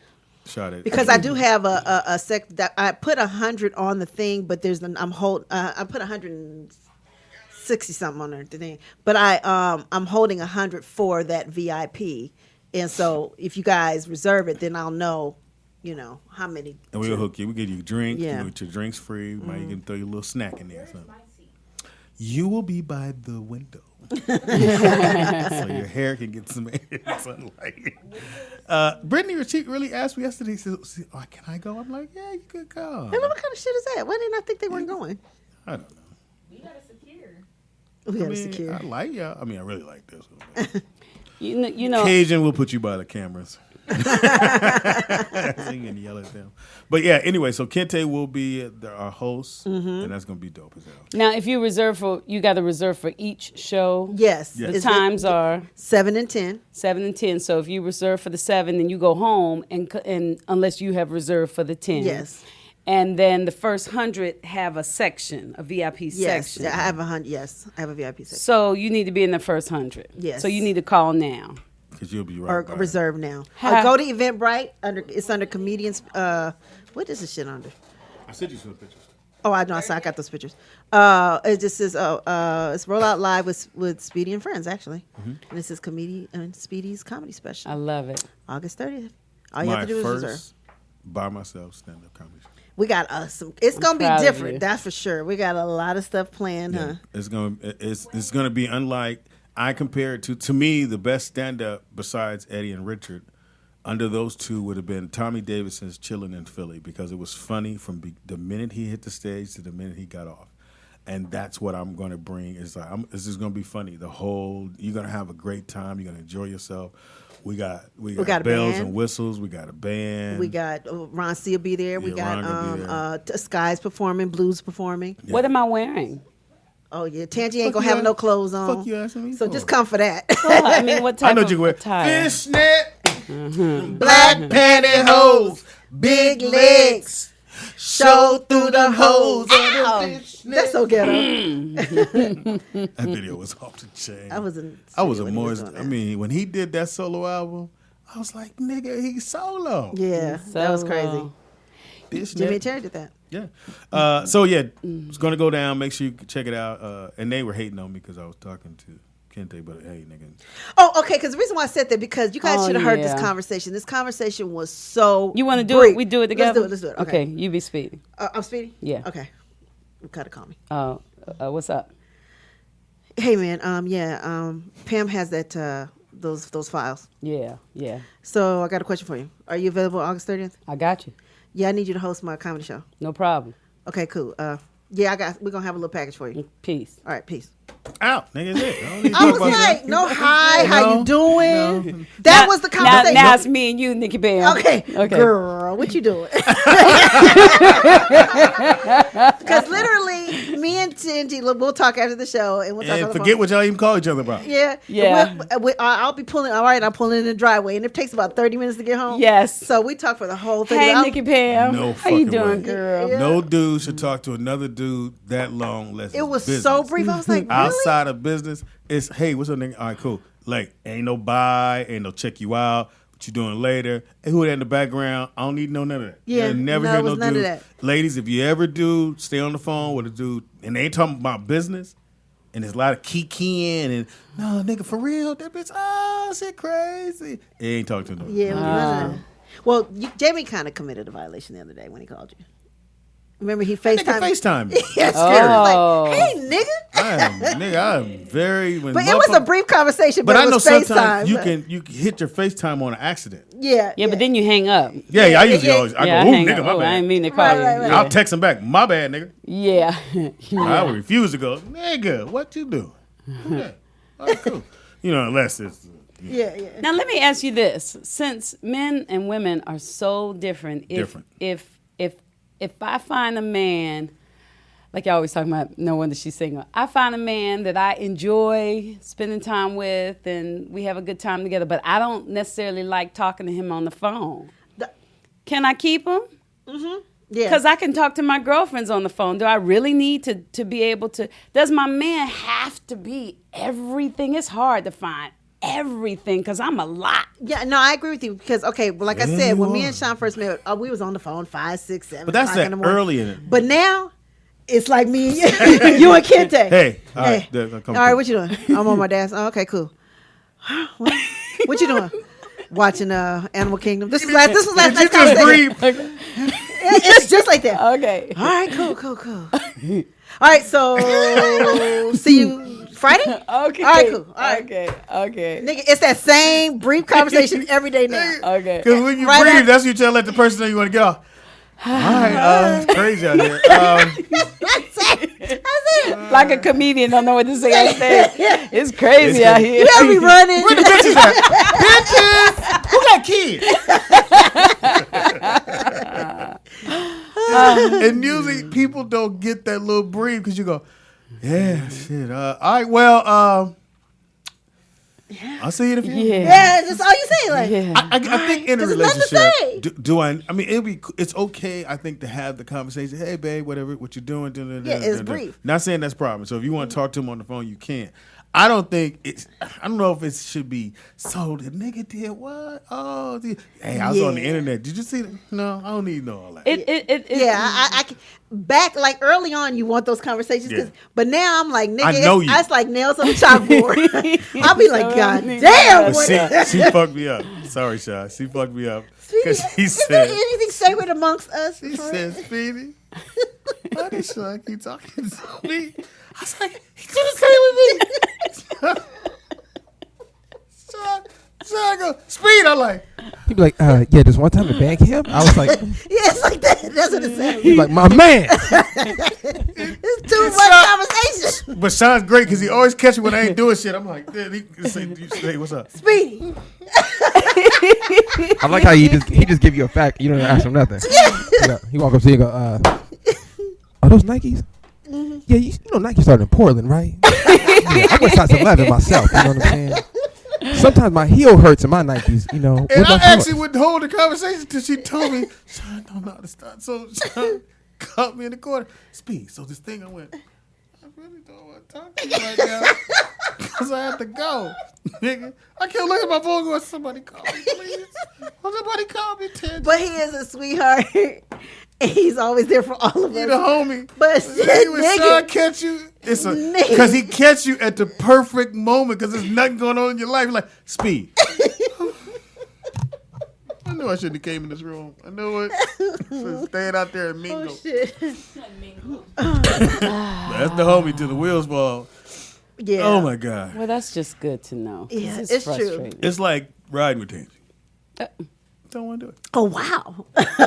shot at Because I do have a sec that I put 100 on the thing, but there's I put 160 something on the thing, but I'm holding 100 for that VIP, and so if you guys reserve it, then I'll know, how many. And we'll hook you. We give you a drink. Yeah. You get your drinks free. We might even throw you a little snack in there or something. You will be by the window. So your hair can get some sunlight. Brittany she really asked me yesterday, she said, "Oh, can I go?" I'm like, "Yeah, you could go." Hey, what kind of shit is that? Why didn't I think they weren't going? I don't know. We gotta secure. We I gotta mean, secure. I like y'all. I mean, I really like this one. You know. Occasion we'll put you by the cameras. Sing and yell at them. But yeah, anyway, so Kente will be our host, and that's gonna be dope as hell. Now, if you got to reserve for each show. Yes. Yes. The Is times it are 7 and 10. 7 and 10. So if you reserve for the 7, then you go home, and unless you have reserved for the 10. Yes. And then the first 100 have a section, a VIP Yes, section. I have 100. Yes, I have a VIP section. So you need to be in the first 100. Yes. So you need to call now. Because you'll be right. Or by it. reserve now. Ha- Go to Eventbrite. It's under comedians. What is this shit under? I sent you some pictures. Oh, I know. I got those pictures. It just says, it's Roll Out Live with Speedy and Friends, actually. And this is Speedy's comedy special. I love it. August 30th. All you My have to do is reserve. first by myself stand-up comedy show. We got some. It's gonna be proud of different. you. That's for sure. We got a lot of stuff planned, Yeah, huh? it's gonna be unlike. I compare it to me the best stand-up besides Eddie and Richard. Under those two would have been Tommy Davidson's Chillin' in Philly because it was funny from the minute he hit the stage to the minute he got off, and that's what I'm going to bring. Is like this is going to be funny. You're going to have a great time. You're going to enjoy yourself. We got got a bells band. and whistles. We got a band. We got Ron C will be there. We Yeah, Ron gonna be got Skies performing, Blues performing. Yeah. What am I wearing? Oh yeah, Tangy ain't Fuck gonna you have no clothes on. Fuck you asking me So for? just come for that. Well, I mean, what type I know of you can wear attire? fishnet, Black pantyhose, Big legs, show through the hose. that's so ghetto. That video was off the chain. I was in. I was a when he more. doing I that. mean, when he did that solo album, I was like, nigga, he's solo. Yeah, that was crazy. Fishnet. Jimmy and Terry did that. Yeah. So yeah, it's gonna go down. Make sure you check it out. And they were hating on me because I was talking to Kente, but hey, nigga. Oh, okay. Because the reason why I said that because you guys Oh, should have heard this yeah. conversation. This conversation was so. You want to do brief. it? We do it together? Let's do it. Okay, you be Speedy. I'm Speedy. Yeah. Okay. You gotta call me. What's up? Hey man. Pam has that those files. Yeah. So I got a question for you. Are you available August 30th? I got you. Yeah, I need you to host my comedy show. No problem. Okay, cool. Yeah, we're gonna have a little package for you. Peace. All right, peace. Out, nigga. That's it. don't need to I talk was about like, that. no, hi, how you doing? No. That was the conversation. Now it's me and you, Nikki Bam. Okay, Okay. girl, what you doing? Because literally, me and Tingy, look, we'll talk after the show, and we'll talk on And the forget phone. what y'all even call each other about. Yeah, Yeah. I'll be pulling. All right, I'm pulling in the driveway, and it takes about 30 minutes to get home. Yes. So we talk for the whole thing. Hey, I'm- Nikki Pam. No How you fucking doing, way. girl? Yeah. No dude should talk to another dude that long unless It was it's so business. brief. I was like, really? Outside of business, it's hey, what's up, nigga? All right, cool. Like, ain't no buy, ain't no check you out. What you doing later? Hey, who that in the background? I don't need to know none of that. Yeah, You'll never no, hear it was no none of dude. that. Ladies, if you ever do, stay on the phone with a dude, and they ain't talking about business, and there's a lot of kikiing and no nigga for real. That bitch, oh shit, crazy. He ain't talking to no. Yeah, it was none of that. Well, Jamie kind of committed a violation the other day when he called you. Remember he Nigga FaceTime. FaceTime me. Yeah, scared. Oh. Like, hey, nigga. I'm very. When But it was a motherfucker- brief conversation. But But I it know was sometimes FaceTime. you can hit your FaceTime on an accident. Yeah. Yeah, but then you hang up. Yeah, I usually yeah. always I Yeah, go, ooh, hang nigga, up. my Oh, I bad. ain't mean to call Right, you. right, right. Yeah. I'll text him back, my bad, nigga. Yeah. I would refuse to go, nigga, what you doing? Okay. All right, cool. You know, unless it's Yeah. Now let me ask you this: since men and women are so different, if I find a man like y'all always talking about, no wonder she's single. I find a man that I enjoy spending time with, and we have a good time together, but I don't necessarily like talking to him on the phone. Can I keep him? Mm-hmm. Yeah. Because I can talk to my girlfriends on the phone. Do I really need to be able to? Does my man have to be everything? It's hard to find everything because I'm a lot. Yeah, no, I agree with you because, okay, well, like I said, when me and Sean first met, we was on the phone 5, 6, 7 But that's o'clock in the morning. early in it. But now, it's like me and you and Kente. Hey, all Hey. right. All right, what you doing? I'm on my dad's. Oh, okay, cool. What you doing? Watching Animal Kingdom. This was last Did night's you just conversation. breathe? It's just like that. Okay. All right, cool. All right, so see you Friday? Okay. All right, cool. All right. Okay. Nigga, it's that same brief conversation every day now. Okay. Because when you Right breathe, after- that's what you tell let the person know you want to get off. All right, it's crazy out here. That's it. Like a comedian don't know what to say on stage. It's crazy out here. You gotta be running. Where the bitches at? Bitches! Who got kids? And usually people don't get that little breathe because you go, yeah, shit. All right, well, I'll see you in a few. Yeah, that's all you say. Like, Yeah. I think in a 'Cause there's nothing to relationship, do I mean, it's okay, I think, to have the conversation. Hey, babe, whatever, what you doing? Yeah, it's brief. Not saying that's a problem. So if you want to talk to him on the phone, you can. I don't know if it should be, so the nigga did what? Oh, hey, I was on the internet. Did you see that? No, I don't need to know all that. I can, back like early on, you want those conversations, Yeah. but now I'm like, nigga, I know you. it's like nails on the chalkboard. I'll be like, God damn. But she fucked me up. Sorry, Sha. She fucked me up. Because she Is there said, anything sacred amongst us? she said, Speedy, why does Sean keep talking to me? I was like, he could have stayed with me. Sean go, Speed, I'm like, He'd be like, yeah, this one time to bang him. I was like, Yeah, it's like that. That's what it sounds he's like. like, my man. It's too much conversation. but Sean's great because he always catch me when I ain't doing shit. I'm like, yeah, he say, what's up? Speedy. I like how he just give you a fact. You don't ask him nothing. He walk up to you and go, are those Nikes? Mm-hmm. Yeah, you know Nike started in Portland, right? Yeah, I went size 11 myself. You know what I'm saying? Sometimes my heel hurts in my Nikes. You know. And What I about actually yours? would hold the conversation until she told me, Sean don't know how to start. So Sean caught me in the corner. Speed. So this thing, I went, I really don't want to talk to you right now because I have to go. Nigga, I can't look at my phone going, somebody call me, please. Somebody call me, Ted. But he is a sweetheart. And he's always there for all of You the us. homie. But shit, When Sean nigga. catch you, it's Nigga. because he catch you at the perfect moment because there's nothing going on in your life. You're like, Speed. I knew I shouldn't have came in this room. I knew it. So staying out there and mingle. Oh, shit. That's the homie till the wheels fall. Yeah. Oh my God. Well, that's just good to know. 'cause Yeah, it's true. frustrating. It's like riding with Tansy. Uh, Don't want to do it. Oh, wow.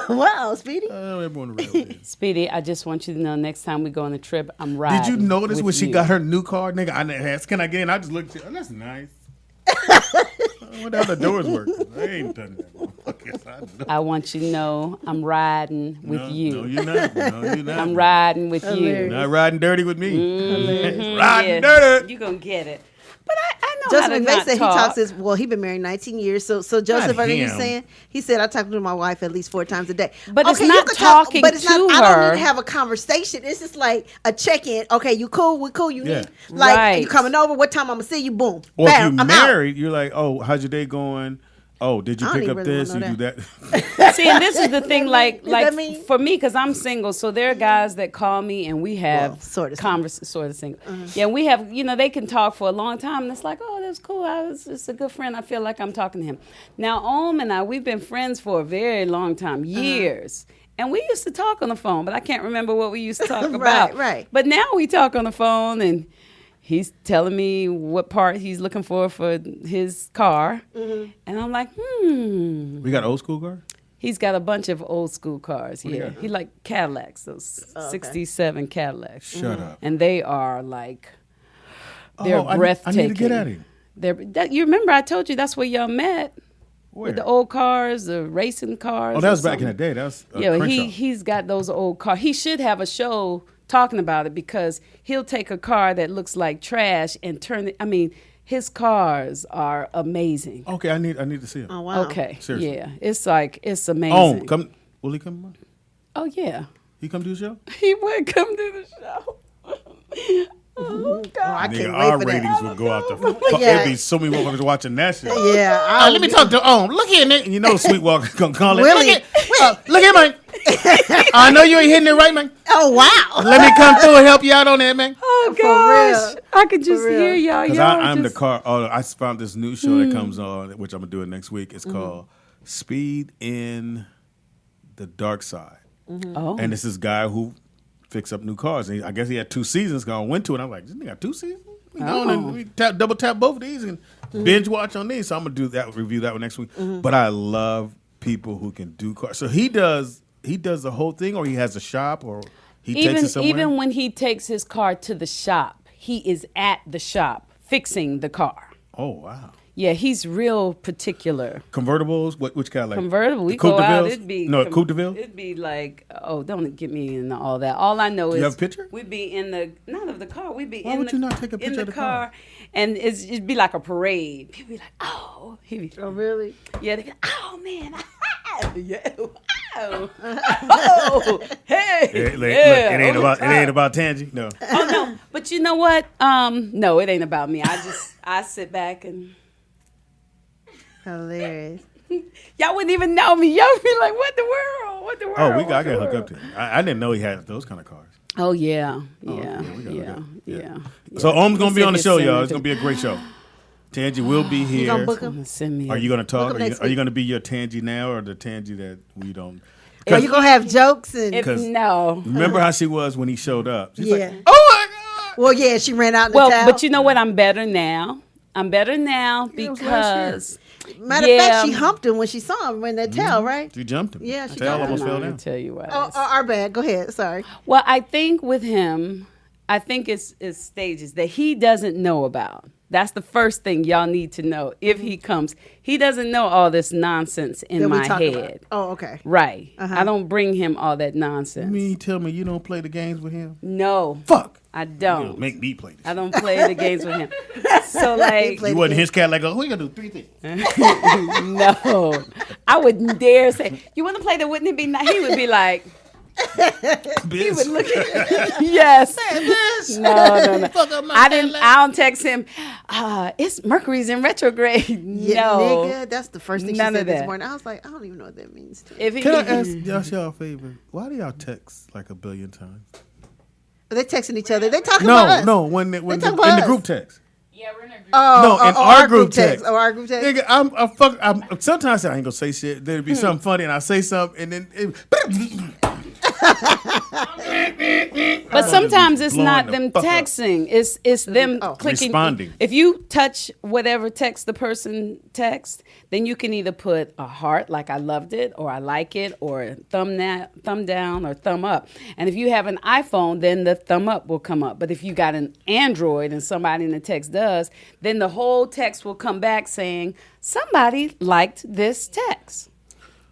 Wow, Speedy. I don't ever want to ride with Tansy. Speedy, I just want you to know next time we go on a trip, I'm riding. Did you notice with when she you. got her new car? Nigga, I asked, can I get in? I just looked at it. Oh, that's nice. I wonder how the doors work. I ain't done that. I want you to know I'm riding with you. No, you're not. No, you're not. I'm riding with You're you. not riding dirty with me. Mhm, Riding yeah. dirty. You gonna get it. But I know Joseph how to McVeigh not said he talk. talks his, well, he been married 19 years. So Joseph, I think he's him. saying, he said, I talk to my wife at least 4 times a day. But it's you not could talk, talking but it's not, to I don't her. need to have a conversation. It's just like a check-in. Okay, you cool? We cool? You Yeah. need, like, Right. you coming over? What time I'm going to see you? Boom. Or Bam, if I'm you're out. married, you're like, oh, how's your day going? Oh, did you I don't pick even up really this? You wanna do know that? See, and this is the thing, like that mean? for me, because I'm single, so there are guys that call me and we have Well, sort of sort of single. Yeah, we have, they can talk for a long time, and it's like, oh, that's cool. I was just a good friend. I feel like I'm talking to him. Now, and I, we've been friends for a very long time, years. And we used to talk on the phone, but I can't remember what we used to talk about. Right. But now we talk on the phone, and he's telling me what part he's looking for his car. And I'm like, We got old school car? He's got a bunch of old school cars. do you Yeah, got? he like Cadillacs, those '67 Cadillacs. Shut up. And they are like, they're Oh, I breathtaking. need to get at him. You remember I told you that's where y'all met Where? with the old cars, the racing cars. Oh, that or was back in the something. day. That was Yeah, Crenshaw. he's got those old cars. He should have a show talking about it because he'll take a car that looks like trash and turn it. I mean, his cars are amazing. Okay, I need to see him. Oh wow. Okay, Seriously. yeah, it's amazing. Oh, come. Will he come on? Oh yeah, He come do the show? he would come to the show. Oh God. I Nigga, can't our wait for ratings that. would go out the fuck. Yeah. There'd be so many motherfuckers watching that shit. Yeah. Let me talk to Look here, nigga. And you know Sweetwalker's gonna call it. Willie. Look here, man. I know you ain't hitting it right, man. Oh wow. Let me come through and help you out on that, man. Oh For gosh, real. I could just For real. hear y'all. Because Y'all I'm the just, car. Oh, I found this new show that comes on, which I'm gonna do it next week. It's called Speed in the Dark Side, Oh, and it's this guy who fix up new cars. And I guess he had 2 seasons. I went to it. And I'm like, this nigga got 2 seasons. We going and we double tap both of these and binge watch on these. So I'm gonna do that, review that one next week. But I love people who can do cars. So he does the whole thing, or he has a shop, or he takes it somewhere. even when he takes his car to the shop, he is at the shop fixing the car. Oh wow. Yeah, he's real particular. Convertibles? Which kind of like Convertible. We the Coupe go de out. Villes? It'd be Coupe de Ville? It'd be like, oh, don't get me into all that. All I know is you have a picture? We'd be in the not of the car. We'd be Why in would the you not take a in picture the of the car, car? and it'd be like a parade. People be like, oh, he'd be, Oh really? yeah, they'd be, oh man, yeah, wow, oh, hey, It ain't about Tangy. No. Oh no, but you know what? No, it ain't about me. I sit back and Hilarious. y'all wouldn't even know me. Y'all be like, what the world? What the world? Oh, I What got the to hook world? up to him. I didn't know he had those kind of cars. Oh yeah, we yeah, gotta look yeah, up. yeah. So Om's gonna be on the show, y'all. It's Send gonna be a great show. Tangy will be here. You gonna book him? Send me. Are you gonna talk? Book him next Are you week. gonna be your Tangy now, or the Tangy that we don't? Are you gonna have jokes and? If 'Cause- no. Remember how she was when he showed up? She's Yeah. like, oh my god. Well, yeah, she ran out in the Well, towel. but you know what? I'm better now. I'm better now Yeah, it was last because Matter of fact, she yeah. humped him when she saw him in that towel, right? She jumped him. Yeah, she Tail jumped almost I fell know, I down. tell you what. Oh, our bad. Go ahead. Sorry. Well, I think with him, I think it's stages that he doesn't know about. That's the first thing y'all need to know. If he comes, he doesn't know all this nonsense in That we my talk head. about. Oh, okay. Right. Uh-huh. I don't bring him all that nonsense. You mean you tell me you don't play the games with him? No, Fuck. I You don't. make me play this. I don't play the games with him. So like, play You wasn't his cat like, oh, we gonna do 3 things. no, I wouldn't dare say, you want to play the wouldn't it be nice? He would be like, he would look at yes. No. I don't text him, it's Mercury's in retrograde. Yeah, No. nigga, that's the first thing she None said of this that. morning. I was like, I don't even know what that means. To me. If he, Can I ask y'all a favor? Why do y'all text like a billion times? They texting each other. They talking about us. No, when talk in about the us. group text. Yeah, we're in a group. Oh, No, in our group text. Oh, our group text. Nigga, I'm sometimes I ain't gonna say shit. There'd be something funny, and I say something, and then but sometimes it's blowing not the them fuck up. texting. It's them clicking. Responding. If you touch whatever text the person text, then you can either put a heart, like I loved it, or I like it, or a thumb down, or thumb up. And if you have an iPhone, then the thumb up will come up. But if you got an Android and somebody in the text does, then the whole text will come back saying somebody liked this text.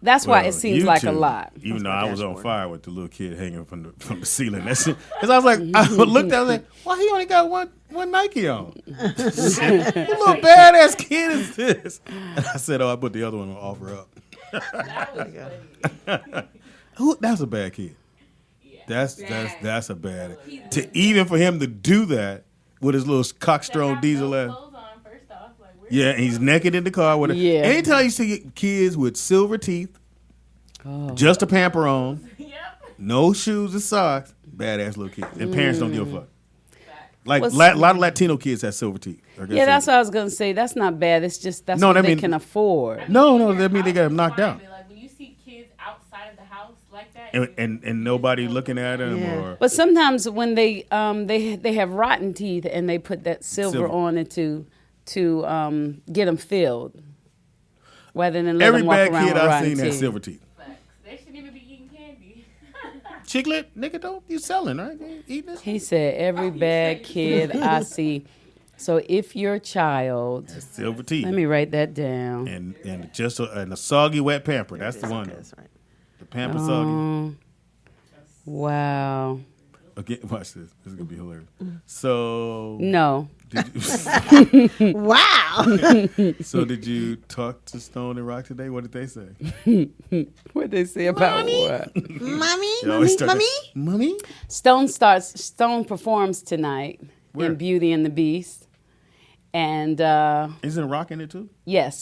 That's why Well, it seems you like a two, lot. Even though I was on fire with the little kid hanging from the ceiling. That's it. Because I was like, I looked at it, I was like, why he only got one Nike on? What little badass kid is this? And I said, I put the other one on offer up. That's a bad kid. That's a bad. Even for him to do that with his little cockstrong diesel ass. Yeah, and he's naked in the car with it. Yeah. Anytime you see kids with silver teeth, just a pamper on, no shoes and socks, badass little kids. And parents don't give a fuck. Like, a lot of Latino kids have silver teeth. Yeah, that's what I was going to say. That's not bad. It's just that's what they can afford. No, that means they got them knocked out. Like when you see kids outside of the house like that, And nobody looking at them or... But sometimes when they have rotten teeth and they put that silver on it to get them filled, rather than let Every them walk bad around kid with I've rotten seen has teeth. silver teeth. they shouldn't even be eating candy. Chiclet, nigga, don't you selling, right? You eating this? He said, every bad kid I see. So if your child, Silver teeth. let me write that down. And just a soggy wet pamper. That's the one. That's right. The pamper soggy. Wow. again, watch this. This is gonna be hilarious. So No. Did you, Wow. so did you talk to Stone and Rock today? What did they say? What they say about what? Mommy. Stone performs tonight Where? in Beauty and the Beast. And Isn't Rock in it too? yes.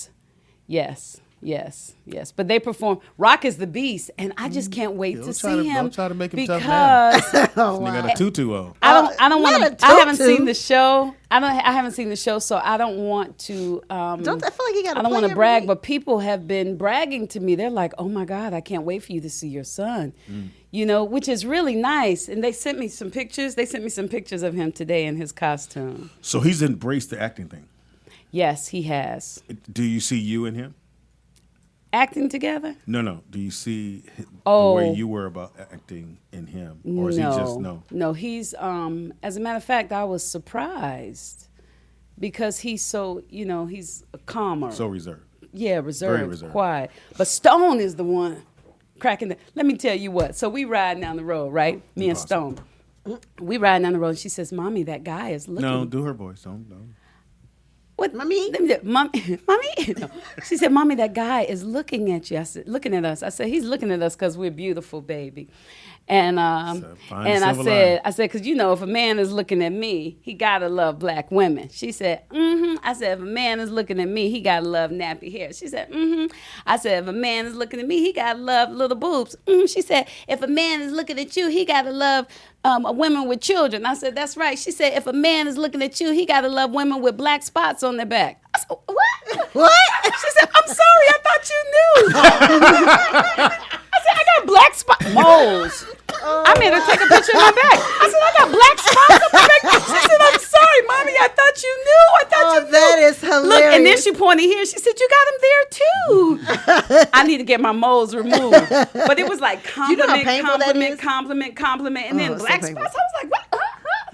But they perform. Rock is the Beast, and I just can't wait to see him. Don't try to make him tough now. because They got a tutu on. I don't want not to. a I haven't tutu. seen the show. I haven't seen the show, so I don't want to. Don't I feel like you got? I don't want to brag, but people have been bragging to me. They're like, "Oh my God, I can't wait for you to see your son," you know, which is really nice. And they sent me some pictures. They sent me some pictures of him today in his costume. So he's embraced the acting thing. Yes, he has. Do you see you in him? Acting together? No. Do you see the Oh. way you were about acting in him, or is he just no? No, he's. As a matter of fact, I was surprised because he's so. He's calmer. So reserved. Yeah, Very reserved, reserved. quiet. But Stone is the one cracking the. Let me tell you what. So we riding down the road, right? Me and Stone. We riding down the road. And she says, "Mommy, that guy is looking." No, do her voice. Don't. What, Mommy? Let me do, Mommy. No. She said, "Mommy, that guy is looking at you." I said, "Looking at us." I said, "He's looking at us because we're beautiful, baby." And find and the I silver said, because if a man is looking at me, he gotta love black women. She said, "Mm-hmm." I said, "If a man is looking at me, he gotta love nappy hair." She said, "Mm-hmm." I said, "If a man is looking at me, he gotta love little boobs." She said, "If a man is looking at you, he gotta love women with children." I said, "That's right." She said, "If a man is looking at you, he gotta love women with black spots on their back." I said, "What?" What? She said, "I'm sorry, I thought you knew." I said, "I got black spots." Moles. I made her take a picture of my back. I said, "I got black spots on my back." She said, "I'm sorry, Mommy. I thought you knew. I thought you knew." That is hilarious. Look, and then she pointed here. She said, "You got them there too." I need to get my moles removed. But it was like You know how compliment, painful that is? compliment, and then it's so black painful. spots. I was like, "What?"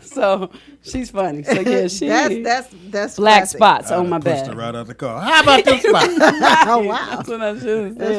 So she's funny. So yeah, she that's black classic. spots on my Pushed back. her right out the car. How about this spot? Oh wow, That's what I should have that's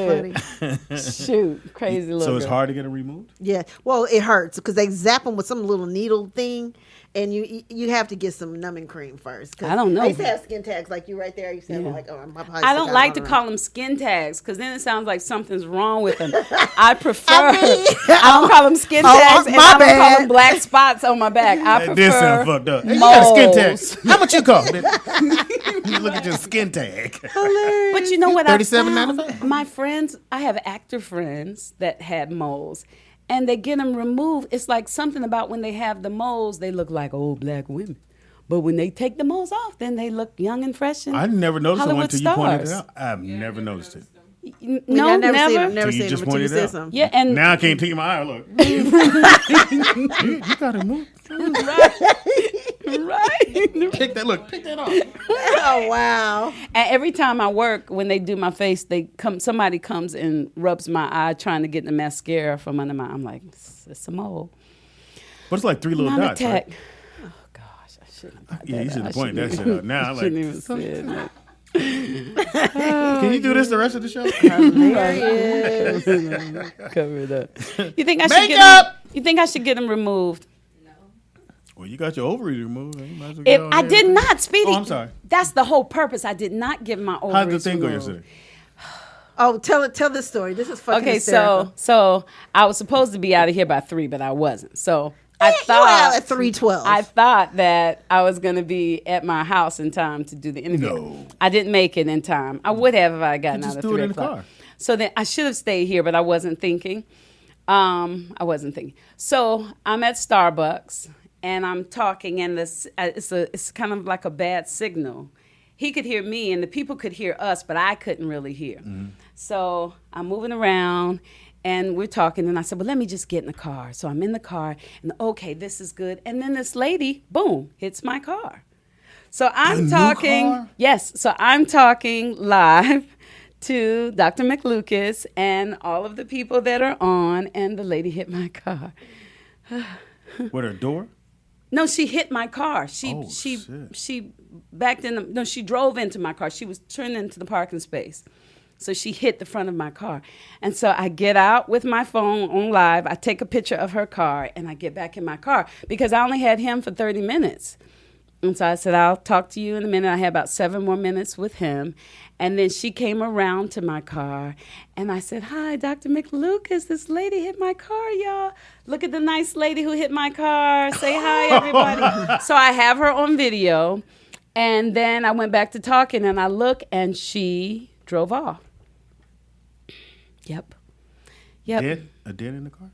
said. funny. Shoot, crazy little So it's girl. hard to get it removed. Yeah, well, it hurts because they zap them with some little needle thing, and you have to get some numbing cream first. 'Cause I don't know. I used to have skin tags like you right there. I used to have like, my I don't like to call them skin tags because then it sounds like something's wrong with them. I prefer. I don't call them skin tags, and my I don't call bad. them black spots on my back. I prefer. This sound fucked up. Hey, you got a skin moles. tag. How much you cost? You look at your skin tag. But you know what? $37.95? My friends, I have actor friends that had moles, and they get them removed. It's like something about when they have the moles, they look like old black women. But when they take the moles off, then they look young and fresh. And I never noticed it Hollywood until you pointed it stars. out. I've never noticed it. No, I've never seen them. never. Never So you seen just them until you pointed it said out. something. Yeah, and Now I can't take my eye. Look, you gotta move. right. Pick that. Look, pick that off. Oh wow. And every time I work, when they do my face, somebody comes and rubs my eye trying to get the mascara from under my. I'm like, it's a mole. But it's like 3 little Not dots, attack. right? Oh gosh, I shouldn't. Have Yeah, you should I have pointed that shouldn't shit out. Now I'm Shouldn't like, even said that. can you do this the rest of the show? Cover it up. You think I should Makeup! You think I should get them removed? Well, you got your ovaries removed. You might as well get on I there. did not, Speedy. Oh, I'm sorry. That's the whole purpose. I did not give my ovaries How did the thing go removed. yesterday? Oh, tell this story. This is fucking Okay, hysterical. so I was supposed to be out of here by 3, but I wasn't. So I You were out thought at 3:12. I thought that I was going to be at my house in time to do the interview. No. I didn't make it in time. I would have if I had gotten just out at threw it 3 in the o'clock. car. So then I should have stayed here, but I wasn't thinking. So I'm at Starbucks and I'm talking, and it's kind of like a bad signal. He could hear me, and the people could hear us, but I couldn't really hear. So I'm moving around, and we're talking, and I said, well, let me just get in the car. So I'm in the car, and okay, this is good. And then this lady, boom, hits my car. So I'm new talking. car? Yes, so I'm talking live to Dr. McLucas and all of the people that are on, and the lady hit my car. With her door? No, she hit my car. Oh, shit. She backed in. She drove into my car. She was turning into the parking space, So she hit the front of my car. And so I get out with my phone on live. I take a picture of her car, and I get back in my car because I only had him for 30 minutes. And so I said, I'll talk to you in a minute. I had about 7 more minutes with him. And then she came around to my car, and I said, hi, Dr. McLucas, this lady hit my car, y'all. Look at the nice lady who hit my car. Say hi, everybody. So I have her on video. And then I went back to talking, and I look, and she drove off. Yep. Dead? A dead in the car?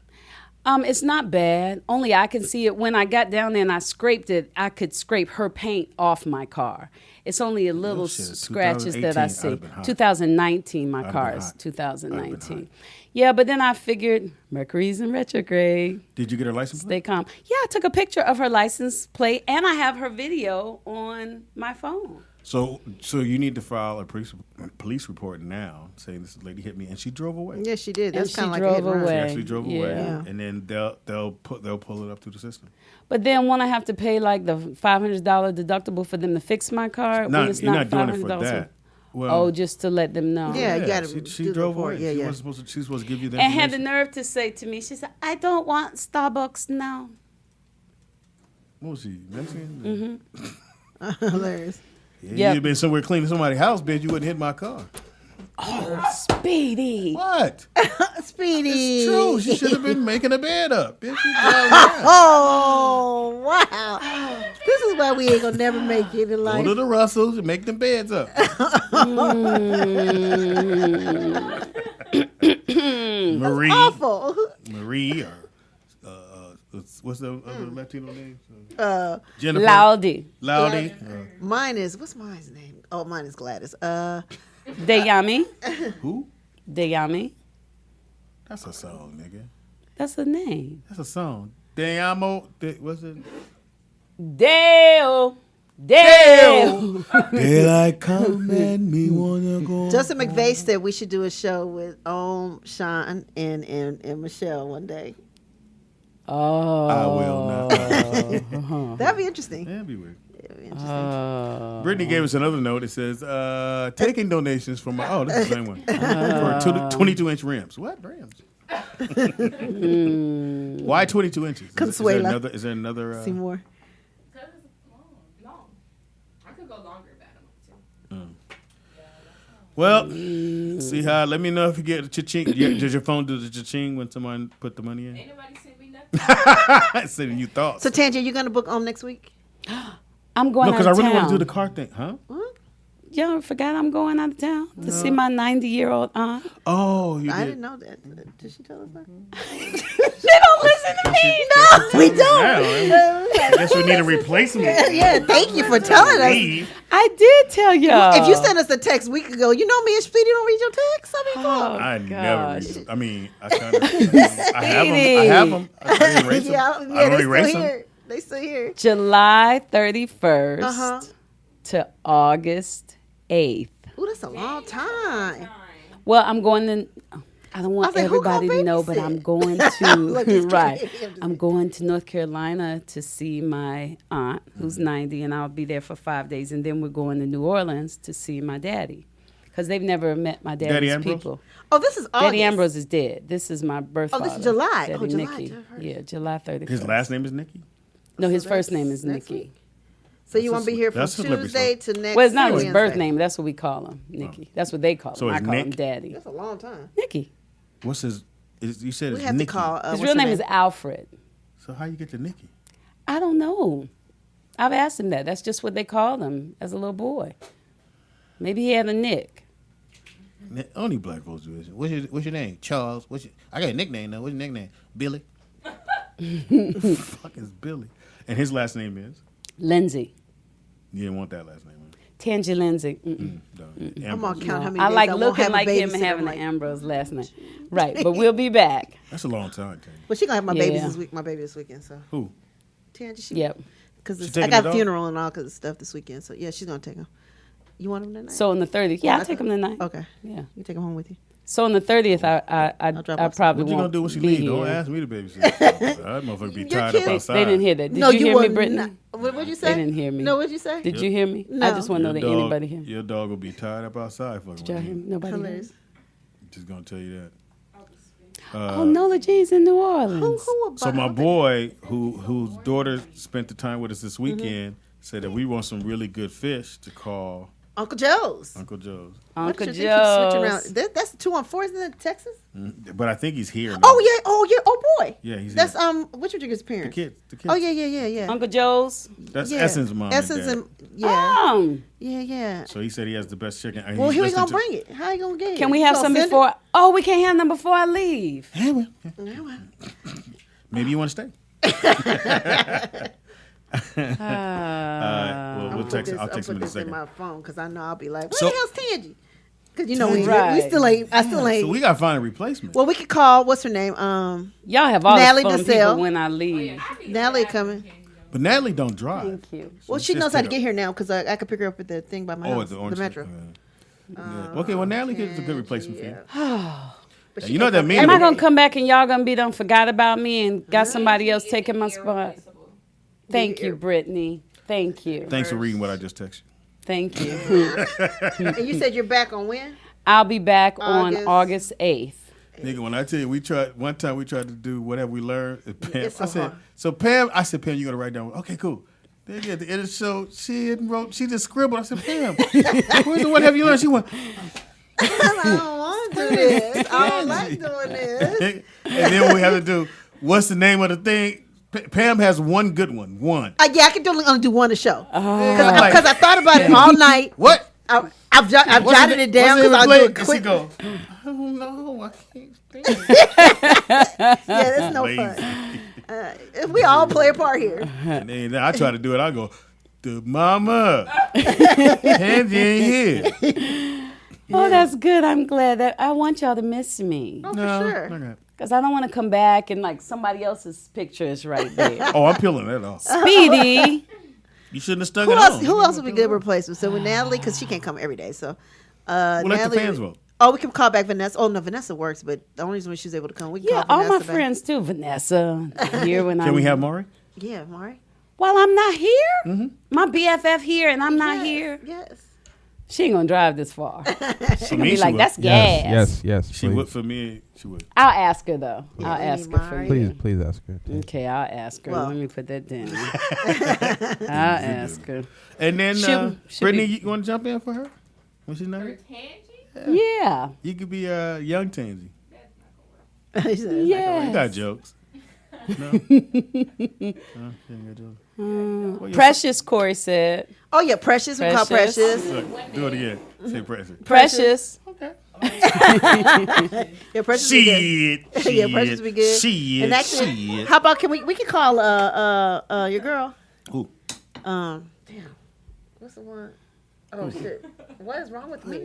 It's not bad. Only I can see it. When I got down there and I scraped it, I could scrape her paint off my car. It's only a little scratches that I see. 2019, my car is 2019. Yeah, but then I figured Mercury's in retrograde. Did you get her license plate? Stay calm. Yeah, I took a picture of her license plate, and I have her video on my phone. So you need to file a police report now saying this lady hit me and she drove away. Yeah, she did. That's kind of like drove a hit and run. away. She actually drove away, Yeah. and then they'll pull it up through the system. But then won't I have to pay like the $500 deductible for them to fix my car? No, when it's you're not not doing it for $500? that. Well, just to let them know. Yeah, you got to she do the drove report. away. Yeah, She yeah. wasn't she's supposed to give you the And had the information. nerve to say to me, she said, I don't want Starbucks now. What was she, Mexican? Mm-hmm. Hilarious. Yeah, you'd been somewhere cleaning somebody's house, bitch. You wouldn't hit my car. Oh, Speedy. What? Speedy. It's true. She should have been making a bed up. Bitch, she driving around. Oh, wow. This is why we ain't going to never make it in life. Go to the Russells and make them beds up. Marie. Awful. Marie or what's the other Latino name? Jennifer. Loudy. Mine is, what's mine's name? Oh, mine is Gladys. Deyami. Who? Deyami. That's a song, nigga. That's a name. That's a song. Deyamo. What's it? Dale. Daylight come and me wanna go. Justin McVeigh said we should do a show with Sean and Michelle one day. Oh. I will not. That'd be interesting. That'd be weird. That'd be interesting. Brittany gave us another note. It says, taking donations from my... Oh, this is the same one. For 22-inch rims. What rims? Why 22 inches? Consuela. Is there another... Seymour. Because it's long. I could go longer if I don't want to. Well, see how... Let me know if you get a cha-ching. Does your phone do the cha-ching when someone put the money in? Ain't nobody sent me nothing. Sending you thoughts. So, Tangia, you going to book next week? I'm going No, out of because I really town. want to do the car thing. Huh? Y'all forgot I'm going out of town to see my 90-year-old aunt. Oh, you did. I didn't know that. Did she tell us that? They don't listen to me. No, we don't. I guess we need a replacement. Yeah, thank you for telling us. Leave. I did tell y'all. If you sent us a text a week ago, you know me and Speedy don't read your texts. I mean, come on. I never gosh. read them. I mean, I kind of. I have them. I don't erase them. Yeah, I they don't still erase them. here. They still here. July 31st Uh-huh. to August 8th. Ooh, that's a long time. Well, I'm going to. I don't want I was like, who everybody gonna to know, but babysit? I'm going Like, to just right. kidding. I'm going to North Carolina to see my aunt, who's 90, and I'll be there for 5 days, and then we're going to New Orleans to see my daddy, because they've never met my Daddy daddy's Ambrose? people. Oh, this is August. Daddy Ambrose is dead. This is my birth Oh, father. this is July. Daddy Oh, July, Nicky. July 1st. Yeah, July 31st. His last name is Nikki. No, his So first name is that's next Nicky. week. So you want to be here from That's a celebrity Tuesday to next Well, it's not his Wednesday. birth name. That's what we call him, Nicky. That's what they call So him. I it's call him Nick? Daddy. That's a long time. Nicky. What's his? You said We it's have Nikki. to call. His what's real her name is Alfred. So how you get to Nikki? I don't know. I've asked him that. That's just what they called him as a little boy. Maybe he had a Nick. Only black folks do this. What's your name? Charles. I got a nickname though. What's your nickname? Billy. Fuck is Billy? And his last name is? Lindsay. You didn't want that last name. Huh? Tangy Lindsay. I'm gonna count how many I days like won't looking have a like him and babysitter. having I'm an like, Ambrose last name. Right, but we'll be back. That's a long time, Tangy. But she gonna have my babies Yeah. this week. My baby this weekend. So Who? Tangia, she. Yep. Because She I taking got the a dog? funeral and all kinds of stuff this weekend. So yeah, she's gonna take them. You want them tonight? So on the 30th. Yeah, I'll take him tonight. Okay. Yeah. You take them home with you. So on the 30th, I probably What you gonna won't do when she be leave? here. Don't ask me to babysit. That motherfucker be tied up outside. They didn't hear that. Did No, you hear me, wouldn't. Brittany? What'd you say? They didn't hear me. No, what'd you say? Did you hear me? No. I just want to know that anybody hear me. Your dog will be tied up outside. Did y'all hear me? Nobody hear me? Hilarious. Just gonna tell you that. Oh, Nola G's in New Orleans. So my boy, whose daughter spent the time with us this weekend, said that we want some really good fish to call Uncle Joe's. Uncle Joe's. Uncle Keep switching around. Joe's. That's the 214, isn't it? Texas? But I think he's here now. Oh yeah. Oh boy. Yeah, he's That's here. which of your The parents? kids. Oh yeah. Uncle Joe's. That's Yeah. Essence mom Essence and dad. and yeah. So he said he has the best chicken. And Well, he's he was listening gonna bring it. How you gonna get it? Can we have You some gonna send before? Oh, we can't have them before I leave. Yeah, well, it? maybe you want to stay. We'll text. I'll text him in a in second. my phone because I know I'll be like, where So- the hell's Tangy? Because you know we Right. still ain't. I still ain't. So we gotta find a replacement. Well, we could call. What's her name? Y'all have all Natalie the fun DeSalle. people when I leave. Natalie coming. But Natalie don't drive. Thank you. Well, she just knows how to take get here now because I could pick her up at the thing by my Oh, house, at the the orange. metro. Yeah. Okay, well Natalie is a good replacement for you. But You know what that means? Am I gonna come back and y'all gonna be done forgot about me and got somebody else taking my spot? Thank you, Brittany. Thank you. Thanks for reading what I just texted you. Thank you. And you said you're back on when? I'll be back August. on August 8th. Nigga, when I tell you, one time we tried to do What Have We Learned? And Pam, It's so hard. I said, Pam, you got to write down. Okay, cool. Then at the end of the show, she just scribbled. I said, Pam, where's the What Have You Learned? She went, I don't want to do this. I don't like doing this. and then we have to do, what's the name of the thing? Pam has one good one. One. Yeah, I can only do one a show I'm like, because I thought about it all night. What? I've jotted it down What's because I'll play? do it And quick. she go, I don't know. I can't think. Yeah, that's no Lazy. fun. We all play a part here. And then I try to do it. I go, the mama. Handy ain't here. Oh, that's good. I'm glad that I want y'all to miss me. Oh, No, for sure. okay. Because I don't want to come back and like somebody else's picture is right there. Oh, I'm peeling that off. Speedy. You shouldn't have stuck Who it else? on. Who else would be good replacement? So with Natalie, because she can't come every day. So We'll let the fans vote. Oh, we can call back Vanessa. Oh no, Vanessa works, but the only reason she's able to come, we can Yeah, call all Vanessa my back. friends too. Vanessa here when I'm. Can we have Maury? Yeah, Mari. While I'm not here, my BFF here and I'm not here. Yes. She ain't gonna drive this far. She gonna me, be she like, would. "That's gas." Yes. She please. would for me. She would. I'll ask her though. Yeah, I'll we ask need her for Mari. you. Please ask her. Okay, I'll ask her. Well. Let me put that down. I'll ask her. And then She'll Brittany, be- you want to jump in for her? When she's not here? Yeah. You could be young Tansy. She said, You Yeah. got jokes. No? She ain't got jokes. Well, your Precious, Corey said. oh yeah, Precious. We call Precious. Precious. Look, do it again. Say Precious. Precious. Yeah, Precious. Be good. Shit. Yeah, Precious be good. Shit. And actually, Shit. how about we can call your girl. Who? Damn. What's the one? Oh shit. What is wrong with me?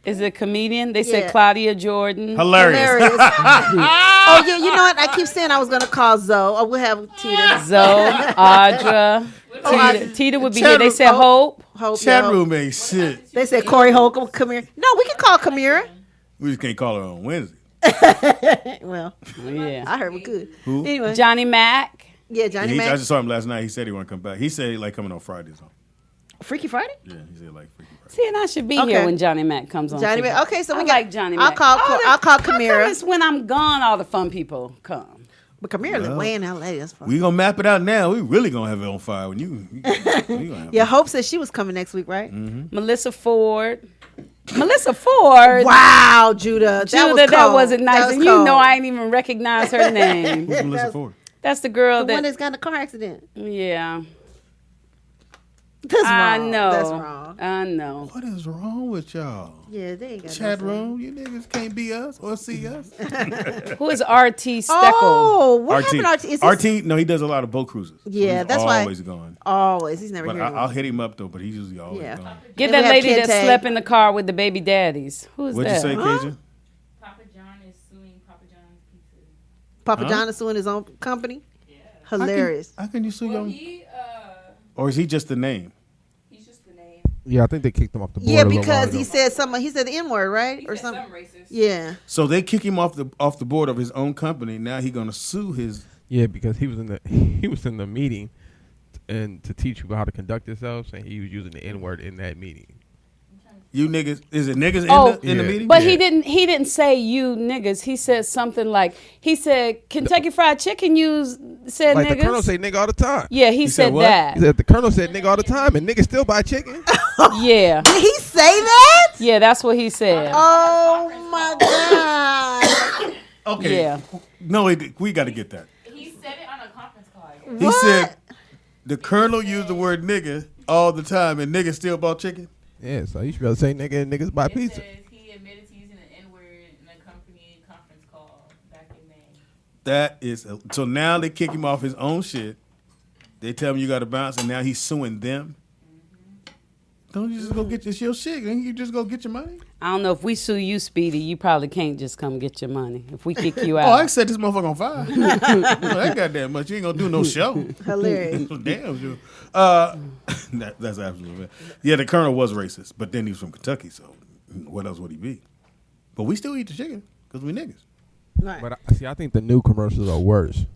Is it a comedian? They said Yeah. Claudia Jordan. Hilarious. Hilarious. Oh yeah, you know what? I keep saying I was gonna call Zoe. Oh, we'll have Tita. Zoe, Audra. Tita would be here. They said Hope. Hope, Chat yeah. room ain't shit. They said Corey Holcomb, come here. No, we can call Kamira. We just can't call her on Wednesday. Well, Yeah. I heard we could. Who? Anyway, Johnny Mac. yeah, Johnny I Mac. just saw him last night. He said he want to come back. He said he like coming on Fridays. Huh? Freaky Friday. Yeah, he said like Freaky Friday. See, and I should be Okay. here when Johnny Mac comes on. Johnny Mac. Okay, so we I got like Johnny I'll Mac. call. I'll call How come Kamira. it's when I'm gone, all the fun people come. But Kamira live way in L.A. That's fine. We gonna map it out now. We really gonna have it on fire when you gonna have Yeah, it. Hope said she was coming next week, right? Melissa Ford. Melissa Ford. Wow, Judah. Judah, that wasn't nice. That was And you cold. know I ain't even recognize her name. Who's Melissa Ford? That's the girl the one that. that's got in a car accident. Yeah. That's wrong. I know. That's wrong. I know. What is wrong with y'all? Yeah, they ain't got Chat no room, you niggas can't be us or see us. Who is RT Steckel? Oh, what happened? RT? Is this- RT, no, he does a lot of boat cruises. So Yeah, he's that's why- always gone. Always. He's never But here. I'll hit him up though. But he's usually always Yeah. gone. Get And that we have lady Kid that Tag. slept in the car with the baby daddies. Who is What'd you that? say, Cajun? Papa John is suing Papa John's Pizza. Papa Huh? John is suing his own company. Hilarious. How can you sue Well, your? he Or is he just the name? he's just the name. Yeah, I think they kicked him off the board. Yeah, because he said something. He said the N word, right, He or said something. racist. Yeah. So they kick him off the board of his own company. Now he's gonna sue his. Yeah, because he was in the meeting and to teach people how to conduct themselves, and he was using the N word in that meeting. You niggas, is it niggas in the Yeah. meeting? But he didn't say you niggas. He said something like, he said Kentucky Fried Chicken said Like niggas. the Colonel say nigga all the time. Yeah, he said said what? that. He said the Colonel said nigga all the time, and niggas still buy chicken. Yeah. Did he say that? Yeah, that's what he said. Oh my god. Okay. Yeah. No, we got to get that. He said it on a conference call. I guess. He What? said the Colonel used the word nigga all the time, and niggas still bought chicken. Yeah, so you should be able to say nigga and niggas buy It pizza. says he admitted to using the N-word in a company conference call back in May. That is so now they kick him off his own shit. They tell him you got to bounce, and now he's suing them. Don't you just go get your shit? Then you just go get your money. I don't know if we sue you, Speedy. You probably can't just come get your money if we kick you Oh, out. I set this motherfucker on fire. You know, that goddamn much. You ain't gonna do no show. Hilarious. Damn you. That's absolutely. Yeah, the Colonel was racist, but then he was from Kentucky, so what else would he be? But we still eat the chicken because we niggas. Right. But I think the new commercials are worse.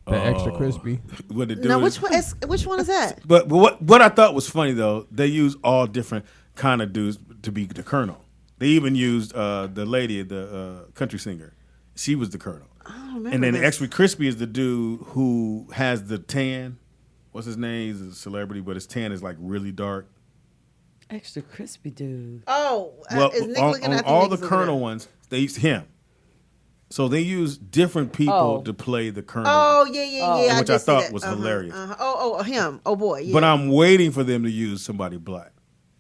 The extra crispy. What it do Now, is, which one is that? But what I thought was funny though, they used all different kind of dudes to be the Colonel. They even used the lady, the country singer. She was the Colonel. I don't remember. And then the this. extra crispy is the dude who has the tan. What's his name? He's a celebrity, but his tan is like really dark. Extra crispy dude. Oh, Well, is Nick on looking at all the Nick's Colonel looking ones, they used him. So they used different people Oh. to play the Colonel. Oh yeah. Which I I did see thought that. was hilarious. Oh, him. Oh boy. Yeah. But I'm waiting for them to use somebody black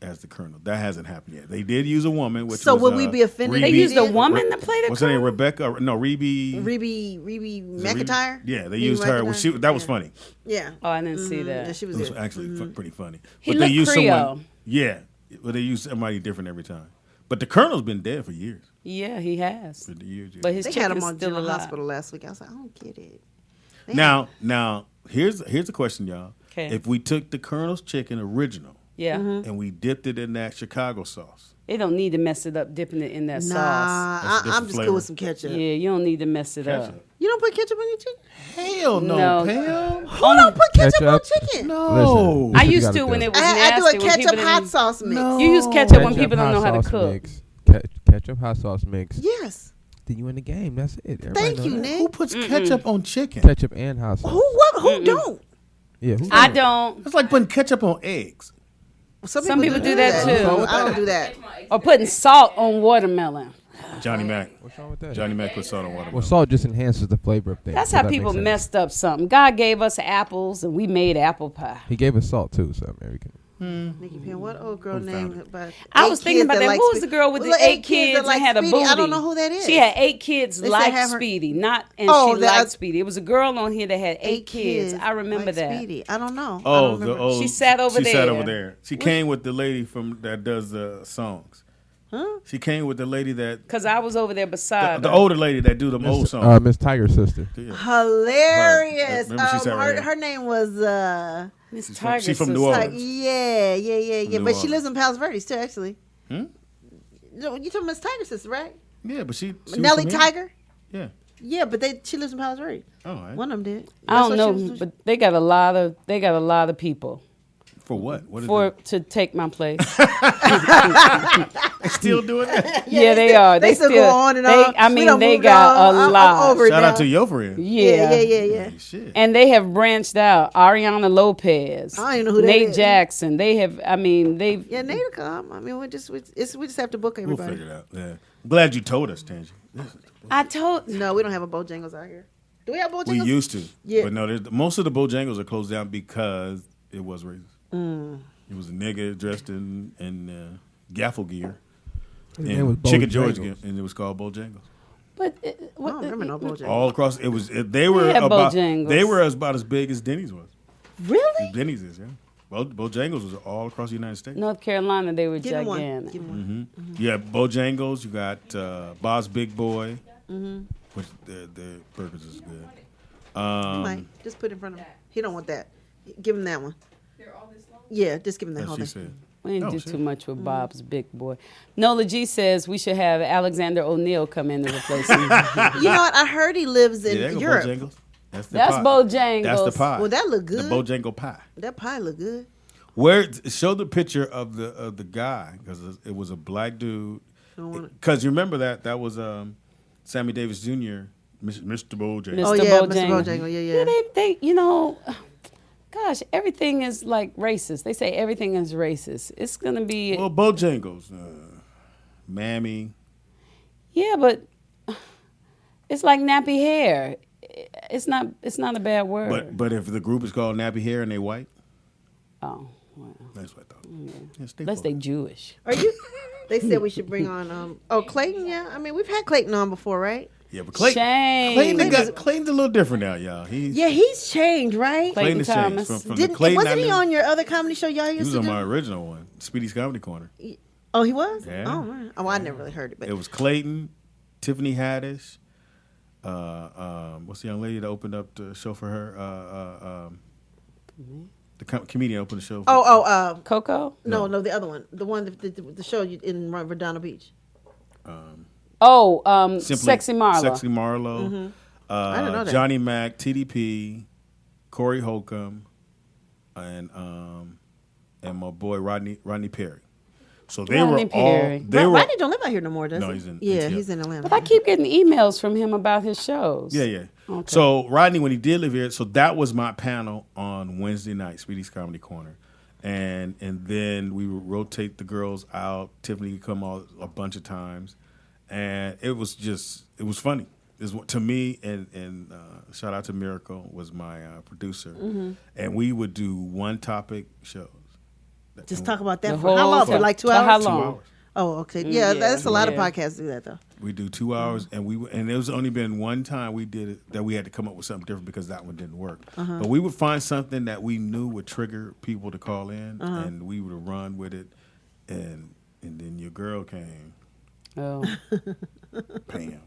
as the Colonel. That hasn't happened yet. They did use a woman, which So was, would we be offended? They Rebe- used a woman to play the What's her name? Colonel? Rebecca? No, Rebe. Rebe is it Rebe? McIntyre. Yeah, they Rebe used her. Well, McIntyre? that was funny. Yeah. Oh, I didn't see that. Yeah, she was It was good. actually pretty funny. He But they looked used Creole. someone. Yeah, but they used somebody different every time. But the Colonel's been dead for years. Yeah, he has. For years. But his They had chicken him is on still General alive. Hospital last week. I was like, I don't get it. They Now, here's a question, y'all. 'Kay. If we took the Colonel's chicken original Yeah. and we dipped it in that Chicago sauce, They don't need to mess it up dipping it in that sauce. Nah, That's a I'm different just flavor. cool with some ketchup. Yeah, you don't need to mess it Ketchup. up. You don't put ketchup on your chicken? hell no, No. Pam. Who don't put ketchup on Ketchup? chicken? No. Listen, I you used gotta to when do. it was I nasty. do a when ketchup people hot didn't- sauce mix. No. You use ketchup when people don't hot know how to sauce cook. Mix. Ketchup hot sauce mix. Yes. Then you in the game. That's it. Everybody Thank know you, that. Nick. Who puts ketchup on chicken? Ketchup and hot sauce. Who don't? Yeah, who I don't? don't. It's like putting ketchup on eggs. Some people do that too. I don't do that. Or putting salt on watermelon. Johnny Mac. What's wrong with that? Johnny Mac put salt on Well, watermelon. salt just enhances the flavor of things. That's so how that people makes sense. messed up something. God gave us apples and we made apple pie. He gave us salt too, so maybe we can. Nikki Penn, what old girl Who found name? it? About I 8 was thinking kids about that. like Who was Speedy? the girl with Well, the 8 kids that and like had a Speedy. booty? I don't know who that is. She had 8 kids They said like have her- Speedy, not and Oh, she that- liked Speedy. It was a girl on here that had 8 kids. I remember like that. Speedy. I don't know. I Oh, don't the remember. old. She sat over She sat there. over there. She came with the lady from that does the songs. Huh? She came with the lady that Because I was over there beside the her. older lady that do the old songs. Miss Tiger's sister. Yeah. Hilarious. Remember she sat right there? Her name was Miss She's Tiger. from New sister. Orleans. like yeah. New But she Orleans. lives in Palos Verdes too, actually. Hmm? No, you talking Miss Tiger's sister, right? Yeah, but she was Nellie from here. Tiger. Yeah. Yeah, but she lives in Palos Verdes. Oh, all right. One of them did. I That's don't what she know, was- but they got a lot of people For what? What is for to take my place. They still doing that? yeah, they are. They still go on and on. I We mean, done they moved got on. a I'm lot. over it Shout now. out to your friend. Yeah. Yeah. Shit. And they have branched out. Ariana Lopez. I don't even know who that Nate is. Jackson. They have. I mean, they've. Yeah, Nate will come. I mean, we just have to book We'll everybody. figure it out. Yeah. Glad you told us, Tangy. I told. No, we don't have a Bojangles out here. Do we have Bojangles? We used to. Yeah. But no, most of the Bojangles are closed down because it was racist. Mm. It was a nigga dressed in gaffle gear. His name was And Chicken George, Bojangles. and it was called Bojangles. But I don't remember no Bojangles. All across, it was. They were had about. Bojangles. They were about as big as Denny's was. Really? Denny's is, yeah. Well, Bojangles was all across the United States. North Carolina, they were Give me one. gigantic. Give me one. You have Bojangles. You got Bob's Big Boy, which their burgers is good. Mike, just put it in front of him. He don't want that. Give him that one. They're all this long. Yeah, just give him that That's whole she thing. said. We didn't do too much with Bob's big boy. Nola G says we should have Alexander O'Neal come in to replace him. You know what? I heard he lives in Europe. Bojangles. That's Bojangles. That's the pie. Well, that look good. The Bojangle pie. That pie look good. Show the picture of the guy, because it was a black dude. Because you remember that was Sammy Davis Jr., Mr. Bojangles. Oh yeah, Mr. Bojangles. Yeah. They gosh, everything is like racist. They say everything is racist. It's gonna be Bojangles, Mammy. Yeah, but it's like nappy hair. It's not a bad word. But if the group is called Nappy Hair and they white, well, that's what I thought. Yeah. Unless they Jewish. Are you? They said we should bring on Clayton. Yeah, I mean we've had Clayton on before, right? Yeah, but Clayton's a little different now, y'all. He's changed, right? Clayton has changed. Wasn't he on your other comedy show y'all used to do? He was on my original one, Speedy's Comedy Corner. Oh, he was? Yeah. Oh, man. I never really heard it. But it was Clayton, Tiffany Haddish, what's the young lady that opened up the show for her? The comedian opened the show for her. Coco? No, the other one. The one that the show in Redondo Beach. Sexy Marlo. Sexy Marlo. Mm-hmm. I didn't know that. Johnny Mac, TDP, Corey Holcomb, and my boy Rodney Perry. So they were all. Rodney don't live out here no more, does he? No, he's in. He's in Atlanta. But I keep getting emails from him about his shows. Yeah. Okay. So Rodney, when he did live here, so that was my panel on Wednesday night, Speedy's Comedy Corner. And then we would rotate the girls out. Tiffany would come out a bunch of times. And it was funny. To me, and shout out to Miracle, was my producer. Mm-hmm. And we would do one topic shows. Just talk about that for how long? For like 2 hours? How long? 2 hours. Oh, okay. Yeah, that's a lot of podcasts do that, though. We do 2 hours, and it was only been one time we did it that we had to come up with something different because that one didn't work. But we would find something that we knew would trigger people to call in, and we would run with it. And then your girl came. Oh, Pam.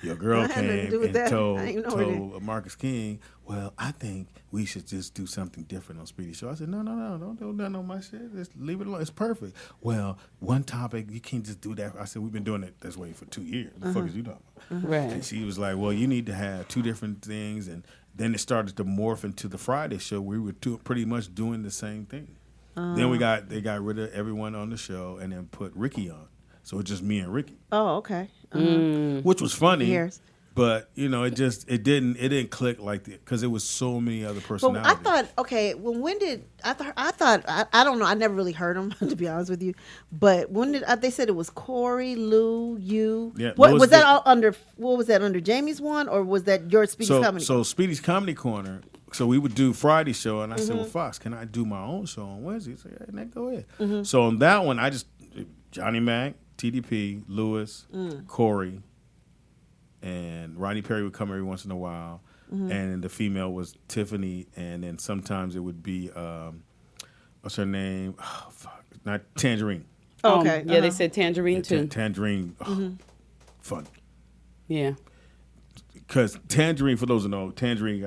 Your girl came and told Marcus King, well, I think we should just do something different on Speedy Show. I said, no, don't do nothing on my shit. Just leave it alone. It's perfect. Well, one topic, you can't just do that. I said, we've been doing it this way for 2 years. The fuck is you talking about? right. And she was like, well, you need to have two different things. And then it started to morph into the Friday show. We were pretty much doing the same thing. Then they got rid of everyone on the show and then put Ricky on. So it's just me and Ricky. Oh, okay. Which was funny, but it didn't click like that because it was so many other personalities. But I thought, okay, when did I thought I don't know, I never really heard them to be honest with you. But when did they said it was Corey, Lou, you? Yeah, what was that all under? What was that under Jamie's one or was that your Speedy's Comedy? So Speedy's Comedy Corner. So we would do Friday show, and I said, well, Fox, can I do my own show on Wednesday? He said, yeah, go ahead. So on that one, I just Johnny Mac, TDP, Lewis, Corey, and Rodney Perry would come every once in a while. And the female was Tiffany, and then sometimes it would be, what's her name? Oh, fuck. Not Tangerine. Oh, okay. Yeah, they said Tangerine too. Tangerine, fun. Yeah. Because Tangerine, for those who know, Tangerine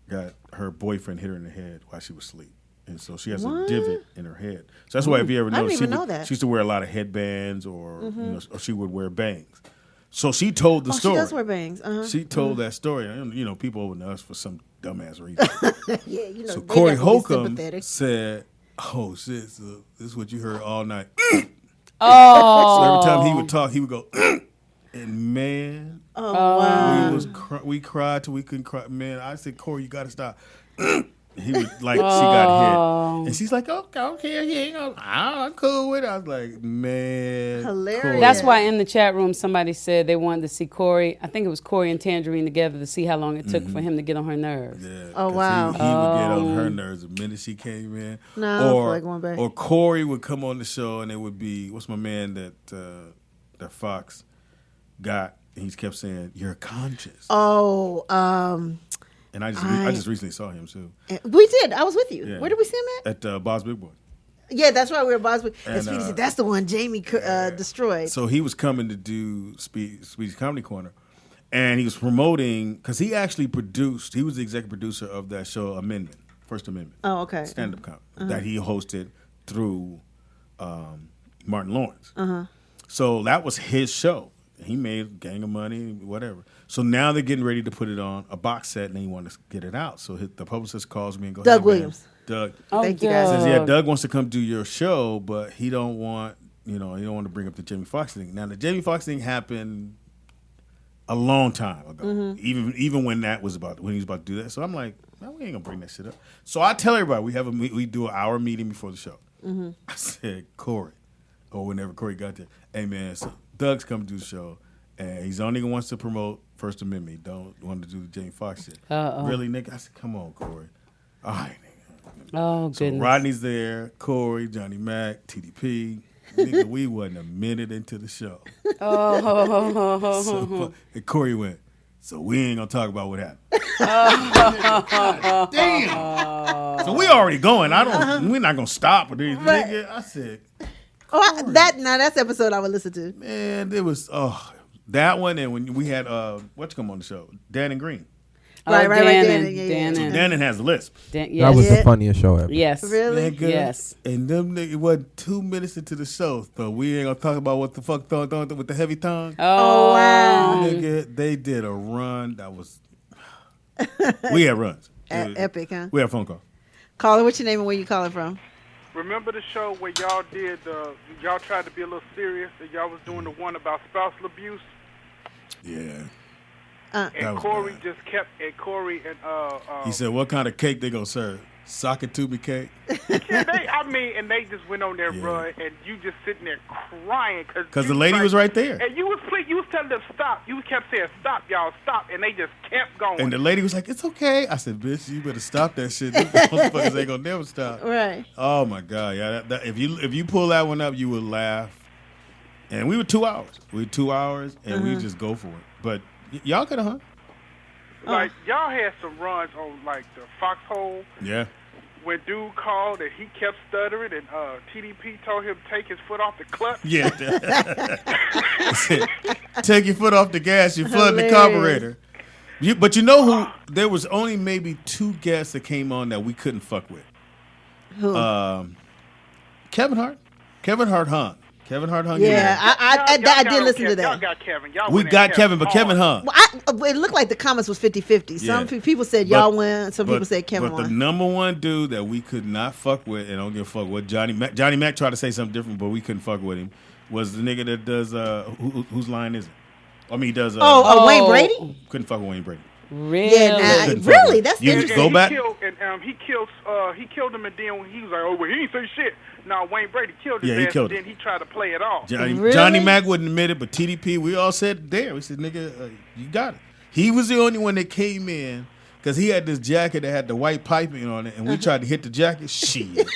got her boyfriend hit her in the head while she was asleep. And so she has a divot in her head. So that's why if you ever notice, she used to wear a lot of headbands or or she would wear bangs. So she told the story. She does wear bangs. She told that story. And, people over us for some dumbass reason. Yeah, So Corey Holcomb said, oh, shit, so this is what you heard all night. Oh. So every time he would talk, he would go, and man, wow. We cried till we couldn't cry. Man, I said, Corey, you got to stop. He was like, she got hit. And she's like, okay, I'm cool with it. I was like, man. Hilarious. Corey. That's why in the chat room somebody said they wanted to see Corey. I think it was Corey and Tangerine together to see how long it took for him to get on her nerves. Yeah, oh, wow. He would get on her nerves the minute she came in. No, I feel like going back. Or Corey would come on the show and it would be, what's my man that Fox got? He kept saying, you're conscious. Oh, and I just recently saw him too. We did. I was with you. Yeah. Where did we see him at Bob's Big Boy. Yeah, that's right. We were at Bob's Big Boy. And And, Speedy said, that's the one Jamie destroyed. So he was coming to do Speedy's Comedy Corner, and he was promoting because he actually produced. He was the executive producer of that show, First Amendment. Oh, okay. Stand-up comedy that he hosted through Martin Lawrence. So that was his show. He made a gang of money, whatever. So now they're getting ready to put it on a box set, and they want to get it out. So the publicist calls me and goes, Doug "Hey, Williams. Man, Doug, Thank you guys. says, yeah, Doug wants to come do your show, but he don't want, he don't want to bring up the Jamie Foxx thing." Now the Jamie Foxx thing happened a long time ago, even when he was about to do that. So I'm like, no, we ain't gonna bring that shit up. So I tell everybody we do an hour meeting before the show. I said, Corey, or whenever Corey got there, hey man, so Doug's coming to do the show, and he's only wants to promote First Amendment. He don't want to do the Jamie Foxx shit. Really, nigga? I said, come on, Corey. All right, nigga. Oh, So goodness. Rodney's there, Corey, Johnny Mac, TDP. Nigga, we wasn't a minute into the show. And Corey went, so we ain't gonna talk about what happened. Damn. So we already going. We're not gonna stop with these nigga. I said, That's the episode I would listen to. man, there was that one, and when we had what's come on the show, Dan and Green. Right, Dannon. yeah. Dannon has a lisp. Yes. That was the funniest show ever. Yes. Really? Nigga. Yes. And them nigga, it wasn't 2 minutes into the show, so we ain't gonna talk about what the fuck with the heavy tongue. Oh, wow. Nigga, they did a run that was. We had runs. Epic, huh? We had a phone call. Caller, what's your name and where you calling from? Remember the show where y'all did y'all tried to be a little serious and y'all was doing the one about spousal abuse? Yeah. And was Corey bad. just kept Corey and He said, "What kind of cake they gonna serve? Sock it to me cake." and they just went on their Yeah. run, and you just sitting there crying Because the lady was right there. And you was telling them stop. You kept saying stop, y'all stop, and they just kept going. And the lady was like, "It's okay." I said, "Bitch, you better stop that shit. These motherfuckers ain't gonna never stop." Right. Oh my God, yeah. If you pull that one up, you would laugh. And we were 2 hours. And we just go for it. But y'all could have hung. Like y'all had some runs on like the Foxhole. Yeah. When dude called and he kept stuttering, and TDP told him to take his foot off the clutch. Yeah. Take your foot off the gas. You're flooding the carburetor. But you know who? There was only maybe 2 guests that came on that we couldn't fuck with. Who? Kevin Hart. Kevin Hart hung. Yeah, I did listen to that. Y'all got Kevin. We got Kevin, but Kevin hung. Well, it looked like the comments was 50-50. Some people said y'all win. Some people said Kevin But won. the number one dude that we could not fuck with, and don't give a fuck what Johnny Mac tried to say something different, but we couldn't fuck with him, was the nigga that does whose line is it? I mean, he does. Wayne Brady? Couldn't fuck with Wayne Brady. Really? Yeah, Couldn't fuck really? with That's him. You interesting. go back. He killed him, and then when he was like, "Oh, well, he ain't say shit." No, Wayne Brady killed his Yeah, he ass, killed and then he tried to play it off. Johnny Mac wouldn't admit it, but TDP, we all said there. We said, "Nigga, you got it." He was the only one that came in because he had this jacket that had the white piping on it, and we tried to hit the jacket. Shit. What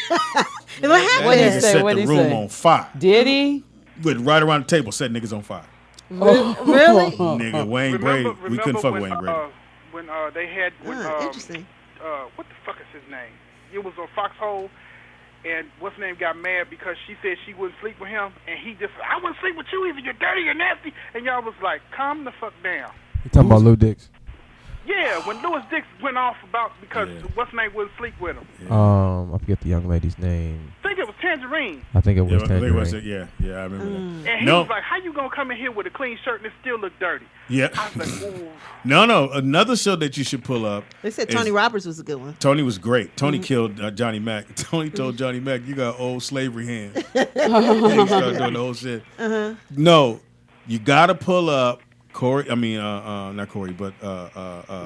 That happened? nigga set the room on fire. Did he? Went right around the table, set niggas on fire. Really? Nigga, Wayne Brady. We couldn't fuck with Wayne Brady. When they had Interesting. what the fuck is his name? It was on Foxhole, and what's her name got mad because she said she wouldn't sleep with him, and he just, "I wouldn't sleep with you either. You're dirty, you're nasty," and y'all was like, "Calm the fuck down." You talking about Lou Dix? Yeah, when Louis Dix went off about because what's her name wouldn't sleep with him. I forget the young lady's name. I think it was Tangerine. I think it was Tangerine. Yeah, I remember that. And he was like, "How you gonna come in here with a clean shirt and it still look dirty?" Yeah. I was like, "Ooh." No. Another show that you should pull up. They said Tony Roberts was a good one. Tony was great. Tony killed Johnny Mac. Tony told Johnny Mac, "You got old slavery hands." He started doing the whole shit. No, you got to pull up Corey. I mean, not Corey, but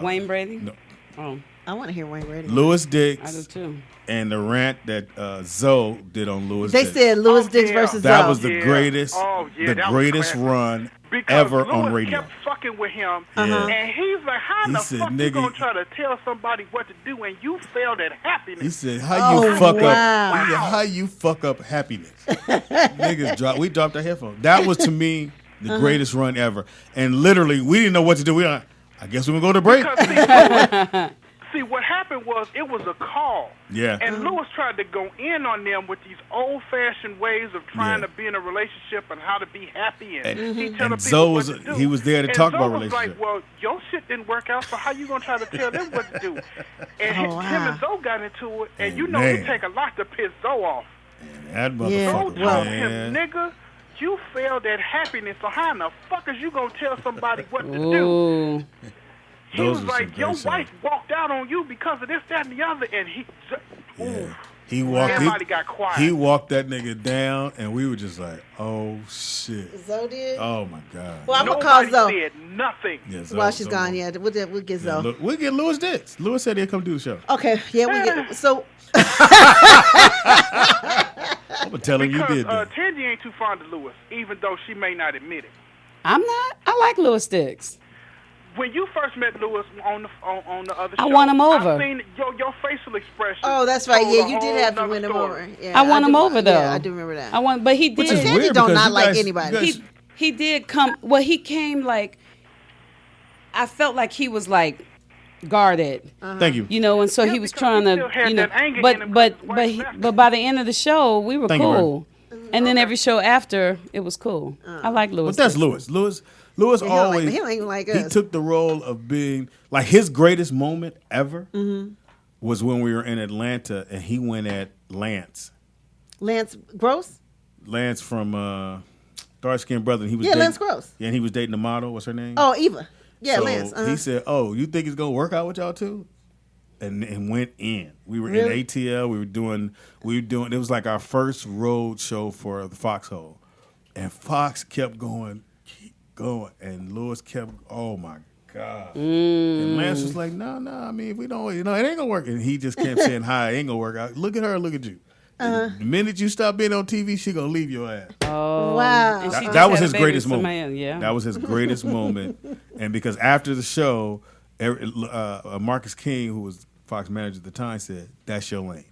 Wayne Brady? No. Oh, I want to hear Wayne Brady. Louis I do Dix too. and the rant that Zoe did on Louis They Dix. said Louis Dix versus That Zoe. was the greatest, the that was greatest classic. run Because ever Louis on radio. kept fucking with him, Yeah. and he's like, "How He the said, fuck you "Nigga, gonna try to tell somebody what to do and you failed at happiness?" He said, "How you fuck wow. up? He said, how you fuck up happiness?" Niggas we dropped our headphones. That was to me the greatest run ever. And literally, we didn't know what to do. We like, I guess we're gonna go to break. Because, see, what happened was it was a call. Yeah. And Louis tried to go in on them with these old-fashioned ways of trying Yeah. to be in a relationship and how to be happy. And he and telling Zoe people was- what to do. he was there to and talk Zoe about was relationship. like, "Well, your shit didn't work out, so how you gonna try to tell them what to do?" And him and Zoe got into it, and you know Man. it take a lot to piss Zoe off. That Yeah. motherfucker, Go tell man. him, nigga, you failed at happiness, so how in the fuck is you gonna tell somebody what to do? Ooh. He Those was were like, some your great wife walked out on you because of this, that, and the other, and Yeah. He walked. everybody got quiet. He walked that nigga down, and we were just like, "Oh shit! Zoe did? Oh my god!" Well, I'm going to call Nobody Zoe. said nothing. Yeah, Zoe- While she's Zoe- gone, yeah. We'll get Yeah, Zoe. we'll get Louis Dix. Louis said he'd come do the show. Okay, yeah, we get. So, I'm gonna tell him you Because did that. Tangy ain't too fond of Lewis, even though she may not admit it. I'm not. I like Louis Sticks. When you first met Lewis on the other show, I won him over. I seen your facial expression. oh, that's right. told Yeah, a you did whole have to nother win him story. over. Yeah, I won him do- over, though. Yeah, I do remember that. I want, but he did. Which is Tangy weird don't because not you like guys- anybody. you guys- He did come. Well, he came like. I felt like he was like guarded, Thank you. you know, and so Yeah, he was because trying he to, still had you know, that anger in but him 'cause but his wife but left. but by the end of the show, we were Thank you, cool, and then every show after, it was cool. I like Louis. But that's Sticks. Louis. Louis Yeah, he don't like- always he don't even like he us. took the role of being like his greatest moment ever was when we were in Atlanta and he went at Lance. Lance Gross? Lance from dark skinned brother. And he was Yeah, dating, Lance Gross. Yeah, and he was dating the model. What's her name? Oh, Eva. Yeah, So Lance. He said, "Oh, you think it's gonna work out with y'all too?" And went in. We were in Really? ATL. We were doing. It was like our first road show for the Foxhole, and Fox kept going, keep going, and Lewis kept. Oh my God! And Lance was like, "No, I mean, if we don't, it ain't gonna work." And he just kept saying, "Hi, it ain't gonna work out. Look at her. Look at you." The minute you stop being on TV, she gonna leave your ass. Oh, Wow. and she That, just that was had a his baby greatest with moment. somebody else, Yeah, That was his greatest moment. And because after the show, Marcus King, who was Fox manager at the time, said, "That's your lane."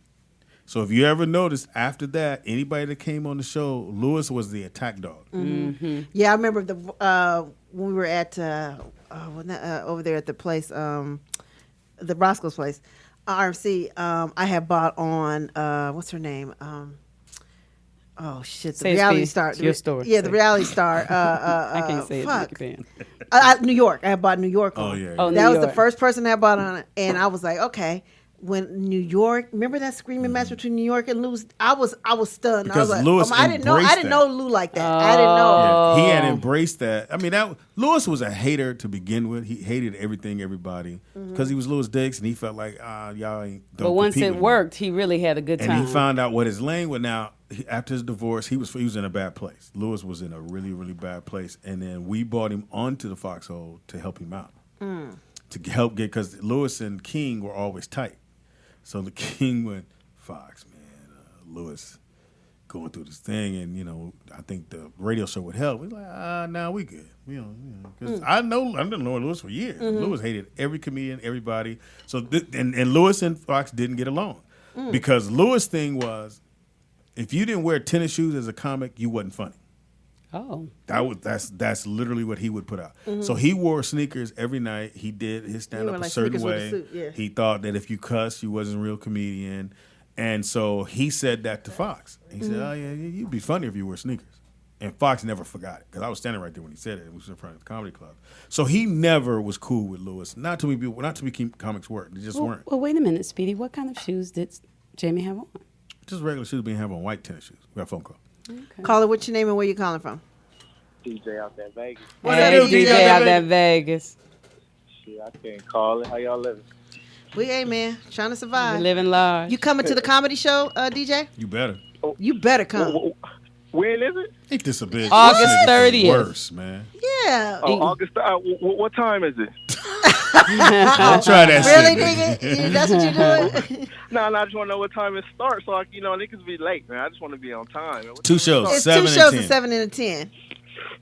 So if you ever noticed, after that, anybody that came on the show, Lewis was the attack dog. Yeah, I remember when we were at over there at the place, the Roscoe's place, RMC. I had bought on what's her name? Oh shit! The Say it, reality Speedy. star. It's your story. Yeah, the Say it. reality star. I can't say fuck. it. You New York. I had bought New York on. Oh, yeah. Oh, That New was the York. first person I bought on it, and I was like, okay. When New York, remember that screaming match between New York and Lou? I was stunned. Because I was like, Lewis I didn't know embraced Lou like that. I didn't know. Yeah, he had Oh. embraced that. I mean, Lewis was a hater to begin with. He hated everything, everybody, because he was Lewis Dix, and he felt like y'all ain't. Don't But once compete it with me. worked, he really had a good time. And he found out what his lane was. Now, after his divorce, he was in a bad place. Lewis was in a really, really bad place. And then we brought him onto the Foxhole to help him out. To help because Lewis and King were always tight. So the King went, Fox, man, Lewis going through this thing. And, I think the radio show would help. We're like, nah, we good. Because I've been knowing Lewis for years. Lewis hated every comedian, everybody. So and Lewis and Fox didn't get along. Because Lewis' thing was, if you didn't wear tennis shoes as a comic, you wasn't funny. Oh. That's literally what he would put out. So he wore sneakers every night. He did his stand up wore, a like, certain sneakers with a way. suit, yeah. He thought that if you cussed, you wasn't a real comedian. And so he said that to Fox. He said, "Oh yeah, you'd be funny if you wore sneakers." And Fox never forgot it because I was standing right there when he said it. It was in front of the comedy club. So he never was cool with Lewis. Not to be comics work. They just weren't. Well, wait a minute, Speedy. What kind of shoes did Jamie have on? Just regular shoes being have on white tennis shoes. We got a phone call. Okay. Caller, what's your name and where you calling from? DJ out there in Vegas. Hey, DJ out there in Vegas. Shit, I can't call it. How y'all living? We ain't man trying to We're survive. living large. You coming to the comedy show, DJ? You better. You better come. When is it? Ain't this a bitch? August This nigga's the 30th. Worse, man. Yeah. Oh, August. What time is it? Don't try that Really, shit, nigga? That's what you doing? No, I just want to know what time it starts, so niggas be late, man. I just want to be on time. What Two time shows. it It's 7 two and shows 10. at 7 and a 10. start?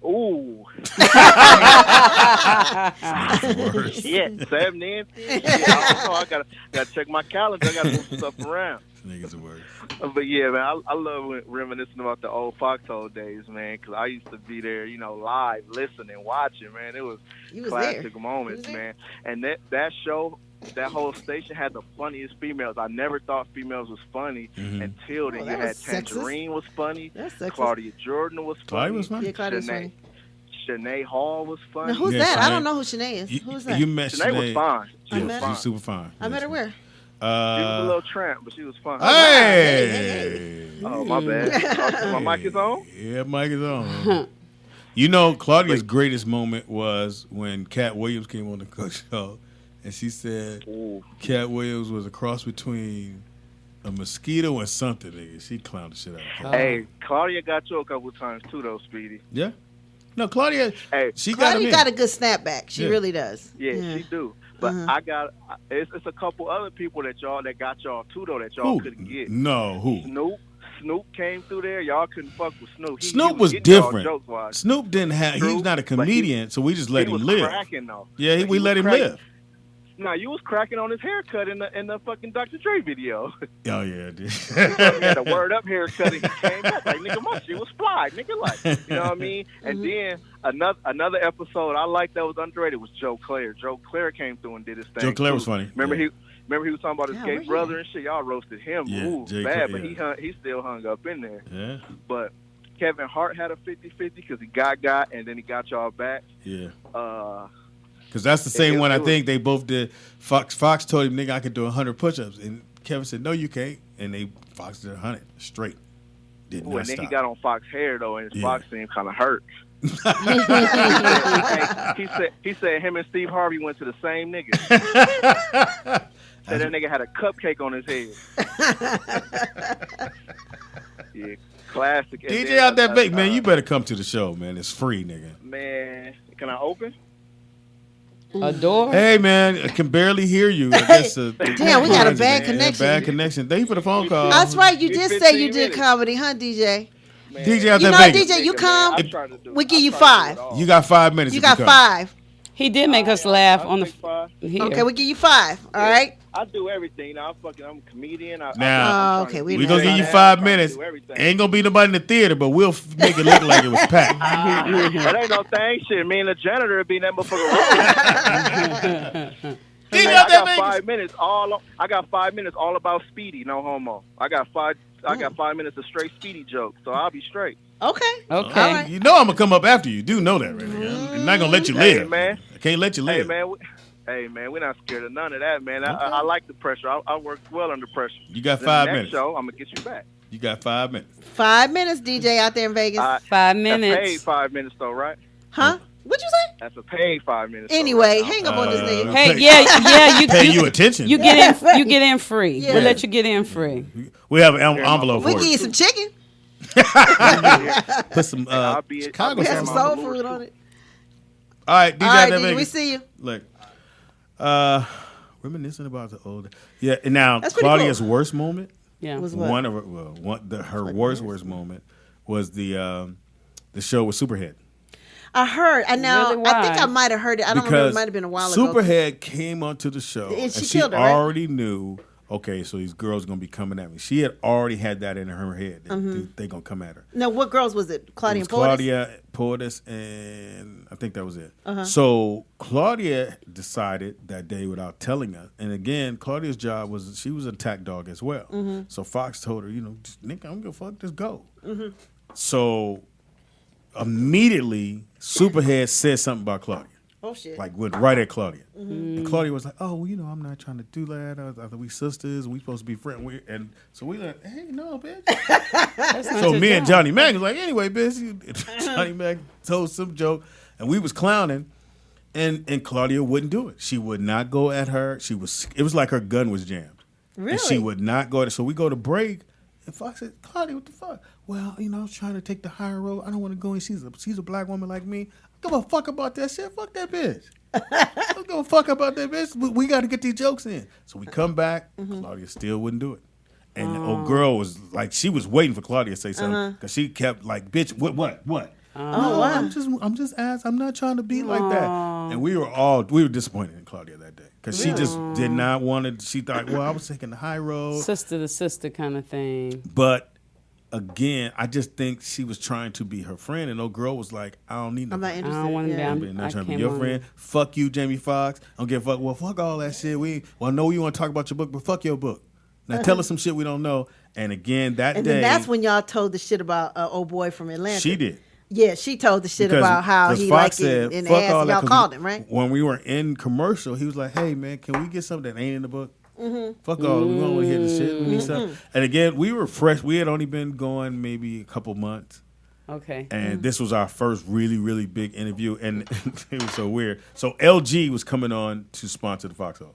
Ooh. Worse. Yeah, 7 and 10. Yeah, I don't know. I gotta check my calendar. I gotta move some stuff around. Niggas are worse. But yeah, man, I love reminiscing about the old Foxhole days, man, because I used to be there, live, listening, watching, man. It was You was classic there. moments, You was man. And that show, that whole station had the funniest females. I never thought females was funny until then. Oh, You that had was sexist. Tangerine was funny. That's sexist. Claudia Jordan was funny. Claudia was funny? Yeah, Claudia was Shanae- funny. Shanae Hall was funny. Now, who's Yeah, that? I Shanae. don't know who Shanae is. Who's that? You met Shanae was fine. She I was met She's fine. super fine. I met her where? She was a little tramp, but she was fun. Hey. Hey. Oh, my bad. My mic is on? Yeah, mic is on. You know, Claudia's greatest moment was when Cat Williams came on the Cook Show, and she said Cat Williams was a cross between a mosquito and something, nigga. She clowned the shit out of Cat. Hey, Claudia got you a couple times, too, though, Speedy. Yeah? No, Claudia, she Claudia got a good snapback. She really does. Yeah, she do. But it's a couple other people that got y'all, too, though, that y'all couldn't get. No, who? Snoop came through there. Y'all couldn't fuck with Snoop. Snoop was different. Snoop didn't have. He's not a comedian, so we just let him live. Cracking, though. Yeah, we let him live. Nah, you was cracking on his haircut in the fucking Dr. Dre video. Oh yeah, dude. He had a word up haircut and he came back like, nigga, my shit was fly, nigga, like, you know what I mean? And then another episode I liked that was underrated was Joe Claire. Joe Claire came through and did his thing. Joe Claire was funny. Remember he was talking about his gay brother and shit. Y'all roasted him, bad, but he still hung up in there. Yeah. But Kevin Hart had a 50-50 because he got and then he got y'all back. Yeah. Because that's the same one I think they both did. Fox told him, nigga, I could do 100 push-ups. And Kevin said, no, you can't. And Fox did 100 straight. Did not and then stop. he got on Fox hair, though, and his Fox seemed kind of hurt. he said him and Steve Harvey went to the same nigga. Said that nigga had a cupcake on his head. Yeah, classic. DJ out that big, man, you better come to the show, man. It's free, nigga. Man, can I open? A door? Hey, man, I can barely hear you. I guess, damn, we got a bad connection. Bad connection. Thank you for the phone call. That's right. You did say you did comedy, huh, DJ? Man. DJ out you there, know, DJ, you come. We give you 5. You got 5 minutes. You got 5. He did make us laugh on the here. Okay, we give you 5. All right. I do everything. I'm a comedian. Now, okay, we gonna give you 5 minutes. Ain't gonna be nobody in the theater, but we'll make it look like it was packed. That ain't no thing, shit. Me and the janitor be in that motherfucker. I got 5 minutes. I got 5 minutes all about Speedy. No homo. I got 5 minutes of straight Speedy jokes, so I'll be straight. Okay. Okay. All right. You know I'm gonna come up after you. You do know that, right? I'm not gonna let you live. Hey, man. I can't let you live. Hey, man, we're not scared of none of that, man. I like the pressure. I work well under pressure. You got 5 minutes. Next show, I'm going to get you back. You got 5 minutes. 5 minutes, DJ, out there in Vegas. 5 minutes. That's paid 5 minutes, though, right? Huh? What'd you say? That's a paid 5 minutes. Anyway, hang up on this nigga. Hey, yeah, pay you attention. You get in free. Yeah. We'll let you get in free. We have an envelope We for give you. you some chicken. Put some Chicago We have some sauce. soul food on it. All right, DJ, All right, that DJ, Vegas. we see you. Look, reminiscing about the old. Yeah, and now That's pretty Claudia's cool. worst moment. Yeah. Was what? Her worst moment was the show with Superhead. I heard. I know. Really, I think why? I might have heard it. I don't remember. It might have been a while ago. Superhead came onto the show, And she and killed her, right? already knew. Okay, so these girls gonna be coming at me. She had already had that in her head. They gonna come at her. No, what girls was it? Claudia and Portis? Claudia, Portis, and I think that was it. So Claudia decided that day without telling us. And again, Claudia's job was she was an attack dog as well. So Fox told her, just, Nick, I'm gonna fuck, just go. So immediately, Superhead said something about Claudia. Oh shit! Like went right at Claudia, and Claudia was like, "Oh, well, I'm not trying to do that. We sisters. We supposed to be friends." And so we like, "Hey, no, bitch." So me and Johnny Mac was like, "Anyway, bitch." Johnny Mac told some joke, and we was clowning, and Claudia wouldn't do it. She would not go at her. It was like her gun was jammed. Really? And she would not go. So we go to break, and Fox said, "Claudia, what the fuck?" Well, I was trying to take the higher road. I don't want to go in. She's a black woman like me. Give a fuck about that shit. Fuck that bitch. I don't give a fuck about that bitch. We got to get these jokes in. So we come back. Claudia still wouldn't do it. And the old girl was like, she was waiting for Claudia to say something because she kept like, bitch, what? No, I'm just asking. I'm not trying to be like that. And we were disappointed in Claudia that day because she just did not want to. She thought, well, I was taking the high road, Sister to sister kind of thing. but. Again, I just think she was trying to be her friend, and old girl was like, "I don't need no I'm not friend. interested. I don't want to be. I'm not trying to be your friend. Fuck you, Jamie Foxx. I don't give a fuck. Well, fuck all that shit. I know you want to talk about your book, but fuck your book. Now tell us some shit we don't know." And again, that day, then that's when y'all told the shit about old boy from Atlanta. she did. Yeah, she told the shit about how he Fox liked it in the ass, and y'all called him, right? When we were in commercial, he was like, "Hey man, can we get something that ain't in the book?" Fuck all. We don't want to hear the shit. We need something. And again, we were fresh. We had only been going maybe a couple months. Okay. And this was our first really, really big interview. And it was so weird. So LG was coming on to sponsor the Foxhole.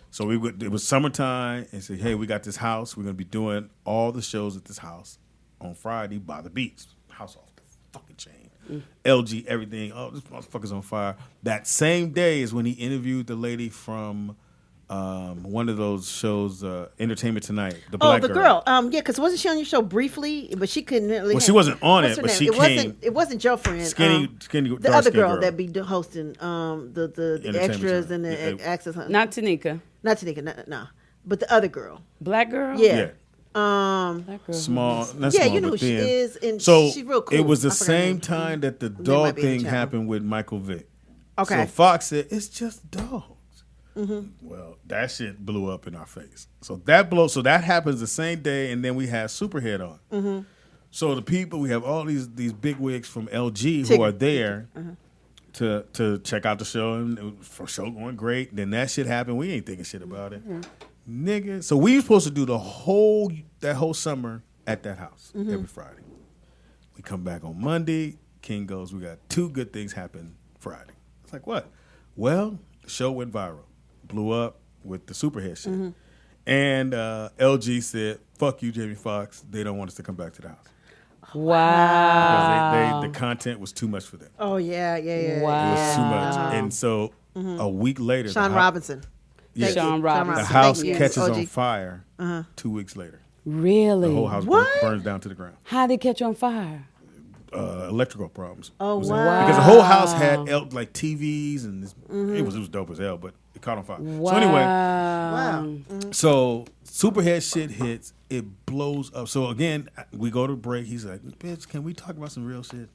So it was summertime and said, hey, we got this house. We're going to be doing all the shows at this house on Friday by the beach. House off the fucking chain. LG, everything. Oh, this motherfucker's on fire. That same day is when he interviewed the lady from one of those shows, Entertainment Tonight. The black girl. Yeah, because wasn't she on your show briefly? But she couldn't really. Well, she wasn't on what's it, her but name? she came. It wasn't Joe Friend. Skinny, the other girl that be hosting the extras and the access. Not Tanika. Not Tanika. No. But the other girl. Black girl. Yeah. Black girl. Small. Not yeah, small, you know but who she thin. is, and so she's real cool. It was the I forgot her same name. time that the might dog be in the thing chat happened with Michael Vick. Okay. So Fox said it's just dogs. Well, that shit blew up in our face. So that happens the same day, and then we had Superhead on. So the people, we have all these big wigs from LG who are there to check out the show, and it was for show going great. Then that shit happened. We ain't thinking shit about it, nigga. So we were supposed to do that whole summer at that house every Friday. We come back on Monday. King goes, we got 2 good things happen Friday. It's like, what? Well, the show went viral. Blew up with the Superhead shit. And LG said, fuck you, Jamie Foxx. They don't want us to come back to the house. Wow. Because the content was too much for them. Oh, yeah. Wow. It was too much. And so a week later. Sean Robinson. Yeah, Sean Robinson. the house Thank you. catches OG. on fire 2 weeks later. Really? The whole house burns down to the ground. How did it catch on fire? Electrical problems. Oh, wow. Because the whole house had like TVs and it was dope as hell, but it caught on fire. Wow. So anyway, Wow. so Superhead shit hits, it blows up. So again, we go to break. He's like, bitch, can we talk about some real shit?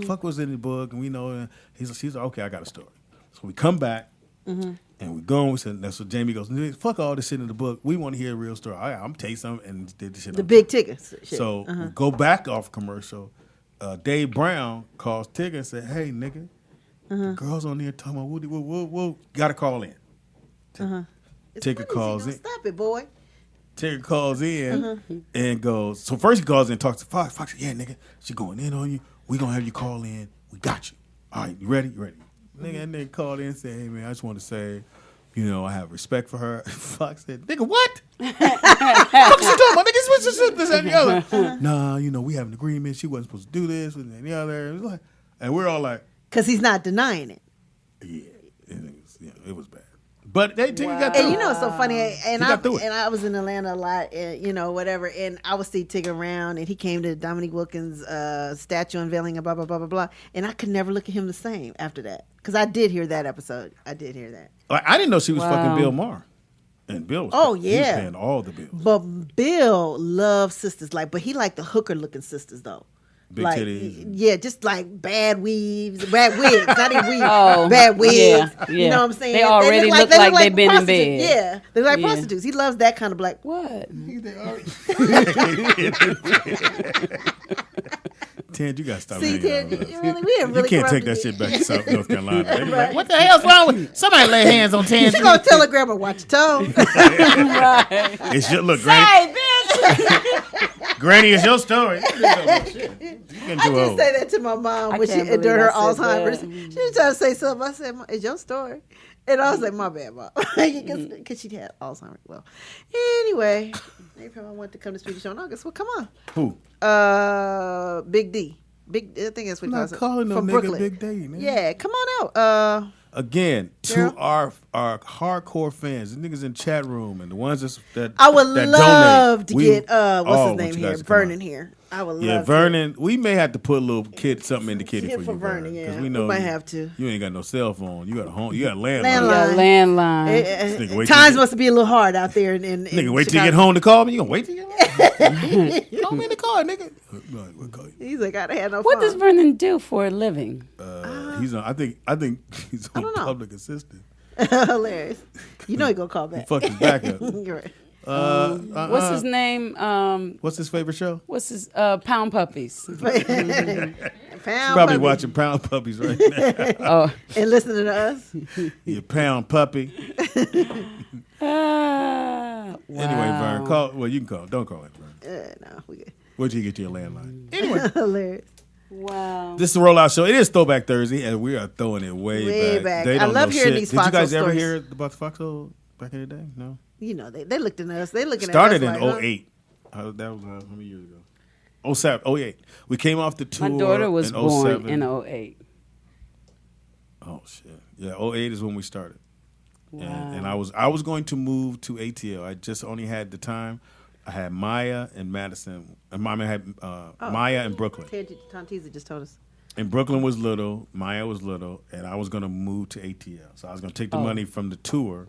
Fuck what's in the book, and we know. She's like, okay, I got a story. So we come back, and we go, and we said, so Jamie goes, fuck all this shit in the book. We want to hear a real story. I'm going to tell you something, and did the shit. The big tickets. Shit. So we go back off commercial. Dave Brown calls Tigger and said, hey, nigga, the girls on there talking about, whoa, got to call in. Tigger calls in. Stop it, boy. Tigger calls in and goes, so first he calls in and talks to Fox. Fox said, yeah, nigga, she going in on you. We going to have you call in. We got you. All right, you ready? You ready? Nigga, and then called in and said, hey, man, I just want to say, I have respect for her. Fox said, nigga, what? What the fuck is she talking about? Nigga, this, and the other. Nah, we have an agreement. She wasn't supposed to do this and the other. And we're all like. Because he's not denying it. Yeah, it was bad. But they got through. And it's so funny. And I was in Atlanta a lot, and, whatever. And I would see Tigger around, and he came to Dominique Wilkins' statue unveiling and blah, blah, blah, blah, blah. And I could never look at him the same after that. Because I did hear that episode. I did hear that. I didn't know she was fucking Bill Maher. And Bill was he was paying all the bills. But Bill loves sisters, but he liked the hooker looking sisters though. Big titties. Yeah, just like bad wigs, not even weaves, bad wigs. Yeah. You know what I'm saying? They already look like they've been in bed. Yeah, they look like prostitutes. He loves that kind of black. What? Ted, you gotta stop. See, Ted, you can't take that shit back to South North Carolina. They be like, What the hell's wrong with somebody? Lay hands on Ted. She gonna tell her grandma, watch your tone. Right. It's your look, Granny. Hey, bitch. Granny, it's your story. I did say that to my mom when during her Alzheimer's. She was trying to say something. I said, "It's your story," and I was like, "My bad, mom," because she had Alzheimer's. Well, anyway, maybe I want to come to Speedy Show in August. Well, come on. Who? Big D. I think that's what he calls it. Calling no From nigga Brooklyn. Big D, man. Yeah, come on out. Again, Girl. to our hardcore fans, the niggas in chat room and the ones that I would that love donate, to get all what's his want name you here, guys to come Vernon out. here. I would love. Yeah, Vernon. We may have to put a little something in the kitty Yeah, for for you, Vernon, because yeah. we know We might have to. You ain't got no cell phone. You got a home. You got a landline. Landline. Landline. Nigga, wait Times till must be a little hard out there in Nigga, wait till you Chicago. get home to call me. You gonna wait till you get home? Call me in the car, nigga. We'll call you. He's like, I don't have no What phone. does Vernon do for a living? He's on. I think he's on don't know. public assistant. Hilarious. You know he gonna call He back. fucked his back up. You're right. What's his name? What's his favorite show? What's his Pound Puppies? Pound Probably puppy. watching Pound Puppies right now. Oh, And listening to us. You pound puppy. Wow. Anyway, Vern, call. Well, you can call. Don't call it, Vern. No, we good. Where'd you get your landline? Anyway, Hilarious. Wow. this is the Rollout Show. It is Throwback Thursday, and we are throwing it way back. They I don't love know hearing shit. these Did you guys Foxhole ever stories. hear about the Foxhole back in the day? No. You know, they looked at us. They looking Started at us. in 08. That was how many years ago? 07, 08. We came off the tour. My daughter was in born 07. in 08. Oh shit! Yeah, 08 is when we started. Wow. And I was going to move to ATL. I just only had the time. I had Maya and Madison. And Mama had Maya and Brooklyn. Tantiza just told us. And Brooklyn was little, Maya was little, and I was going to move to ATL. So I was going to take the money from the tour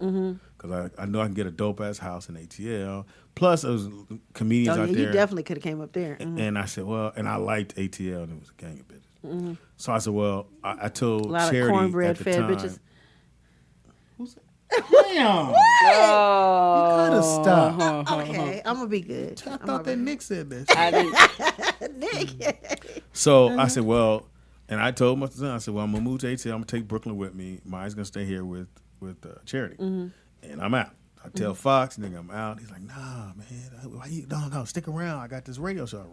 because I know I can get a dope-ass house in ATL. Plus, there was comedians out there. You definitely could have came up there. And I said, well, and I liked ATL, and it was a gang of bitches. So I said, well, I told A lot Charity of cornbread at the fed time. bitches. Damn! You gotta stop. Okay, I'm gonna be good. I thought that Nick said that. I didn't. Nick. So I said, well, and I told my son, I said, well, I'm gonna move to ATL. I'm gonna take Brooklyn with me. Maya's gonna stay here with Charity, and I'm out. I tell Fox, nigga, I'm out. He's like, nah, man, why you? No, stick around. I got this radio show.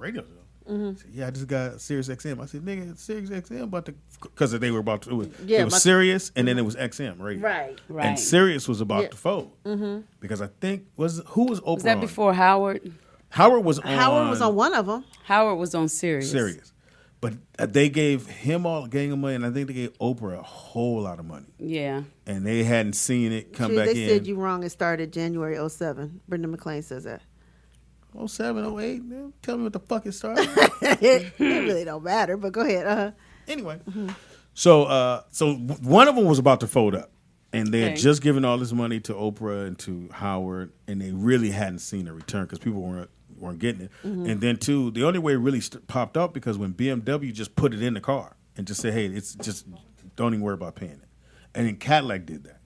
I said, yeah, I just got Sirius XM. I said, nigga, Sirius XM about to, because they were about to. It was Sirius, and then it was XM radio. Right. And Sirius was about to fold because I think who was Oprah? Was that on? before Howard? Howard was on. Howard was on one of them. Howard was on Sirius. But they gave him all a gang of money, and I think they gave Oprah a whole lot of money. Yeah. And they hadn't seen it come back They in. said you wrong. It started January 07. Brenda McClain says that. 07, 08, man. Tell me what the fuck it started. It really don't matter, but go ahead. Anyway, so one of them was about to fold up, and they had just given all this money to Oprah and to Howard, and they really hadn't seen a return because people weren't getting it. And then two, the only way it really popped up because when BMW just put it in the car and just said, hey, it's just don't even worry about paying it, and then Cadillac did that,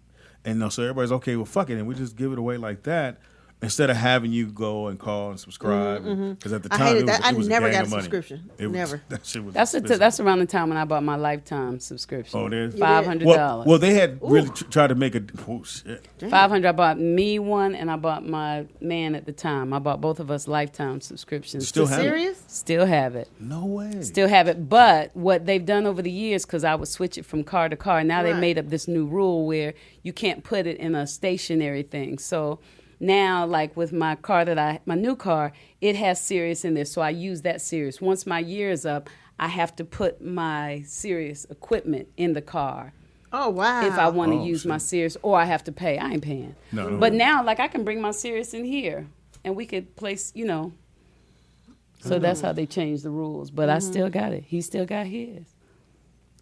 and so everybody's okay, well fuck it, and we just give it away like that. Instead of having you go and call and subscribe, because at the time I hated it was, that. I it was never a gang got a of money. subscription. It was, Never. That shit was That's around the time when I bought my lifetime subscription. Oh, there's $500. Well, they had really tried to make a. Oh shit! $500. I bought me one, and I bought my man at the time. I bought both of us lifetime subscriptions. Still have Serious? it? Still have it. No way. Still have it. But what they've done over the years, because I would switch it from car to car, now they made up this new rule where you can't put it in a stationary thing. So now, like with my car my new car, it has Sirius in there, so I use that Sirius. Once my year is up, I have to put my Sirius equipment in the car. Oh, wow. If I want to use my Sirius, or I have to pay. I ain't paying. No. But now, like, I can bring my Sirius in here, and we could place, So that's how they changed the rules. But I still got it. He still got his.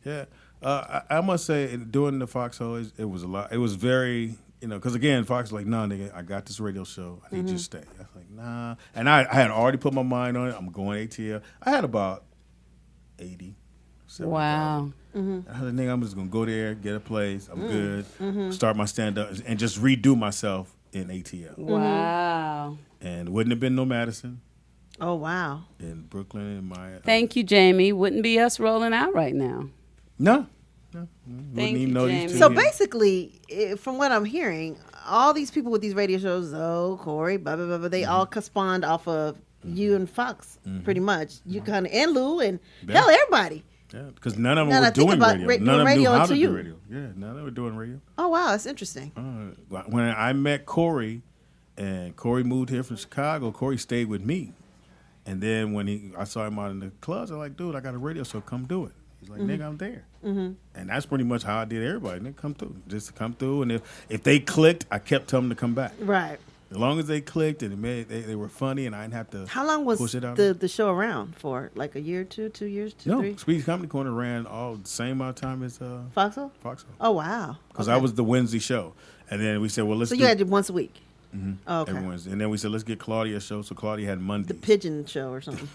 Yeah. I must say, during the Foxhole, it was a lot. It was very, because again, Fox was like, nah, nigga, I got this radio show. I need you to stay. I was like, nah. And I had already put my mind on it. I'm going ATL. I had about 80. Wow. I was like, nigga, I'm just going to go there, get a place. I'm good. Start my stand-up and just redo myself in ATL. Wow. And wouldn't have been no Madison. Oh, wow. In Brooklyn and my. Thank you, Jamie. Wouldn't be us rolling out right now. No. Thank you, Jamie. So basically, from what I'm hearing, all these people with these radio shows, Corey, blah, blah, blah, blah, they all spawned off of you and Fox, pretty much. You kind of, and Lou, and hell, everybody. Yeah, because none of them were doing radio. None of them knew how to do radio. Yeah, none of them were doing radio. Oh, wow, that's interesting. When I met Corey, and Corey moved here from Chicago, Corey stayed with me. And then when I saw him out in the clubs, I was like, dude, I got a radio show, come do it. He's like, nigga, I'm there. And that's pretty much how I did everybody. Nigga, come through. Just come through. And if they clicked, I kept telling them to come back. Right. As long as they clicked and they were funny and I didn't have to How long was push it out. the show around for? Like a year or two, 2 years, two, No, three? Speed's Comedy Corner ran all the same amount of time as Foxhole? Foxhole. Oh, wow. Because I was the Wednesday show. And then we said, well, let's So do you had it once a week? Oh, okay. every Wednesday. And then we said, let's get Claudia a show. So Claudia had Mondays. The pigeon show or something.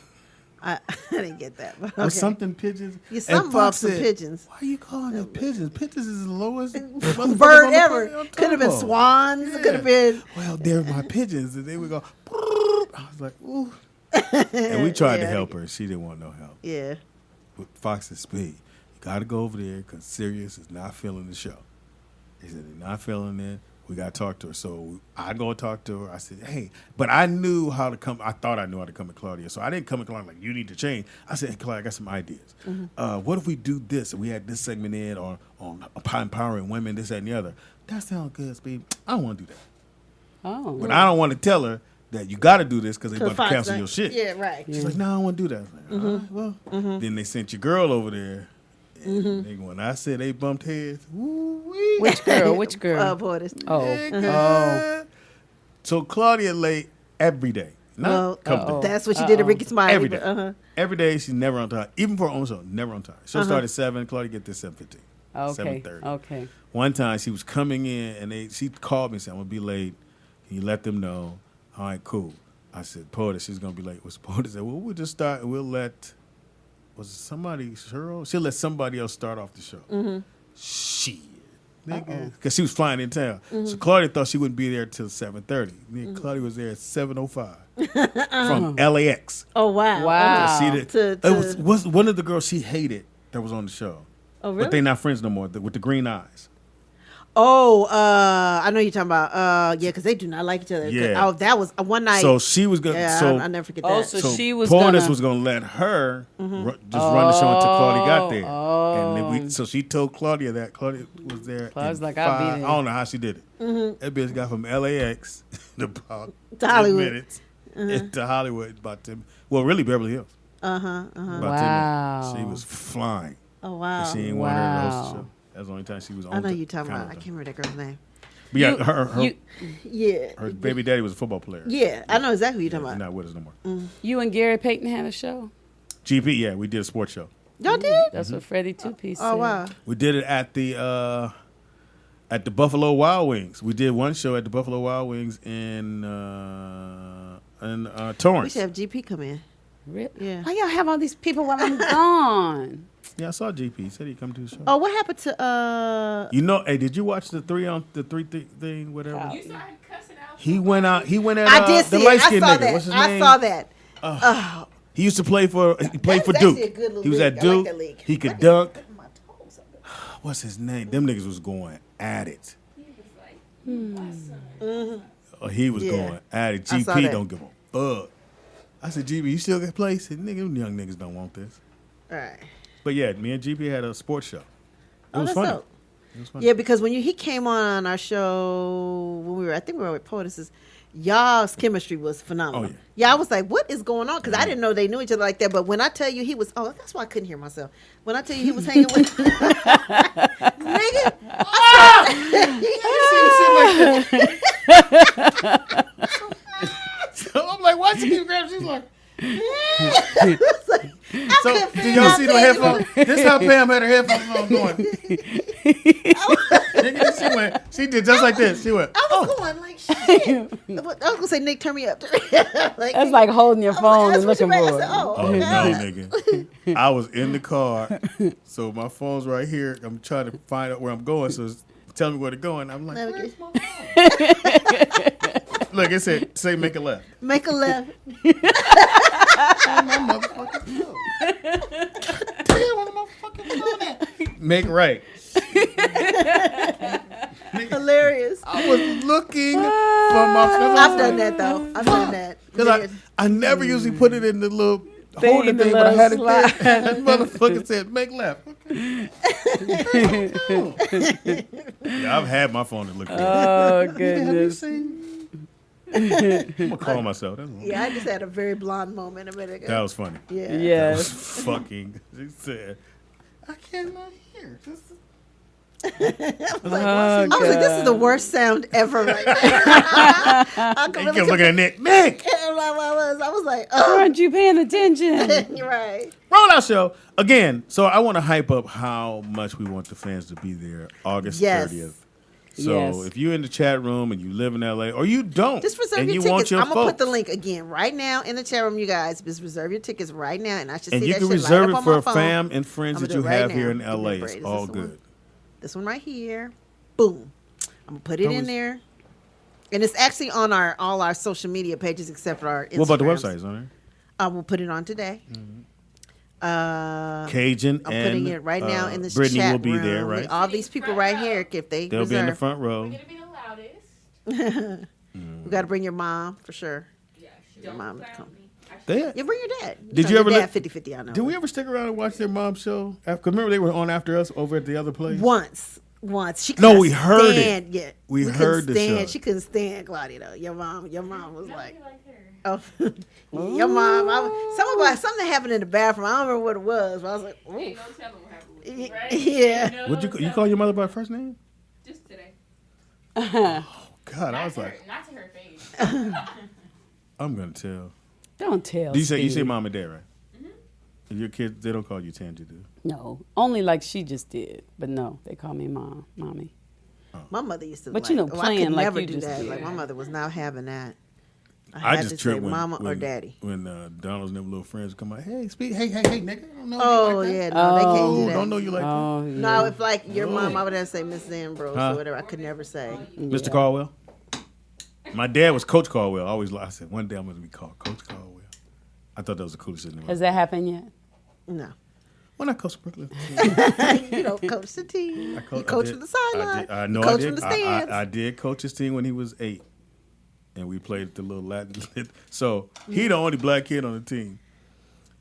I didn't get that. But okay. Or something pigeons. Yeah, something about some said, pigeons. Why are you calling them pigeons? Pigeons is the lowest Bird ever. Could have been swans. Yeah. Could have been. Well, they're my pigeons. And they would go, I was like, ooh. And we tried to help her. She didn't want no help. Yeah. With Fox and Speed, you got to go over there because Sirius is not feeling the show. He said, they're not feeling it. We got to talk to her. So I go talk to her. I said, hey, but I knew how to come. I thought I knew how to come at Claudia. So I didn't come at Claudia like, you need to change. I said, hey, Claudia, I got some ideas. What if we do this? And we had this segment in on empowering women, this, that, and the other. That sounds good, Speed. I don't want to do that. Oh. But I don't want to tell her that you got to do this because they about to cancel your shit. Yeah, right. She's like, no, I don't want to do that. I was like, then they sent your girl over there. And when I said they bumped heads, woo-wee. Which girl? Which girl? Portis. Oh. So Claudia late every day. That's what she did to Ricky Smiley. Every day. Every day she's never on time. Even for her own show, never on time. She'll start at 7. Claudia get there 7:15. Okay. 7:30. Okay. One time she was coming in and she called me and said, I'm gonna be late. He let them know. All right, cool. I said, Portis, she's gonna be late. Portis said, well, we'll just start and we'll let she'll let somebody else start off the show. Shit. Nigga. Because she was flying in town. So Claudia thought she wouldn't be there till 7:30. Claudia was there at 7:05 from LAX. Oh, wow. Wow. It was one of the girls she hated that was on the show. Oh, really? But they're not friends no more, with the green eyes. Oh, I know you're talking about. Yeah, because they do not like each other. Yeah. Oh, that was one night. So she was going to. Yeah, So I'll never forget that. Oh, so she was Portis was going to let her just run the show until Claudia got there. Oh. And then so she told Claudia that. Claudia was there. Claudia's like, 5, I'll be there. I don't know how she did it. That bitch got from LAX about To 10 Hollywood. minutes to Hollywood about 10. Well, really Beverly Hills. About 10 Wow. minutes. She was flying. Oh, wow. She ain't want her to host the show. That was the only time she was on. I know you're talking about. I can't remember that girl's name. But yeah, Yeah. her baby daddy was a football player. Yeah, I know exactly who you're talking He's about. not with us no more. You and Gary Payton had a show? GP, yeah, we did a sports show. Y'all did? That's what Freddie Two-Piece said. Oh, wow. We did it at the Buffalo Wild Wings. We did one show at the Buffalo Wild Wings in Torrance. We should have GP come in. Really? Yeah. Why y'all have all these people while I'm gone? Yeah, I saw GP. He said he'd come to the show. Oh, what happened to You know, hey, did you watch the three thing, whatever? You started cussing out. He went at I did see the it. light I skinned saw nigga. that. What's his I name? saw that. He used to play for was Duke. actually a good little He was league. at I like Duke. that league. He could dunk. What's his name? Them niggas was going at it. He was going at it. I saw GP that. don't give a fuck. I said, GP, you still got play? He said, nigga, them young niggas don't want this. All right. But yeah, me and GP had a sports show. It was that's funny. dope. It was funny. Yeah, because when he came on our show when I think we were with POTUS, y'all's chemistry was phenomenal. Oh, yeah. Yeah, I was like, what is going on? Because I didn't know they knew each other like that. But when I tell you he was, that's why I couldn't hear myself. When I tell you he was hanging with, nigga, So I'm like, why she keep grabbing? She's like, so did y'all see the headphones? This how Pam had her headphones on going. Nigga, she went. She did just like this. She went. I was going like shit. I was gonna say, Nick, turn me up. That's like holding your phone and looking for it. Oh no, nigga! I was in the car, so my phone's right here. I'm trying to find out where I'm going. So tell me where to go, and I'm like, where's my phone? Look, it said, say make a left. Make a left. My motherfucking phone. Damn, where the motherfucking phone at? Make right. Hilarious. I was looking for my phone. I've done that though. I've done that. Because I never usually put it in the little holder the thing, but I had it little there. That motherfucker said, make left. Yeah, I've had my phone to look at. Oh, goodness. I'm going to call myself. That's Yeah, I just had a very blonde moment a minute ago. That was funny. Yeah. That Yes. was fucking, she said, I cannot hear. I was like, this is the worst sound ever right now. I You kept looking at Nick. Nick! I was like, Aren't you paying attention? You're right. Rollout show. Again, so I want to hype up how much we want the fans to be there August 30th. So Yes. if you're in the chat room and you live in LA or you don't, Just reserve and your you tickets. want your I'm going to put folks, the link again right now in the chat room, you guys. Just reserve your tickets right now. And I should and see you that can shit reserve light it up for on my phone. fam and friends I'ma that do you it right have now. here in Give me a LA. break. It's Is all this the one? good. This one right here. Boom. I'm going to put it in there. And it's actually on all our social media pages except for our Instagrams. What about the website? Is on there? I will put it on today. Cajun I'm and putting it right now in this Brittany chat will be room. there, right? All these people right here, if they They'll be in the reserve. front row. We're gonna be the loudest. We got to bring your mom for sure. Yeah, Your mom to come. They, Yeah, bring your dad. Did you ever dad look- 50-50, I know. Did we ever stick around and watch their mom's show? Because remember they were on after us over at the other place? Once. She No, couldn't we heard it. stand yet. We couldn't heard the stand. show. She couldn't stand Claudia though. Your mom was like, her. oh, your mom. Something happened in the bathroom. I don't remember what it was. But I was like, Ain't oof. no telling what happened with you, right? Yeah. Would you call your mother by her first name? Just today. God, Not I was to like, her, not to her face. I'm gonna tell. Don't tell. Do you say Steve. mom and dad, right? And your kids, they don't call you Tangy, do? No, only like she just did. But no, they call me mommy. My mother used to. But you know, I playing could like never you do just that. did. Like my mother was not having that. I had just to say tripped when mama or when- daddy. When Donald's and them little friends come out. Hey, speak. Hey, nigga. I don't know Oh you like yeah, that. no, they can't Oh, do that. don't know you like Oh, that. yeah. No, if like your mom, Oh. I would have to say Mrs. Ambrose Huh? or whatever. I could never say. Mr. Caldwell. My dad was Coach Caldwell. I always I said one day I'm gonna be called Coach Caldwell. I thought that was the coolest shit in the world. Has that happened yet? No. When I coached Brooklyn. You don't coach the team. You coach from the sideline. I know you coach I did. from the stands. I did coach his team when he was 8. And we played the little Latin. So he the only black kid on the team.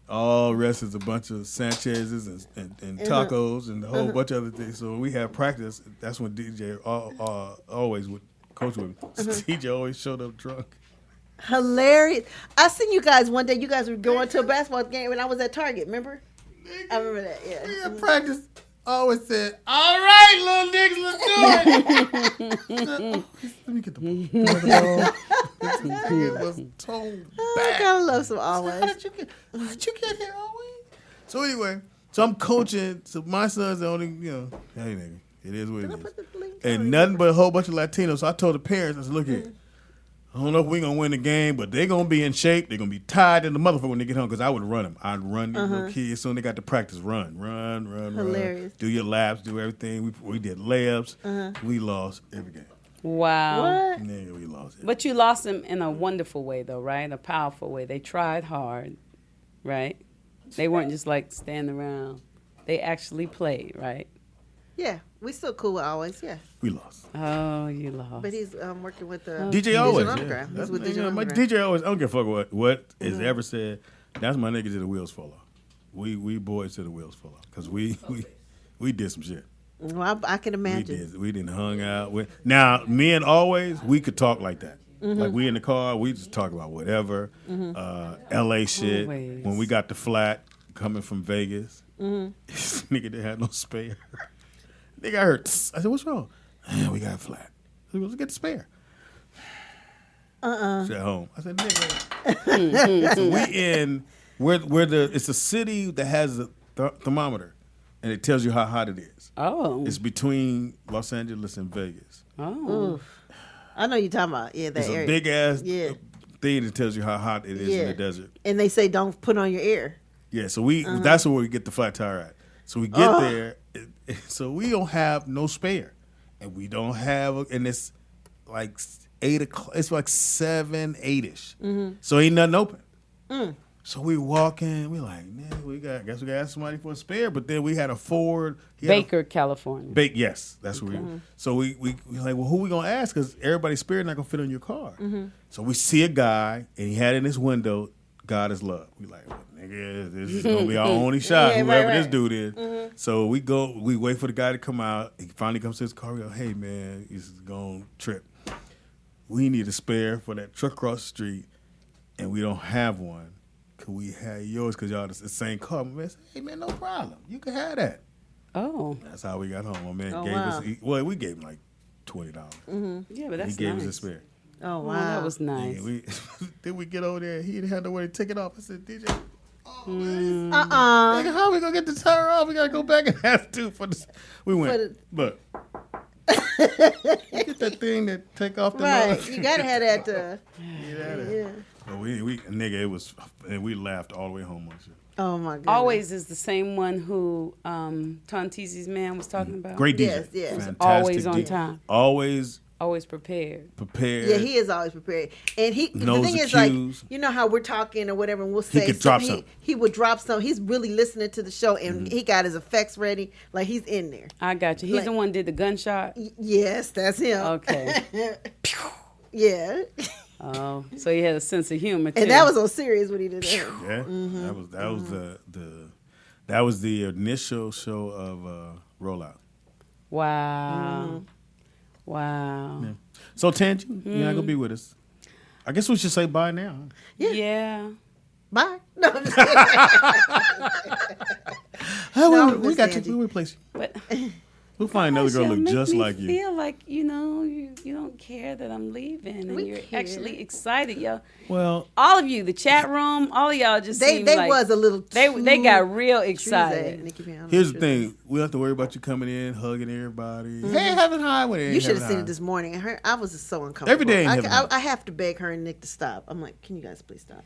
All the rest is a bunch of Sanchez's and tacos and a whole bunch of other things. So when we had practice, that's when DJ always would coach with me. DJ always showed up drunk. Hilarious. I seen you guys one day. You guys were going to a basketball game when I was at Target. Remember? I remember that. Yeah. We had practice. I always said, "All right, little niggas, let's do it." Let me get the ball. It was so I bad. gotta love some always. How did you get here always? So anyway, so I'm coaching. So my son's the only, hey nigga, it is what it is. And nothing but a whole bunch of Latinos. So I told the parents, I said, look here. I don't know if we're going to win the game, but they're going to be in shape. They're going to be tired in the motherfucker when they get home because I would run them. I'd run these little kids as soon as they got to practice. Run. Hilarious. Do your laps, do everything. We did layups. We lost every game. Wow. What? Nigga, we lost it. But you lost them in a wonderful way, though, right? A powerful way. They tried hard, right? They weren't just like standing around. They actually played, right? Yeah, we still cool with always. Yeah, We lost. Oh, you lost. but he's working with the DJ Digital always. Underground. Yeah. He's with That's- Digital my Underground. DJ always, I don't give a fuck what is ever said. That's my niggas that the wheels fall off. We boys to the wheels fall off because we did some shit. Well, I can imagine. We didn't hung out with. Now, me and always, we could talk like that. Like we in the car, we just talk about whatever. LA shit. Always. When we got the flat coming from Vegas, this nigga didn't have no spare. Nigga, I heard. Tss. I said, "What's wrong?" We got a flat. I said, let's get the spare. She's at home. I said, "Nigga, so we in where the it's a city that has a thermometer, and it tells you how hot it is. Oh. It's between Los Angeles and Vegas. Oh. I know you're talking about. Yeah, that It's area. a big ass Yeah. thing that tells you how hot it is in Yeah. the desert. And they say don't put on your ear. Yeah, so that's where we get the flat tire at. So we get there, so we don't have no spare, and we don't have, and it's like 8 o'clock. It's like 7, 8ish. So ain't nothing open. So we walk in, we like, man, guess we got to ask somebody for a spare. But then we had a Ford. Baker, California. Yes, that's where we. So we like, well, who we gonna ask? Because everybody's spare not gonna fit on your car. So we see a guy, and he had in his window, "God is love." We like, well, nigga, this is gonna be our only shot. Yeah, whoever right. this dude is. So we go, we wait for the guy to come out. He finally comes to his car. We go, "Hey man, he's gonna trip. We need a spare for that truck across the street, and we don't have one. Could we have yours? Because y'all the same car." My man said, "Hey man, no problem. You can have that." Oh. That's how we got home. My man Oh, gave wow. us. We gave him like $20. Yeah, but that's He gave nice. us a spare. Oh Oh, wow, that was nice. Yeah, we then we get over there. He didn't have no way to take it off. I said, "DJ, man, Uh-uh. nigga, how we gonna get the tire off? We gotta go back and ask two for this." We went, but get that thing that take off the Right, nose. you gotta have that. Yeah. But we nigga, it was, and we laughed all the way home on shit. Oh my god. Always is the same one who Tontizi's man was talking about. Great DJ, Yes, yes. fantastic Always on DJ. time. Always Always prepared. prepared. Yeah, he is always prepared. And the Knows thing the is, like, cues. you know how we're talking or whatever, and we'll say could drop something. something. He would drop something. He's really listening to the show, and he got his effects ready. Like, he's in there. I got you. He's Like- the one who did the gunshot. Yes, that's him. Okay. Yeah. Oh, so he had a sense of humor too. And that was on serious when he did that. Yeah, that was the initial show of Rollout. Wow. Wow. Yeah. So Tangy, you're not gonna be with us. I guess we should say bye now. Yeah. Bye. No, I'm just kidding. We got you. We'll replace you. But We'll find another girl look just like you. Feel like you don't care that I'm leaving, and you're actually excited, yo. Well, all of you, the chat room, all of y'all just they like was a little. They got real excited. Here's the thing: we don't have to worry about you coming in, hugging everybody. Hey, having high with it. You should have seen it this morning. I was just so uncomfortable. Every day, I have to beg her and Nick to stop. I'm like, can you guys please stop?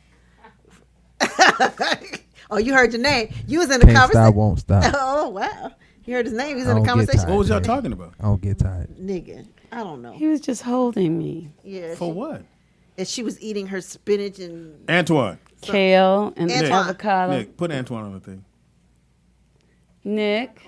Oh, you heard your name. You was in the conversation. Stop, won't stop. Oh wow. You heard his name. He was in the conversation. What was y'all talking about? I don't get tired. Nigga, I don't know. He was just holding me. Yeah. For what? And she was eating her spinach and Antoine, kale, and avocado. Nick, put Antoine on the thing. Nick,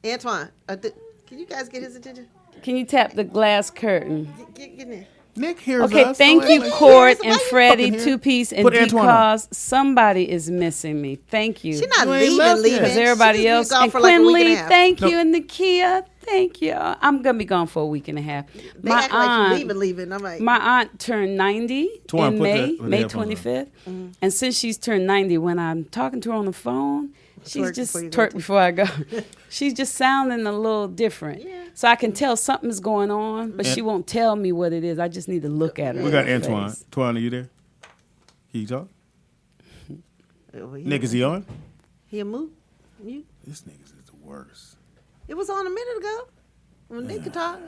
Antoine, can you guys get his attention? Can you tap the glass curtain? Get in there. Nick hears us. Okay, thank you, Court and Freddie, Two-Piece, and because somebody is missing me. Thank you. She's not leaving. Because everybody else. And Quinn Lee, thank you. And Nakia, thank you. I'm going to be gone for a week and a half. They act like you leaving. I'm like, my aunt turned 90 in May 25th. Mm-hmm. And since she's turned 90, when I'm talking to her on the phone, she's just twerk before I go. She's just sounding a little different. Yeah. So I can tell something's going on, but she won't tell me what it is. I just need to look at her. We got Antoine. Antoine, are you there? Can you talk? Nick, is he on? He a move? You? This nigga is the worst. It was on a minute ago when Nick could talk.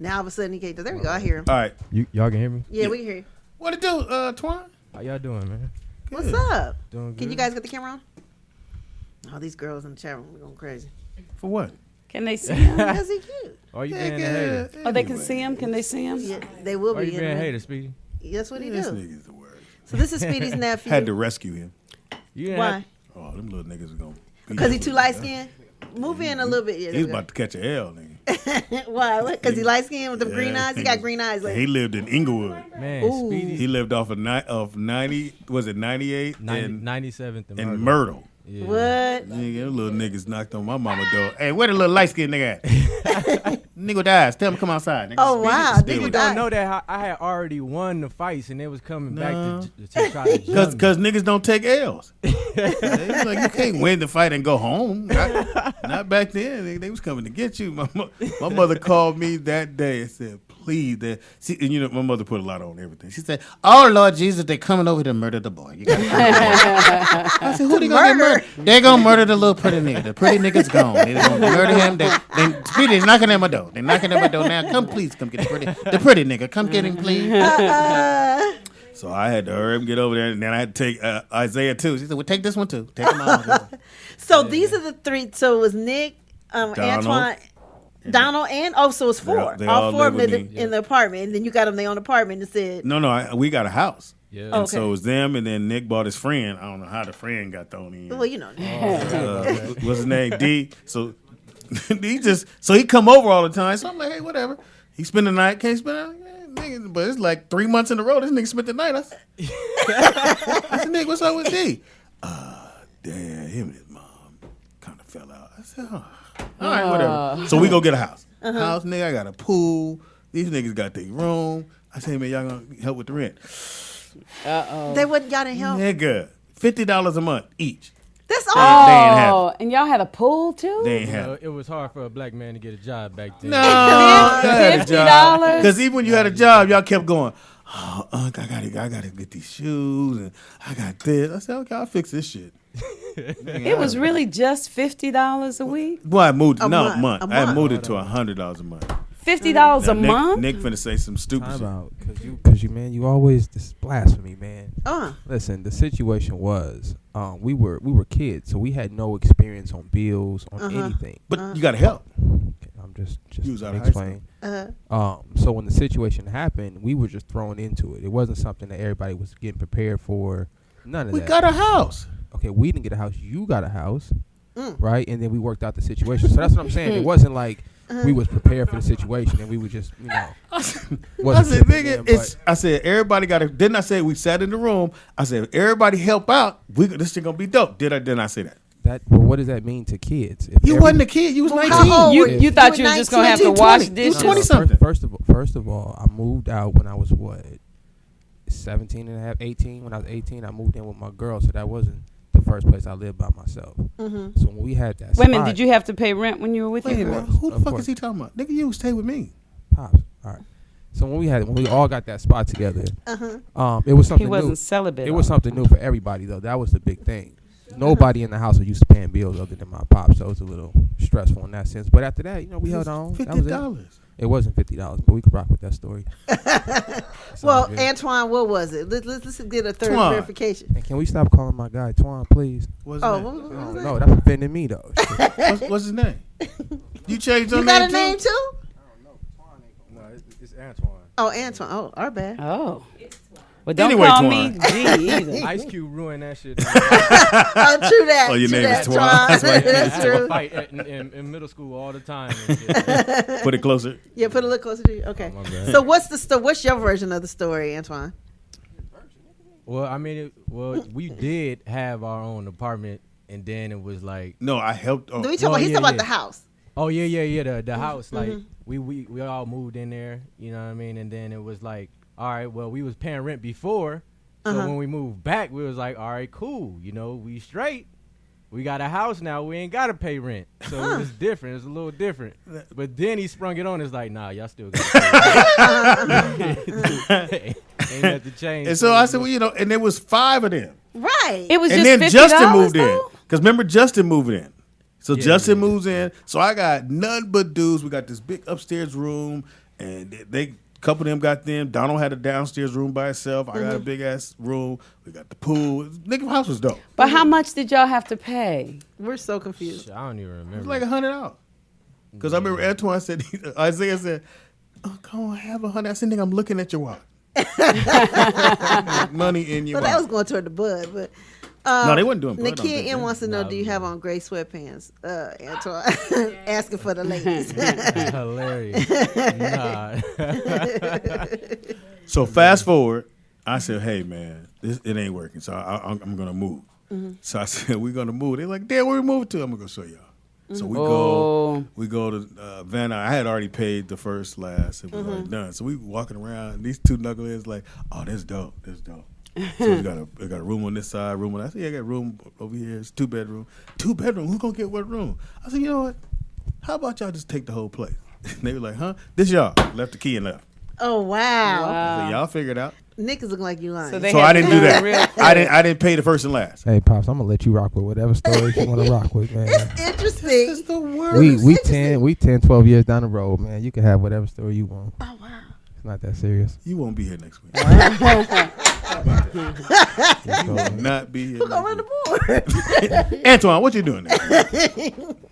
Now all of a sudden he can't. There we go. I hear him. All right. Y'all can hear me? Yeah, we can hear you. What it do, Twan? How y'all doing, man? Good. What's up? Doing good. Can you guys get the camera on? All these girls in the chat room are going crazy. For what? Can they see him? Because he cute. Are you being a hater? Oh, they can see him? Can they see him? Yeah, they will be. Are you being a hater, Speedy? That's what he This do. nigga's the worst. So this is Speedy's nephew. Had to rescue him. Why? Oh, them little niggas are going to because he too light skinned? Move in a little bit. Yeah, he's about to catch a L, nigga. Why? Because he light skinned with the green eyes? He got green eyes. Like. He lived in Inglewood. Man, Speedy. He lived off of 90, was it 98? 97th and Myrtle. Yeah. What? Nigga, little niggas knocked on my mama door. Hey, where the little light skinned nigga at? Nigga dies. Tell him to come outside. Nigga. Oh, wow. People don't know that I had already won the fights and they was coming back to try to jump Because niggas don't take L's. Like, you can't win the fight and go home. Not back then. They was coming to get you. My mother called me that day and said, please. And you know, my mother put a lot on everything. She said, oh, Lord Jesus, they're coming over to murder the boy. You gotta I said, who they gonna murder? They're gonna murder the little pretty nigga. The pretty nigga's gone. They're gonna murder him. They're knocking at my door. They're knocking at my door now. Come, please, come get the pretty nigga. Come get him, please. So I had to hurry up and get over there, and then I had to take Isaiah too. She said, well, take this one too. Take him out. So these are the three. So it was Nick, Antoine, Donald, and so it's four. All four of them in the apartment, and then you got them their own apartment and said, no, we got a house. Yeah. And okay. So it was them, and then Nick bought his friend. I don't know how the friend got thrown in. Well, you know. What's his name? D. So he come over all the time. So I'm like, hey, whatever. He spend the night. Can't spend the night. Nigga, but it's like 3 months in a row. This nigga spent the night. I said, Nick, what's up with D? Damn, him and his mom kind of fell out. I said, all right, whatever. So we go get a house. House, nigga, I got a pool. These niggas got their room. I said, man, y'all gonna help with the rent. Uh-oh. Y'all didn't help? Nigga, $50 a month each. That's all. They ain't have it. And y'all had a pool too? They ain't have it. It was hard for a black man to get a job back then. No, $50. Because even when you had a job, y'all kept going, oh, Unc, I gotta get these shoes, and I got this. I said, okay, I'll fix this shit. It was really just $50 a week? Boy, I moved a month. I moved it to $100 a month. $50 a month? Nick finna say some stupid shit. Out, cause you, man, you always this blasphemy, man. Listen, the situation was, we were kids, so we had no experience on bills, on anything. But you gotta help. Okay, I'm just explain. So when the situation happened, we were just thrown into it. It wasn't something that everybody was getting prepared for. None of that. We got a house. Okay, we didn't get a house. You got a house, right? And then we worked out the situation. So that's what I'm saying. It wasn't like we was prepared for the situation, and we would just, I said, nigga, I said, everybody got to. Didn't I say we sat in the room? I said, if everybody help out, this shit gonna be dope. Didn't I say that? But what does that mean to kids? You wasn't a kid. You was 19. You thought you were just gonna have to wash dishes. 20 something. First of all, I moved out when I was 17 and a half, 18. When I was 18, I moved in with my girl, so that wasn't the first place I lived by myself. So when we had that, wait a minute, did you have to pay rent when you were with your girl? Who the fuck is he talking about? Nigga, you stay with me. Pops. All right. So when we all got that spot together, it was something. He wasn't new. celibate. It was something new for everybody though. That was the big thing. Nobody in the house was used to paying bills other than my pops, so it was a little stressful in that sense. But after that, we held on. $50. It wasn't $50, but we could rock with that story. Well, Antoine, what was it? Let's get a third verification. And can we stop calling my guy Twan, please? What's his name? No, that's offending me though. What's his name? You changed your You name got a name too? I don't know. Twan ain't no, it's Antoine. Oh, Antoine. Oh, our bad. Oh. Well, don't Anyway, call Twan. me G either. Ice Cube ruined that shit. Oh, true that. Oh, your true name that, is Twan. That's right. That's true. Fight in middle school all the time. And shit. Put it closer. Yeah, put a little closer to you. Okay. Oh, my bad. So what's your version of the story, Antoine? Well, I mean, we did have our own apartment, and then it was like, No, I helped. He's talking about the house. oh yeah, the house. Like we all moved in there, you know what I mean, and then it was like, all right, well, we was paying rent before, so when we moved back, we was like, all right, cool, we straight. We got a house now. We ain't got to pay rent. So it was different. It's a little different. But then he sprung it on. It's like, nah, y'all still got to pay. Ain't nothing changed. And so I said, and there was 5 of them. Right. It was And just then $50 Justin moved in. though? Because remember, Justin moved in. So Yeah, Justin moves in. So I got none but dudes. We got this big upstairs room. And they couple of them got them. Donald had a downstairs room by itself. I got a big ass room. We got the pool. Nigga, house was dope. But how much did y'all have to pay? We're so confused. Shit, I don't even remember. It was like $100. Because I remember Antoine said, Isaiah said, oh, come on, have $100. I said, nigga, I'm looking at your watch. Money in your So watch. that was going toward the bud, but No, they wasn't doing bud. Nikki N wants to know, do you have on gray sweatpants, Antoine? Asking for the ladies. Hilarious. Nah. So fast forward, I said, hey, man, it ain't working. So I'm going to move. So I said, we're going to move. They're like, damn, where we moving to? I'm going to go show y'all. So we go to Van. I had already paid the first last. It was already done. So we walking around. And these 2 knuckleheads like, oh, that's dope. That's dope. So we got a room on this side, room on that. I said, yeah, I got a room over here. It's 2-bedroom. 2-bedroom. Who's gonna get what room? I said, you know what? How about y'all just take the whole place? They were like, huh? This y'all. Left the key and left. Oh, wow. I said, y'all figure it out. Nick is looking like you lying. So I didn't do that. I didn't pay the first and last. Hey, Pops, I'm gonna let you rock with whatever stories you want to rock with, man. It's interesting. This is the worst. We 10, 12 years down the road, man. You can have whatever story you want. Oh, wow. It's not that serious. You won't be here next week. You will not be here. Who's going to run the board? Antoine, what you doing now?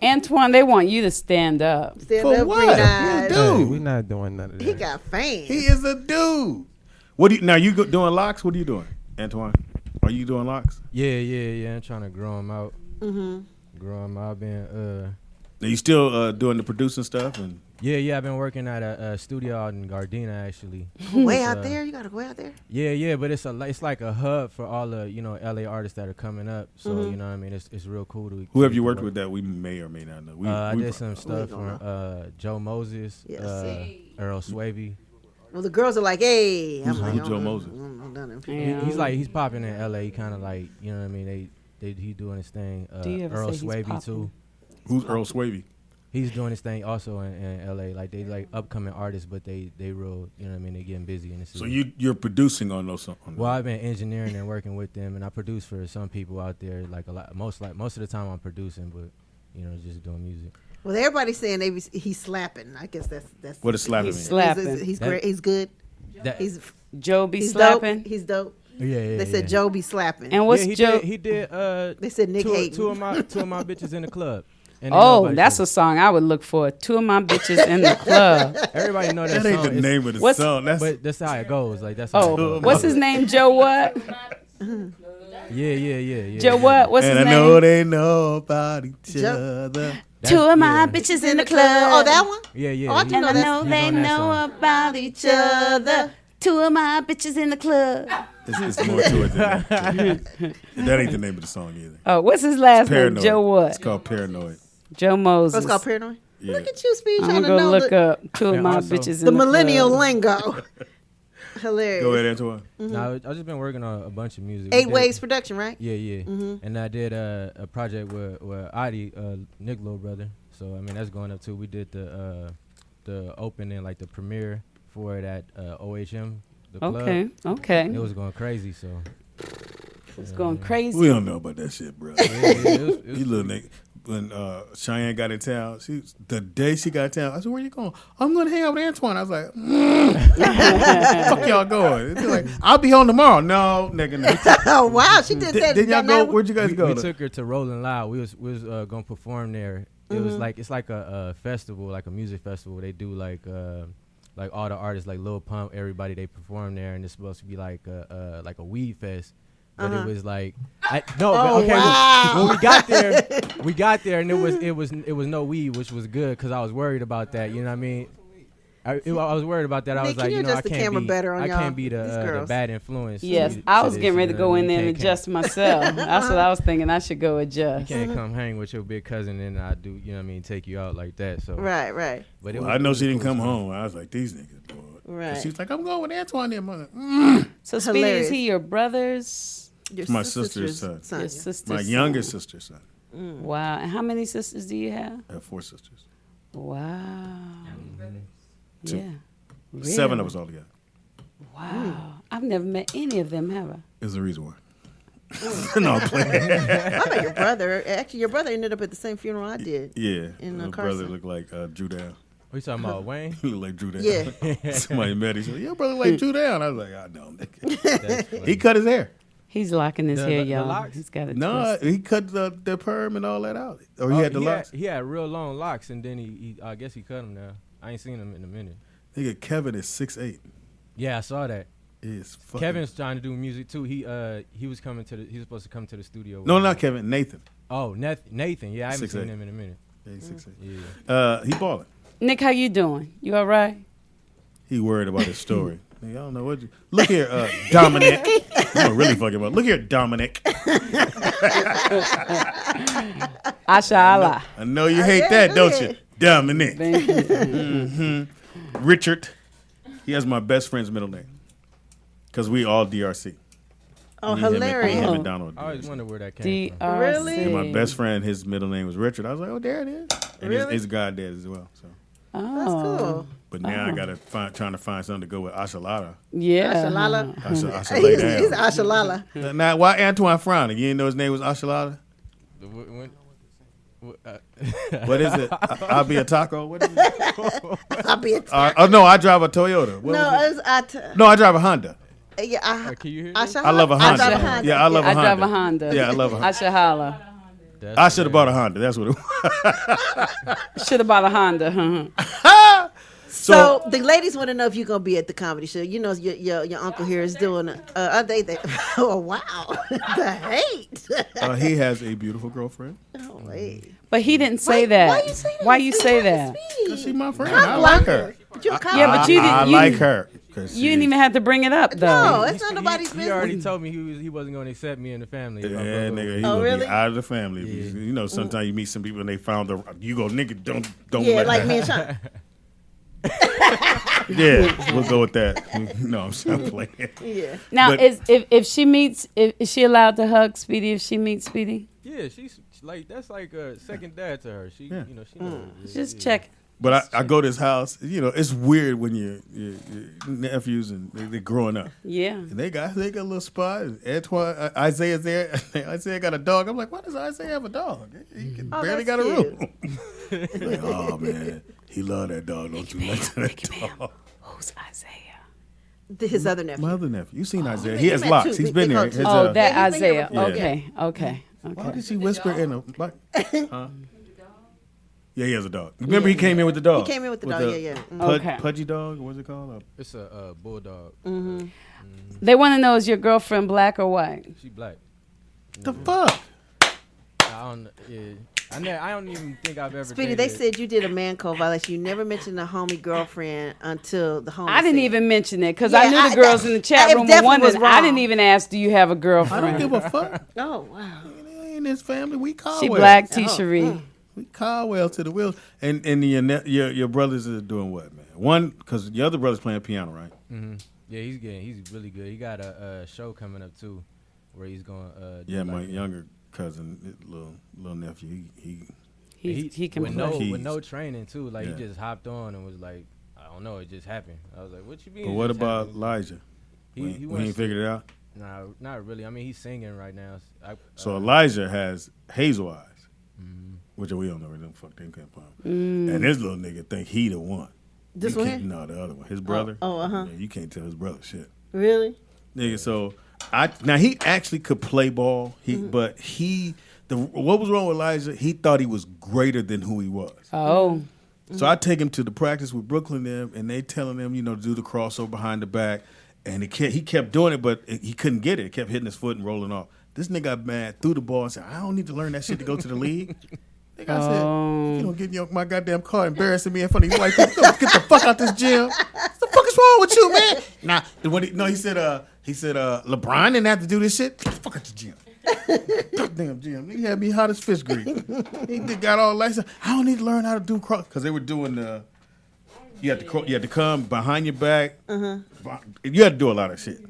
Antoine, they want you to stand up. Stand For up, what? green He eyes. a Hey, dude. we're not doing none of that. He got fans. He is a dude. What do you now? You doing locks? What are you doing, Antoine? Are you doing locks? Yeah. I'm trying to grow them out. Grow them out. I've been, Are you still doing the producing stuff? And I've been working at a studio out in Gardena, actually. Way out there? You got to go out there? Yeah, but it's like a hub for all the LA artists that are coming up. So you know what I mean. It's real cool to. who have you worked with that we may or may not know? I did some stuff for Joe Moses, Yes. Earl Swavey. Well, the girls are like, hey. Who's I'm like, Joe Moses? I'm done. Yeah. He's popping in LA. He kind of like, you know what I mean. He doing his thing. Do you ever Earl say he's Swavey popping? too. Who's Earl Swavey? He's doing his thing also in LA. Like they like upcoming artists, but they real, you know what I mean. They getting busy in the city. So you're producing on those songs? Well, I've been engineering and working with them, and I produce for some people out there. Like most of the time I'm producing, but just doing music. Well, everybody's saying he's slapping. I guess that's What does slapping He's mean? slapping. He's great. He's good. That, He's Joe be he's slapping. dope. He's dope. yeah. They said Joe be slapping. And what's he Joe? He did. They said Nick hating. two of my bitches in the club. And Oh, that's a song I would look for. 2 of my bitches in the club. everybody know that That ain't song. the name of the What's- song. That's But that's how it goes. Like that's how it Oh, goes. what's his name? Joe what? Yeah. Joe what? What's And his I name? know they know about each Joe- other. Two of my yeah. bitches in the club. Oh, that one? Yeah. Oh, I didn't And I know know He's they on that know song. about each other. Two of my bitches in the club. It's more to it than that. That ain't the name of the song either. Oh, what's his last name? Paranoid. Joe what? It's called Paranoid. Joe Moses. Oh, it's called Paranoid? Yeah. Look at you, Speed, I'm trying gonna to go know look up two of And my also- bitches in the the millennial club. lingo. Hilarious. Go ahead, Antoine. No, I've just been working on a bunch of music. 8 We did- Waves production, right? Yeah. And I did a project with Adi, Nick little brother. So I mean that's going up too. We did the opening, like the premiere for it at OHM, the club. Okay. It was going crazy. So It's going crazy. We don't know about that shit, bro. it was You little nigga. When Cheyenne got in town, the day she got in town, I said, "Where you going?" I'm going to hang out with Antoine. I was like, "Fuck y'all going?" They're like, "I'll be home tomorrow." No, nigga. No. Oh, wow. She did that. Didn't y'all go? Where'd you guys go? we took her to Rolling Loud. We was gonna perform there. It was like it's like a festival, like a music festival. They do like all the artists, like Lil Pump, everybody. They perform there, and it's supposed to be like a weed fest. But it was like wow. when we got there, and it was no weed, which was good because I was worried about that. You know what I mean? I was worried about that. I Nick, was can like, you I adjust the can't camera be, better on I y'all, can't be these the girls? bad influence. Yes, to I was this, getting ready to you know go what I in mean? there and Can't- adjust myself. That's what I was thinking. I should go adjust. You can't come hang with your big cousin and I do, you know what I mean, take you out like that. So Right. But it Well, was, I know it was she didn't cool come stuff. home. I was like, "These niggas, boy." Right. She's like, "I'm going with Antoine." There, mother. So, Speedy, Hilarious. is he your brother's? Your My sister's son. Your sister's My son? youngest sister's son. Wow. And how many sisters do you have? I have 4 sisters. Wow. Two. Yeah. Really? 7 of us all together. Wow. I've never met any of them, have I? There's a reason why. No, I'm playing. I met your brother. Actually, your brother ended up at the same funeral I did. Yeah. In, My Carson. brother looked like Drew Down. What you talking about, Wayne? He looked like Drew Down. Yeah. Somebody met him. He said, "Your brother look like Drew Down." I was like, "I know, nigga." That's funny. He cut his hair. He's locking his The- hair, the y'all. locks? He's got it No, twisted. he cut the perm and all that out. Or he Oh, had the locks. He had real long locks, and then he I guess he cut them now. I ain't seen him in a minute. Nigga, Kevin is 6'8". Yeah, I saw that. Is fucking. Kevin's trying to do music too. He was coming to he was supposed to come to the studio. No, with not me. Kevin. Nathan. Oh, Nathan. Yeah, I haven't 6'8". seen him in a minute. Yeah, he's 6'8". Yeah. He balling. Nick, how you doing? You all right? He worried about his story. Nigga, I don't know what you. Look here, Dominic. I'm really fucking about. Look here, Dominic. Ashala. I know you hate that, don't you, Dominic? Thank you. Richard. He has my best friend's middle name. Because we all DRC. Oh, Me, him, hilarious. Him and Donald. I always wonder where that came from. DRC. Really? And my best friend, his middle name was Richard. I was like, "Oh, there it is." And Really? his goddad as well. So, Oh. That's cool. but now I gotta trying to find something to go with Ashalala. Yeah. Ashalala. Asha He's lay down. Ashalala. Now, why Antoine frowning? You didn't know his name was Ashalala? What is it? I'll be a taco. What is it? I'll be a Oh no, I drive a Toyota. What was it? it's No, I drive a Honda. yeah. Can you hear I this? I love a Honda. drive a Honda. Yeah, I love a I Honda. drive a Honda. Yeah, I love a Honda. Ashahala. That's I should have bought a hilarious. Honda. That's what it was. Should have bought a Honda. So the ladies want to know if you're gonna be at the comedy show. You know your uncle here is doing. They oh wow, the hate. He has a beautiful girlfriend. Oh, wait. But he didn't say that. Why you say that? Why you say that? She's my friend. I like her. Yeah, but you I didn't. like her. You didn't even have to bring it up, though. No, it's not nobody's He business. already told me he wasn't going to accept me in the family. if I Yeah, broke up nigga, with he him. Oh, gonna really? be out of the family. You know, sometimes you meet some people and they found you go, nigga, don't Yeah, let like that. me and Sean. Yeah, we'll go with that. No, I'm just playing. Yeah. Now, But- if she meets, is she allowed to hug Speedy if she meets Speedy? Yeah, she's like that's like a second dad to her. She, Yeah. you know, she knows. Just check. But I go to his house. You know, it's weird when your nephews and they're growing up. Yeah. And they got a little spot. And Antoine, Isaiah's there. Isaiah got a dog. I'm like, why does Isaiah have a dog? He can barely that's got a cute. room. Like, oh man, he love that dog. Don't you let that dog? Who's Isaiah? His other nephew. My other nephew. You seen Isaiah? met- He has we met locks. too. He's been They there. call His, it- Oh, that Yeah, he's been here Isaiah. before. Okay. Okay. Why Okay. did she whisper in a mic? Huh? Yeah, he has a dog. Remember, he came in with the dog. He came in with the dog, yeah. Okay. Pudgy dog. What's it called? It's a bulldog. They want to know, is your girlfriend black or white? She black. The fuck? I don't. Yeah. I don't even think I've ever. Speedy, they said you did a man code violation. You never mentioned a homie girlfriend until the homie. I didn't said. even mention it because I knew the girls in the chat room were wondering. I didn't even ask, "Do you have a girlfriend?" I don't give a fuck. Oh wow. In this family, we call. She black T-Cherie. We Caldwell to the wheels. And your brothers are doing what, man? One, because your other brother's playing piano, right? Mm-hmm. Yeah, he's really good. He got a show coming up too, where he's going. My younger cousin, little nephew, he can with play. with no training too. Like he just hopped on and was like, I don't know, it just happened. I was like, what you mean? But what about Elijah? He ain't figured it out. Nah, not really. I mean, he's singing right now. So Elijah has hazel eyes. Which we don't know where the fuck they came from. And this little nigga think he the one. This one here? No, the other one. His brother. Yeah, you can't tell his brother shit. Really? Nigga, so now he actually could play ball. But what was wrong with Elijah? He thought he was greater than who he was. Oh. So I take him to the practice with Brooklyn them, and they telling him, to do the crossover behind the back. And he kept doing it, but he couldn't get it. He kept hitting his foot and rolling off. This nigga got mad, threw the ball, and said, I don't need to learn that shit to go to the league. Nigga, I said, you don't get in my goddamn car embarrassing me in front of these white people. Get the fuck out this gym. What the fuck is wrong with you, man? He said LeBron didn't have to do this shit. Get the fuck out the gym. Goddamn gym. He had me hot as fish grease. He got all lights. I don't need to learn how to do cross because they were doing you had to come behind your back. You had to do a lot of shit.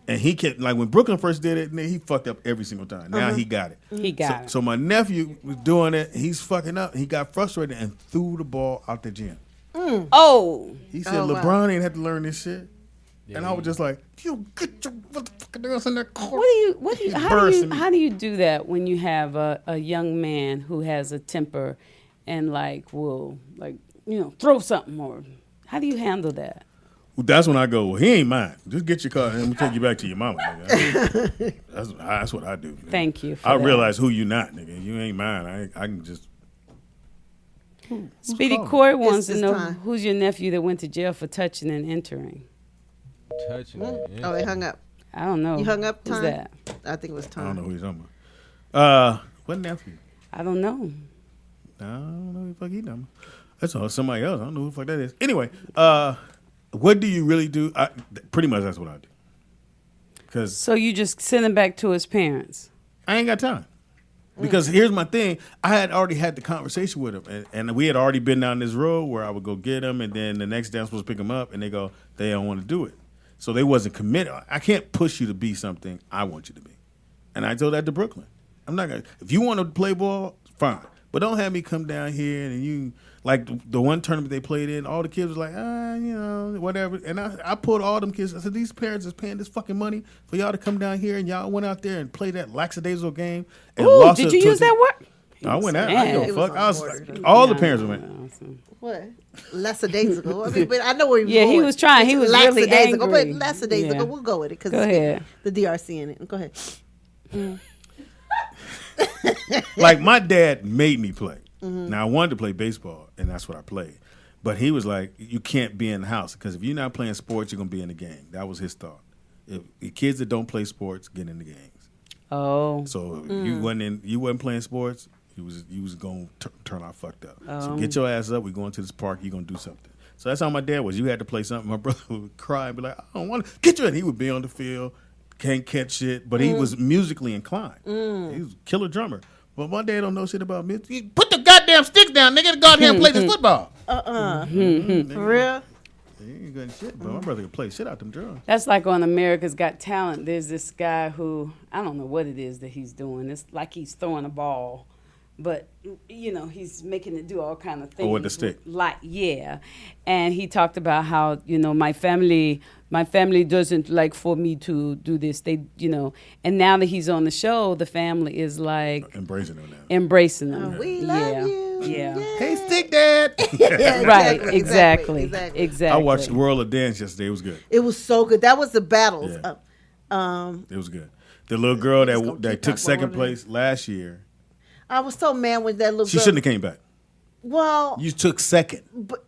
And he kept, like when Brooklyn first did it, he fucked up every single time. Now he got it. He got it. So my nephew was doing it. He's fucking up. He got frustrated and threw the ball out the gym. Oh. He said LeBron ain't had to learn this shit. Yeah, and I was just like, you get your motherfucking ass in that court. How do you do that when you have a young man who has a temper and will throw something, or how do you handle that? Well, that's when I go, well, he ain't mine. Just get your car and we'll take you back to your mama, nigga. That's what I do. Nigga. Thank you for I that. realize who you not, nigga. You ain't mine. I can just... Speedy Corey wants to know who's your nephew that went to jail for touching and entering. Touching. Oh, they hung up. I don't know. You hung up, Tom? Who's that? I think it was Tom. I don't know who he's talking about. What nephew? I don't know. I don't know who the fuck he number. That's all. Somebody else. I don't know who the fuck that is. Anyway, what do you really do? Pretty much that's what I do. So you just send him back to his parents? I ain't got time. Because here's my thing. I had already had the conversation with him. And we had already been down this road where I would go get him. And then the next day I'm supposed to pick him up. And they go, they don't want to do it. So they wasn't committed. I can't push you to be something I want you to be. And I told that to Brooklyn. I'm not going to. If you want to play ball, fine. But don't have me come down here and you, like the one tournament they played in, all the kids was like, whatever. And I pulled all them kids. I said, these parents is paying this fucking money for y'all to come down here and y'all went out there and play that lackadaisical game. And Ooh, did you use that word? I went out. I go fuck. I was all the parents went. What? Lackadaisical. I mean, but I know where he was going. He was trying. He was really angry. But lackadaisical, we'll go with it because it's the DRC in it. Go ahead. Like my dad made me play. Now I wanted to play baseball, and that's what I played. But he was like, "You can't be in the house because if you're not playing sports, you're gonna be in the game." That was his thought. If the kids that don't play sports get in the games. Oh. So you wasn't playing sports. You was gonna turn out fucked up. So get your ass up. We going to this park. You gonna do something. So that's how my dad was. You had to play something. My brother would cry and be like, "I don't want to get you in." He would be on the field, can't catch shit, but he was musically inclined. He was a killer drummer. But my dad don't know shit about music. Put the goddamn sticks down, nigga. Go out here and play this football. For real? He ain't got shit, but my brother can play shit out them drums. That's like on America's Got Talent. There's this guy who, I don't know what it is that he's doing. It's like he's throwing a ball. But, he's making it do all kind of things. Oh, with the stick. And he talked about how, my family doesn't like for me to do this. They, and now that he's on the show, the family is like. Embracing him now. Embracing him. Oh, we love you. Yeah. Hey, stick dad. Right, exactly. I watched World of Dance yesterday. It was good. It was so good. That was the battles. Yeah. It was good. The little girl that took second place last year. I was so mad when that little girl. She shouldn't have came back. Well. You took second. But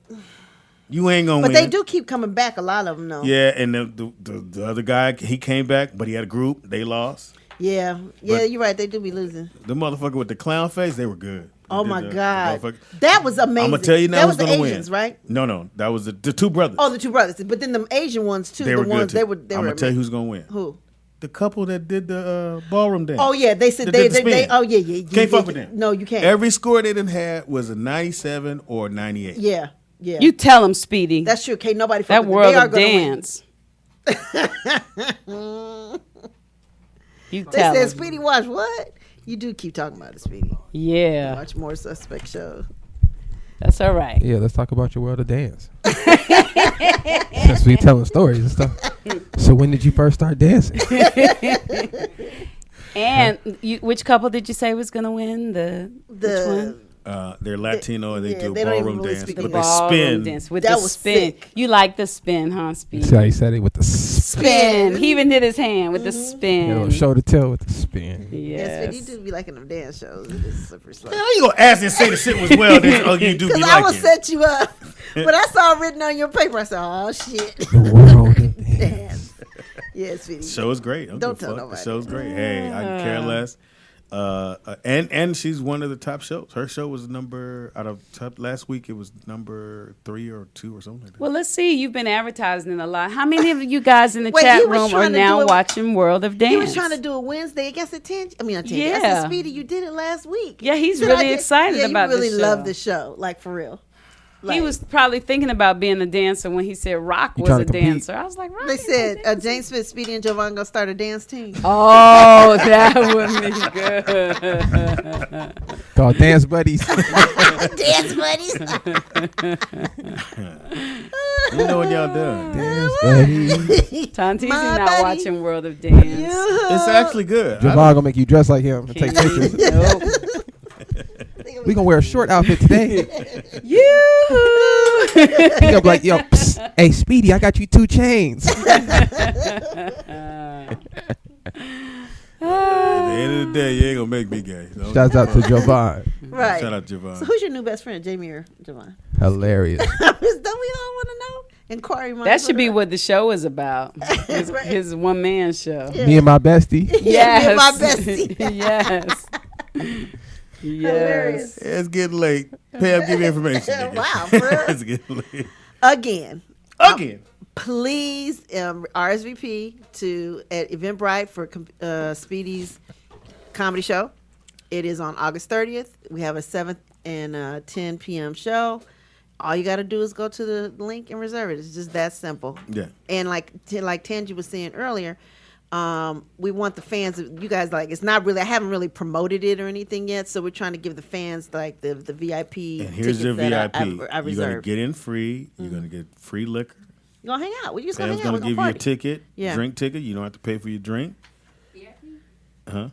you ain't going to win. But they do keep coming back, a lot of them, though. Yeah, and the other guy, he came back, but he had a group. They lost. Yeah, you're right. They do be losing. The motherfucker with the clown face, they were good. Oh my God, that was amazing. I'm gonna tell you now, that was who's the gonna Asians, win. right? No, that was the two brothers. Oh, the two brothers, but then the Asian ones too. They the were ones good too. they were. I'm gonna tell you who's gonna win. Who? The couple that did the ballroom dance. Oh yeah, they said That they. did the spin. Oh yeah. Can't fuck with them. No, you can't. Every score they done had was a 97 or 98. Yeah. You tell them, Speedy. That's true. Can't nobody fuck that with them. world They are of gonna dance. You They tell said, them. Speedy, watch what? You do keep talking about it, Speedy. Yeah, Watch more suspect shows. that's all right. Yeah, let's talk about your world of dance. Since we telling stories and stuff. So when did you first start dancing? And which couple did you say was going to win? Which one? They're Latino and they do a they don't even ballroom really dance, speak but The they ballroom spin. dance with That the was spin. sick. You like the spin, huh, Speedy? See how he said it with the spin. He even did his hand with the You spin. know, shoulder tail with the spin. Yes, Yes. you do be liking them dance shows. It is slippery slope. How you gonna ask and say the shit was well? Then, you do be Because I will like it. set you up. But I saw it written on your paper. I said, oh, shit. The world of dance. Dance. Yeah, Speedy. Show is great. Don't tell nobody. The show's great. Hey, I can care less. And she's one of the top shows. Her show was last week. It was number 3 or 2 or something like that. Well, let's see. You've been advertising it a lot. How many of you guys in the Wait, chat he was room are trying to now do it- watching World of Dance? He was trying to do a Wednesday against Tangy. I mean, not Tangy. I Yeah. said, Speedy, you did it last week. Yeah, he's Said, really I did- excited yeah, about you really this show. love the show, like for real. He Like, was probably thinking about being a dancer when he said Rock You was trying a to compete? dancer. I was like, Rock. They ain't said no dancer. James Smith, Speedy, and Jovan gonna start a dance team. Oh, that would be good. Called Dance Buddies. Dance buddies. You know what y'all doing. Dance Buddies. Tanti's My not buddy. watching World of Dance. It's actually good. Javon gonna make you dress like him and take pictures. Nope. We gonna wear a short outfit today. You. He gonna be like, yo, psst, hey Speedy, I got you 2 chains. At the end of the day, you ain't gonna make me gay. So Shouts out to Javon. Right. Shout out Javon. So who's your new best friend, Jamie or Jovan? Hilarious. Don't we all want to know? Inquiry That should be what the show is about. His, Right. his one-man show. Yeah. Me and my bestie. Yeah, my bestie. Yes. Hilarious. Yes. It's getting late. Pam, give me information. nigga. Wow, for real? It's getting late. Again. Please RSVP at Eventbrite for Speedy's comedy show. It is on August 30th. We have a 7 and 10 p.m. show. All you got to do is go to the link and reserve it. It's just that simple. Yeah. And like Tangi was saying earlier, we want the fans. You guys it's not really. I haven't really promoted it or anything yet, so we're trying to give the fans like the VIP. And here's your tickets VIP. that I You're reserved. gonna get in free. You're gonna get free liquor. You gonna hang out? We just Pam's gonna hang out. gonna We're give gonna you a party. ticket, Yeah. drink ticket. You don't have to pay for your drink. Huh?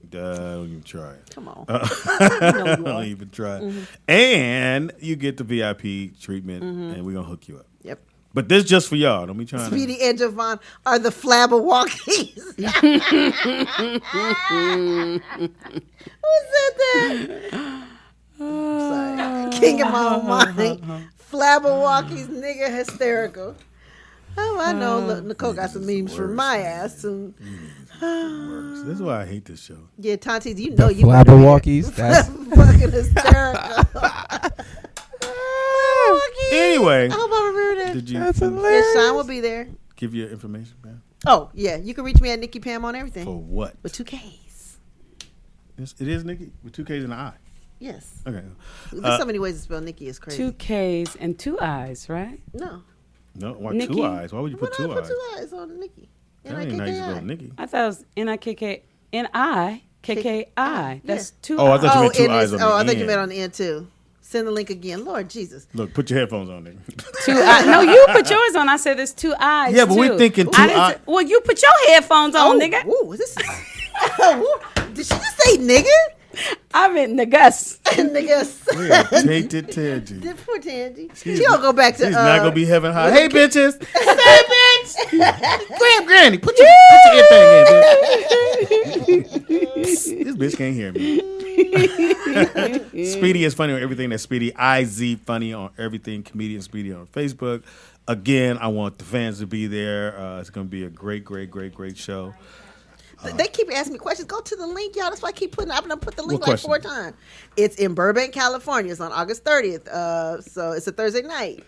Don't even try it. Come on. Don't even try it. And you get the VIP treatment, and we're gonna hook you up. Yep. But this just for y'all. Don't be trying Speedy and Javon are the flabberwalkies. Who said that? Sorry. King of my own mind. Flabberwalkies, nigga, hysterical. Oh, I know. Look, Nicole got some memes for my ass. And, This is why I hate this show. yeah, Tonti, you know The you Flabberwalkies. That's fucking hysterical. Flabberwalkies. Anyway, I hope I remember that. did you That's finish- hilarious. Yeah, Sean will be there. give your information, man? Oh, yeah. You can reach me at Nikki Pam on everything. For what? With 2 Ks. It is Nikki with 2 Ks and an I. Yes. Okay. There's so many ways to spell Nikki. It's crazy. 2 Ks and 2 I's, right? No. No, why Nikki? 2 eyes? Why would you put Why 2 not put eyes? 2 eyes on Nikki? That ain't how you spell Nikki. I thought it was Nikki. That's 2 Oh, I I's. thought you meant 2 and eyes it's- on the I end. thought you meant on the end too. Send the link again. Lord Jesus. Look, put your headphones on, nigga. 2 I's. No, you put yours on. I said there's 2 I's. Yeah, but we're too. thinking I 2 didn't eyes. say- Well, you put your headphones on, nigga. Ooh, this is. Did she just say nigga? I meant niggas. Niggas. Yeah, tainted Tangy. Poor Tangy. She'll go back to. She's not gonna be heaven high. Hey, bitches. Hey, bitch. Grab Granny. Put your earthing in, bitch. This bitch can't hear me. Speedy is funny on everything. That's Speedy IZ funny on everything. Comedian Speedy on Facebook. Again, I want the fans to be there. It's gonna be a great show. They keep asking me questions. Go to the link, y'all. That's why I keep putting. I'm gonna put the link What like question? 4 times. It's in Burbank, California. It's on August 30th. So it's a Thursday night.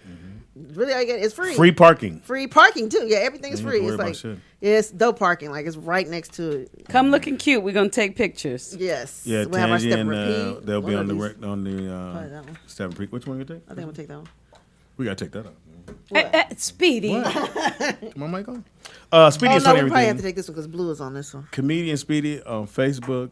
Really, all you get is free. Free parking. Free parking too. Yeah, everything is You don't free. have to It's worry like about shit. it's dope parking. Like it's right next to it. Come looking cute. We're gonna take pictures. Yes. Yeah, We'll have our Tangy step and repeat. they'll be One on of the these. on that one. the Step and Preak. Which one you gonna take? I think I'm gonna take that one. We gotta take that out. Speedy. Come on, Michael. Speedy Oh is no, funny we probably have everything. to take this one because Blue is on this one. Comedian Speedy on Facebook.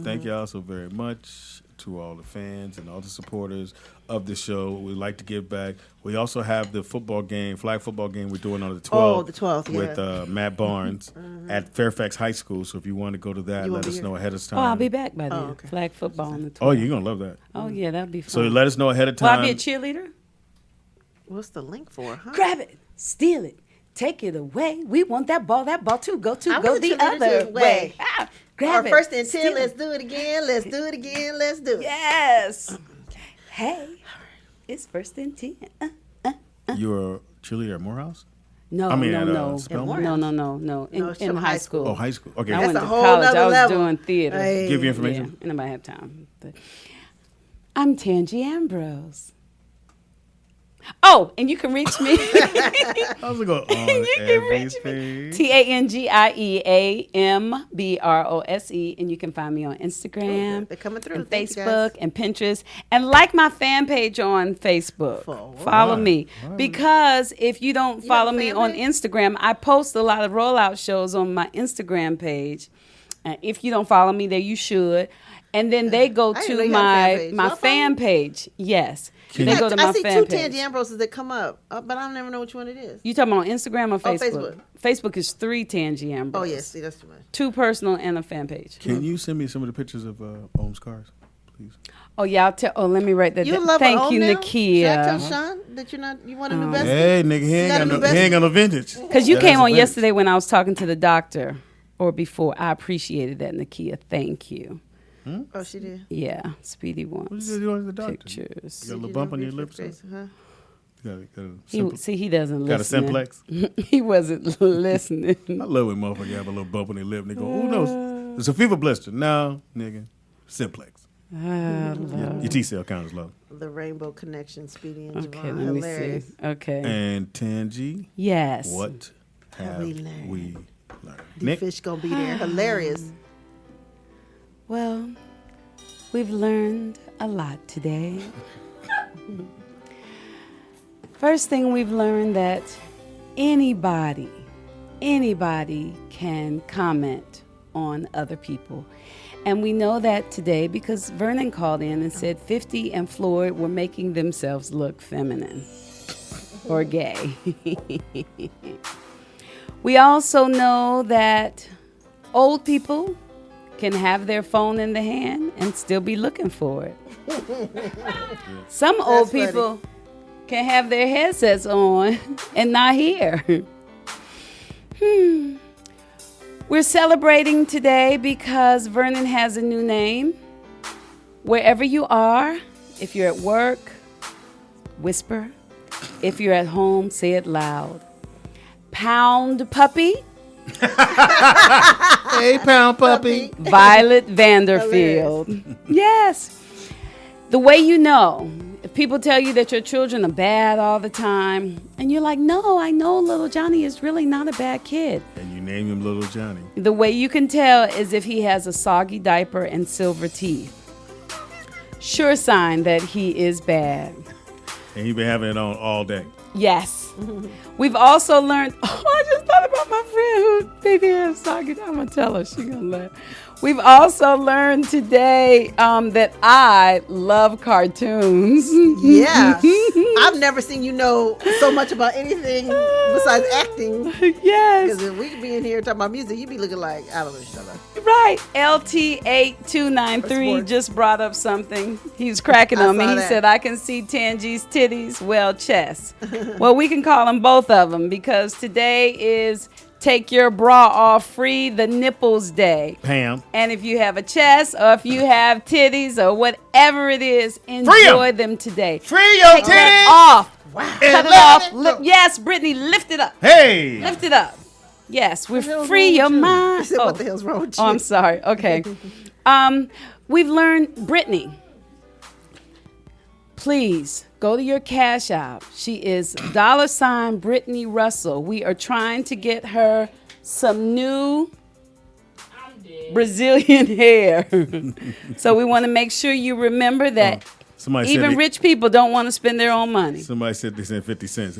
Thank y'all so very much to all the fans and all the supporters of the show. We'd like to give back. We also have the football game, flag football game we're doing on the 12th. Oh, the 12th, with Matt Barnes at Fairfax High School. So if you want to go to that, You let won't be us here? know ahead of time. Oh, I'll be back by then. okay. Flag football on the 12th. Oh, you're going to love that. Oh, yeah, that'd be fun. So let us know ahead of Will time. I be a cheerleader? What's the link for? Huh? Grab it, steal it, take it away. We want that ball too. Go I go want the a cheerleader other too. way. Or Grab it. first and 10. steal Let's it. do it again. Let's do it again. Let's do it. Yes. Hey, it's first and 10. You're a cheerleader at Morehouse? No, I mean, no, at, no. Spelman? No. In, No, it's in from high high school. school. Oh, high school. Okay. I That's went a to whole college. nother I was level. doing theater. Hey. Give you Yeah, information? and I have time. But I'm Tangi Ambrose. Oh, and you can reach me. I was going on You can reach everything. TANGIEAMBROSE, and you can find me on Instagram, They're coming through. and Thank you, guys. Facebook, and Pinterest, and like my fan page on Facebook. Follow me, because if you don't follow have a me fan on page? Instagram, I post a lot of rollout shows on my Instagram page. If you don't follow me there, you should. And then they go I didn't know to you had a fan page. my Y'all follow fan me? page. Yes, Can they you- go to my I see fan 2 page. Tangy Ambroses that come up, but I never know which one it is. You talking about Instagram or Facebook? Facebook. Facebook is 3 Tangi Ambrose. Oh, yes. See, that's too much. 2 personal and a fan page. Can you send me some of the pictures of Ohm's cars, please? Oh yeah, let me write that You down. love Thank an old you, now? Should I tell Nakia. Sean that you want a new best? Hey, nigga, he ain't got a got new no, he ain't got no vintage. Because you Yeah, came that's a on vintage. yesterday when I was talking to the doctor, or before. I appreciated that, Nakia. Thank you. Oh, she did. Yeah, Speedy What wants you doing to the doctor? pictures. You got a little bump on your lips? Got He doesn't a listen. simplex? He wasn't listening. I love when motherfuckers have a little bump on their lip and they go, oh, no, it's a fever blister. No, nigga, simplex. Your T-cell count is low. The Rainbow Connection, Speedy and Okay, Javon. let me Hilarious. see. Okay. And Tangi, Yes. what have we we learned? learned? The Nick? fish gonna be there. Hilarious. Well, we've learned a lot today. First thing we've learned that anybody can comment on other people. And we know that today because Vernon called in and said 50 and Floyd were making themselves look feminine or gay. We also know that old people can have their phone in the hand and still be looking for it. Some old funny. people can have their headsets on and not hear. We're celebrating today because Vernon has a new name. Wherever you are, if you're at work, whisper. If you're at home, say it loud. Pound Puppy, Hey, pound puppy. Violet Vanderfield. Yes. The way you know, if people tell you that your children are bad all the time, and you're like, no, I know little Johnny is really not a bad kid. And you name him Little Johnny. The way you can tell is if he has a soggy diaper and silver teeth. Sure sign that he is bad. And he been having it on all day. Yes. We've also learned, I just thought about my friend who baby has soggy. I'm going to tell her. She's going to laugh. We've also learned today that I love cartoons. Yeah. I've never seen you know so much about anything besides acting. Yes. Because if we could be in here talking about music, you'd be looking like, I don't know, shut up. Right. LT8293 Sports. just brought up something. He was cracking I on me. saw He that. said, I can see Tangi's titties, well, chest. Well, we can call them both of them because today is Take Your Bra Off Free the Nipples Day. Pam. And if you have a chest or if you have titties or whatever it is, enjoy them today. Free your Take that titties. off. Cut it off. Yes, Brittany, lift it up. Hey. Lift it up. Yes, we're What the hell's free wrong your with you? mind. I said, what the hell's wrong with Oh, you? I'm sorry. Okay. We've learned, Brittany, please go to your Cash App. She is $ Brittany Russell. We are trying to get her some new Brazilian hair. So we want to make sure you remember that even rich people don't want to spend their own money. Somebody said they sent 50 cents.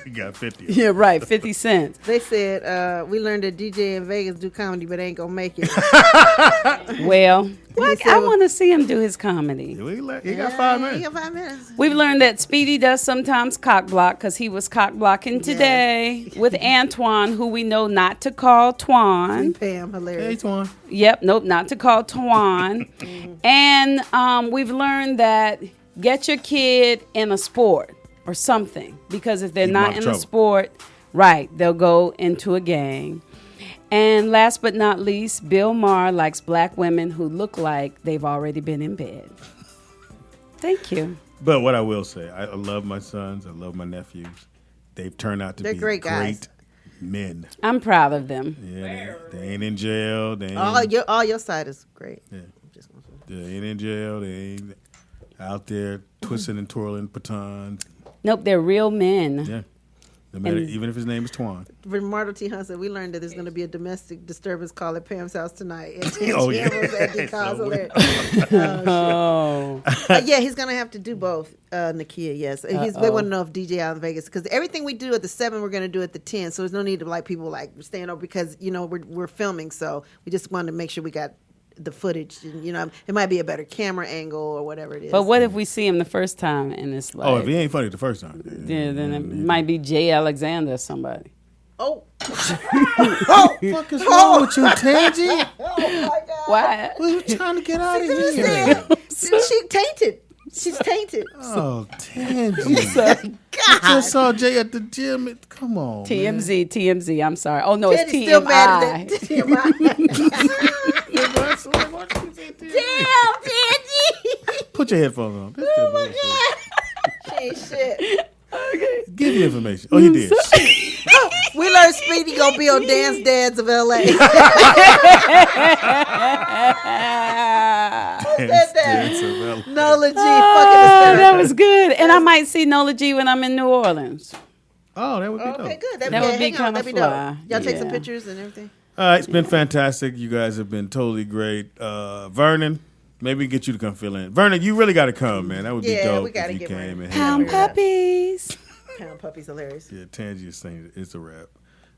You got 50. Yeah, right, 50 cents. They said, we learned that DJ in Vegas do comedy, but ain't gonna make it. Well, I want to see him do his comedy. He got 5 minutes. He got 5 minutes. We've learned that Speedy does sometimes cock block because he was cock blocking today with Antoine, who we know not to call Twan. Pam, hilarious. Hey, Twan. Yep, nope, not to call Twan. And we've learned that get your kid in a sport or something, because if they're not in a sport, right, they'll go into a gang. And last but not least, Bill Maher likes black women who look like they've already been in bed. Thank you. But what I will say, I love my sons. I love my nephews. They've turned out to be great guys. men. I'm proud of them. Yeah, they ain't in jail. They ain't, all your side is great. Yeah. They ain't in jail. They ain't out there twisting and twirling batons. Nope, they're real men. Yeah. No matter, even if his name is Twan. Mardo T. Hunt said, we learned that there's going to be a domestic disturbance call at Pam's house tonight. Oh, yeah. Yeah, he's going to have to do both, Nakia, yes. They want to know if DJ out in Vegas, because everything we do at the 7, we're going to do at the 10, so there's no need to, people, staying over, because, we're filming, so we just wanted to make sure we got the footage, and it might be a better camera angle or whatever it is. But what if we see him the first time and it's like, if he ain't funny the first time, then it might be Jay Alexander or somebody. Oh, fuck is wrong with you, Tangy? Oh my God! Why? What are you trying to get out of here? She tainted. She's tainted. Oh, Tangy! God, I just saw Jay at the gym. Come on, TMZ. I'm sorry. Oh no, it's TMI. Still mad at TMI. Damn, Tangy! Put your headphones on. Oh my God! She ain't shit. Okay. Give the information. Oh, he did. We learned Speedy gonna be on Dance Dads of LA. Nola G, that was good. And I might see Nola G when I'm in New Orleans. Oh, that would be dope. Okay, good. That would be kind of fly. Y'all take some pictures and everything. All right, it's been fantastic. You guys have been totally great. Vernon, maybe we get you to come fill in. Vernon, you really got to come, man. That would be dope. We gotta if you get came and Pound puppies. Pound puppies, hilarious. Yeah, Tangy is saying it's a wrap.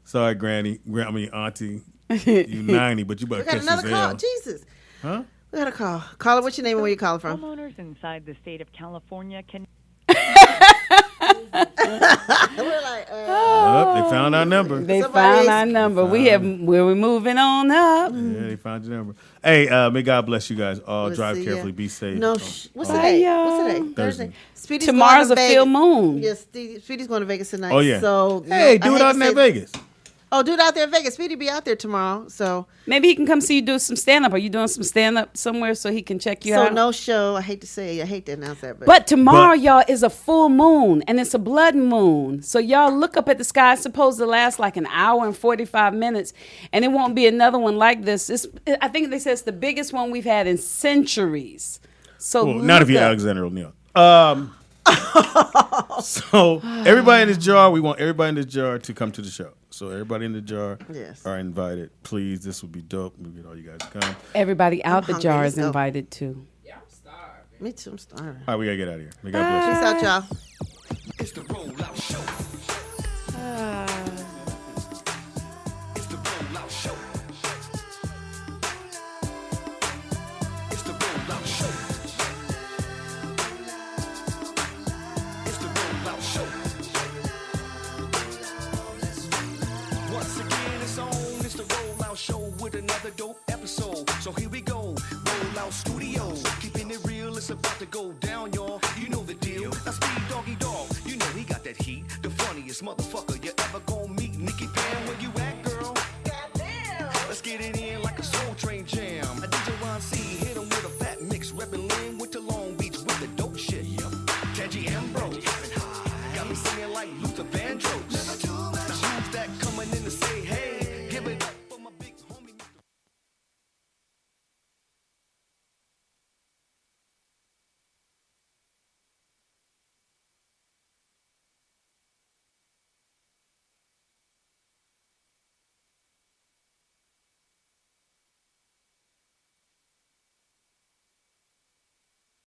Sorry, Auntie. You 90, but you better catch We got another call. Jesus. Huh? We got a call. Caller, what's your name and where you calling from? Homeowners inside the state of California can... We're like, they found our number. We're moving on up. Yeah, they found your number. Hey, may God bless you guys all. Drive carefully. Be safe. No, what's today? What's today? Thursday. Speedy's Tomorrow's a full moon. Yes, Speedy's going to Vegas tonight. Oh, yeah. So, hey, do it out in Vegas. Oh, do it out there in Vegas. Speedy be out there tomorrow. So maybe he can come see you do some stand-up. Are you doing some stand-up somewhere so he can check you out? So no show. I hate to announce that. But tomorrow, y'all, is a full moon, and it's a blood moon. So y'all look up at the sky. It's supposed to last like an hour and 45 minutes, and it won't be another one like this. I think they said it's the biggest one we've had in centuries. So not if you're Alexander O'Neal. So everybody in this jar, we want everybody in this jar to come to the show. So everybody in the jar are invited. Please, this would be dope. We'll get all you guys to come. Everybody out the jar is invited too. Yeah, I'm starving. Me too, I'm starving. All right, we gotta get out of here. God bless you. Peace out, y'all. It's the rollout show. It's the rollout show. It's the rollout show. It's the rollout show. Once again, it's on. It's the rollout show with another dope episode. So here we go. Rollout Studios. Keeping it real, it's about to go down, y'all. You know the deal. Now Speed Doggy Dog. You know he got that heat. The funniest motherfucker you ever gonna meet. Nikki Pam, where you at, girl? Goddamn. Let's get it in like a Soul Train jam. A DJ Ron C hit him with a fat mix. Reppin' Lynn with the Long Beach with the dope shit.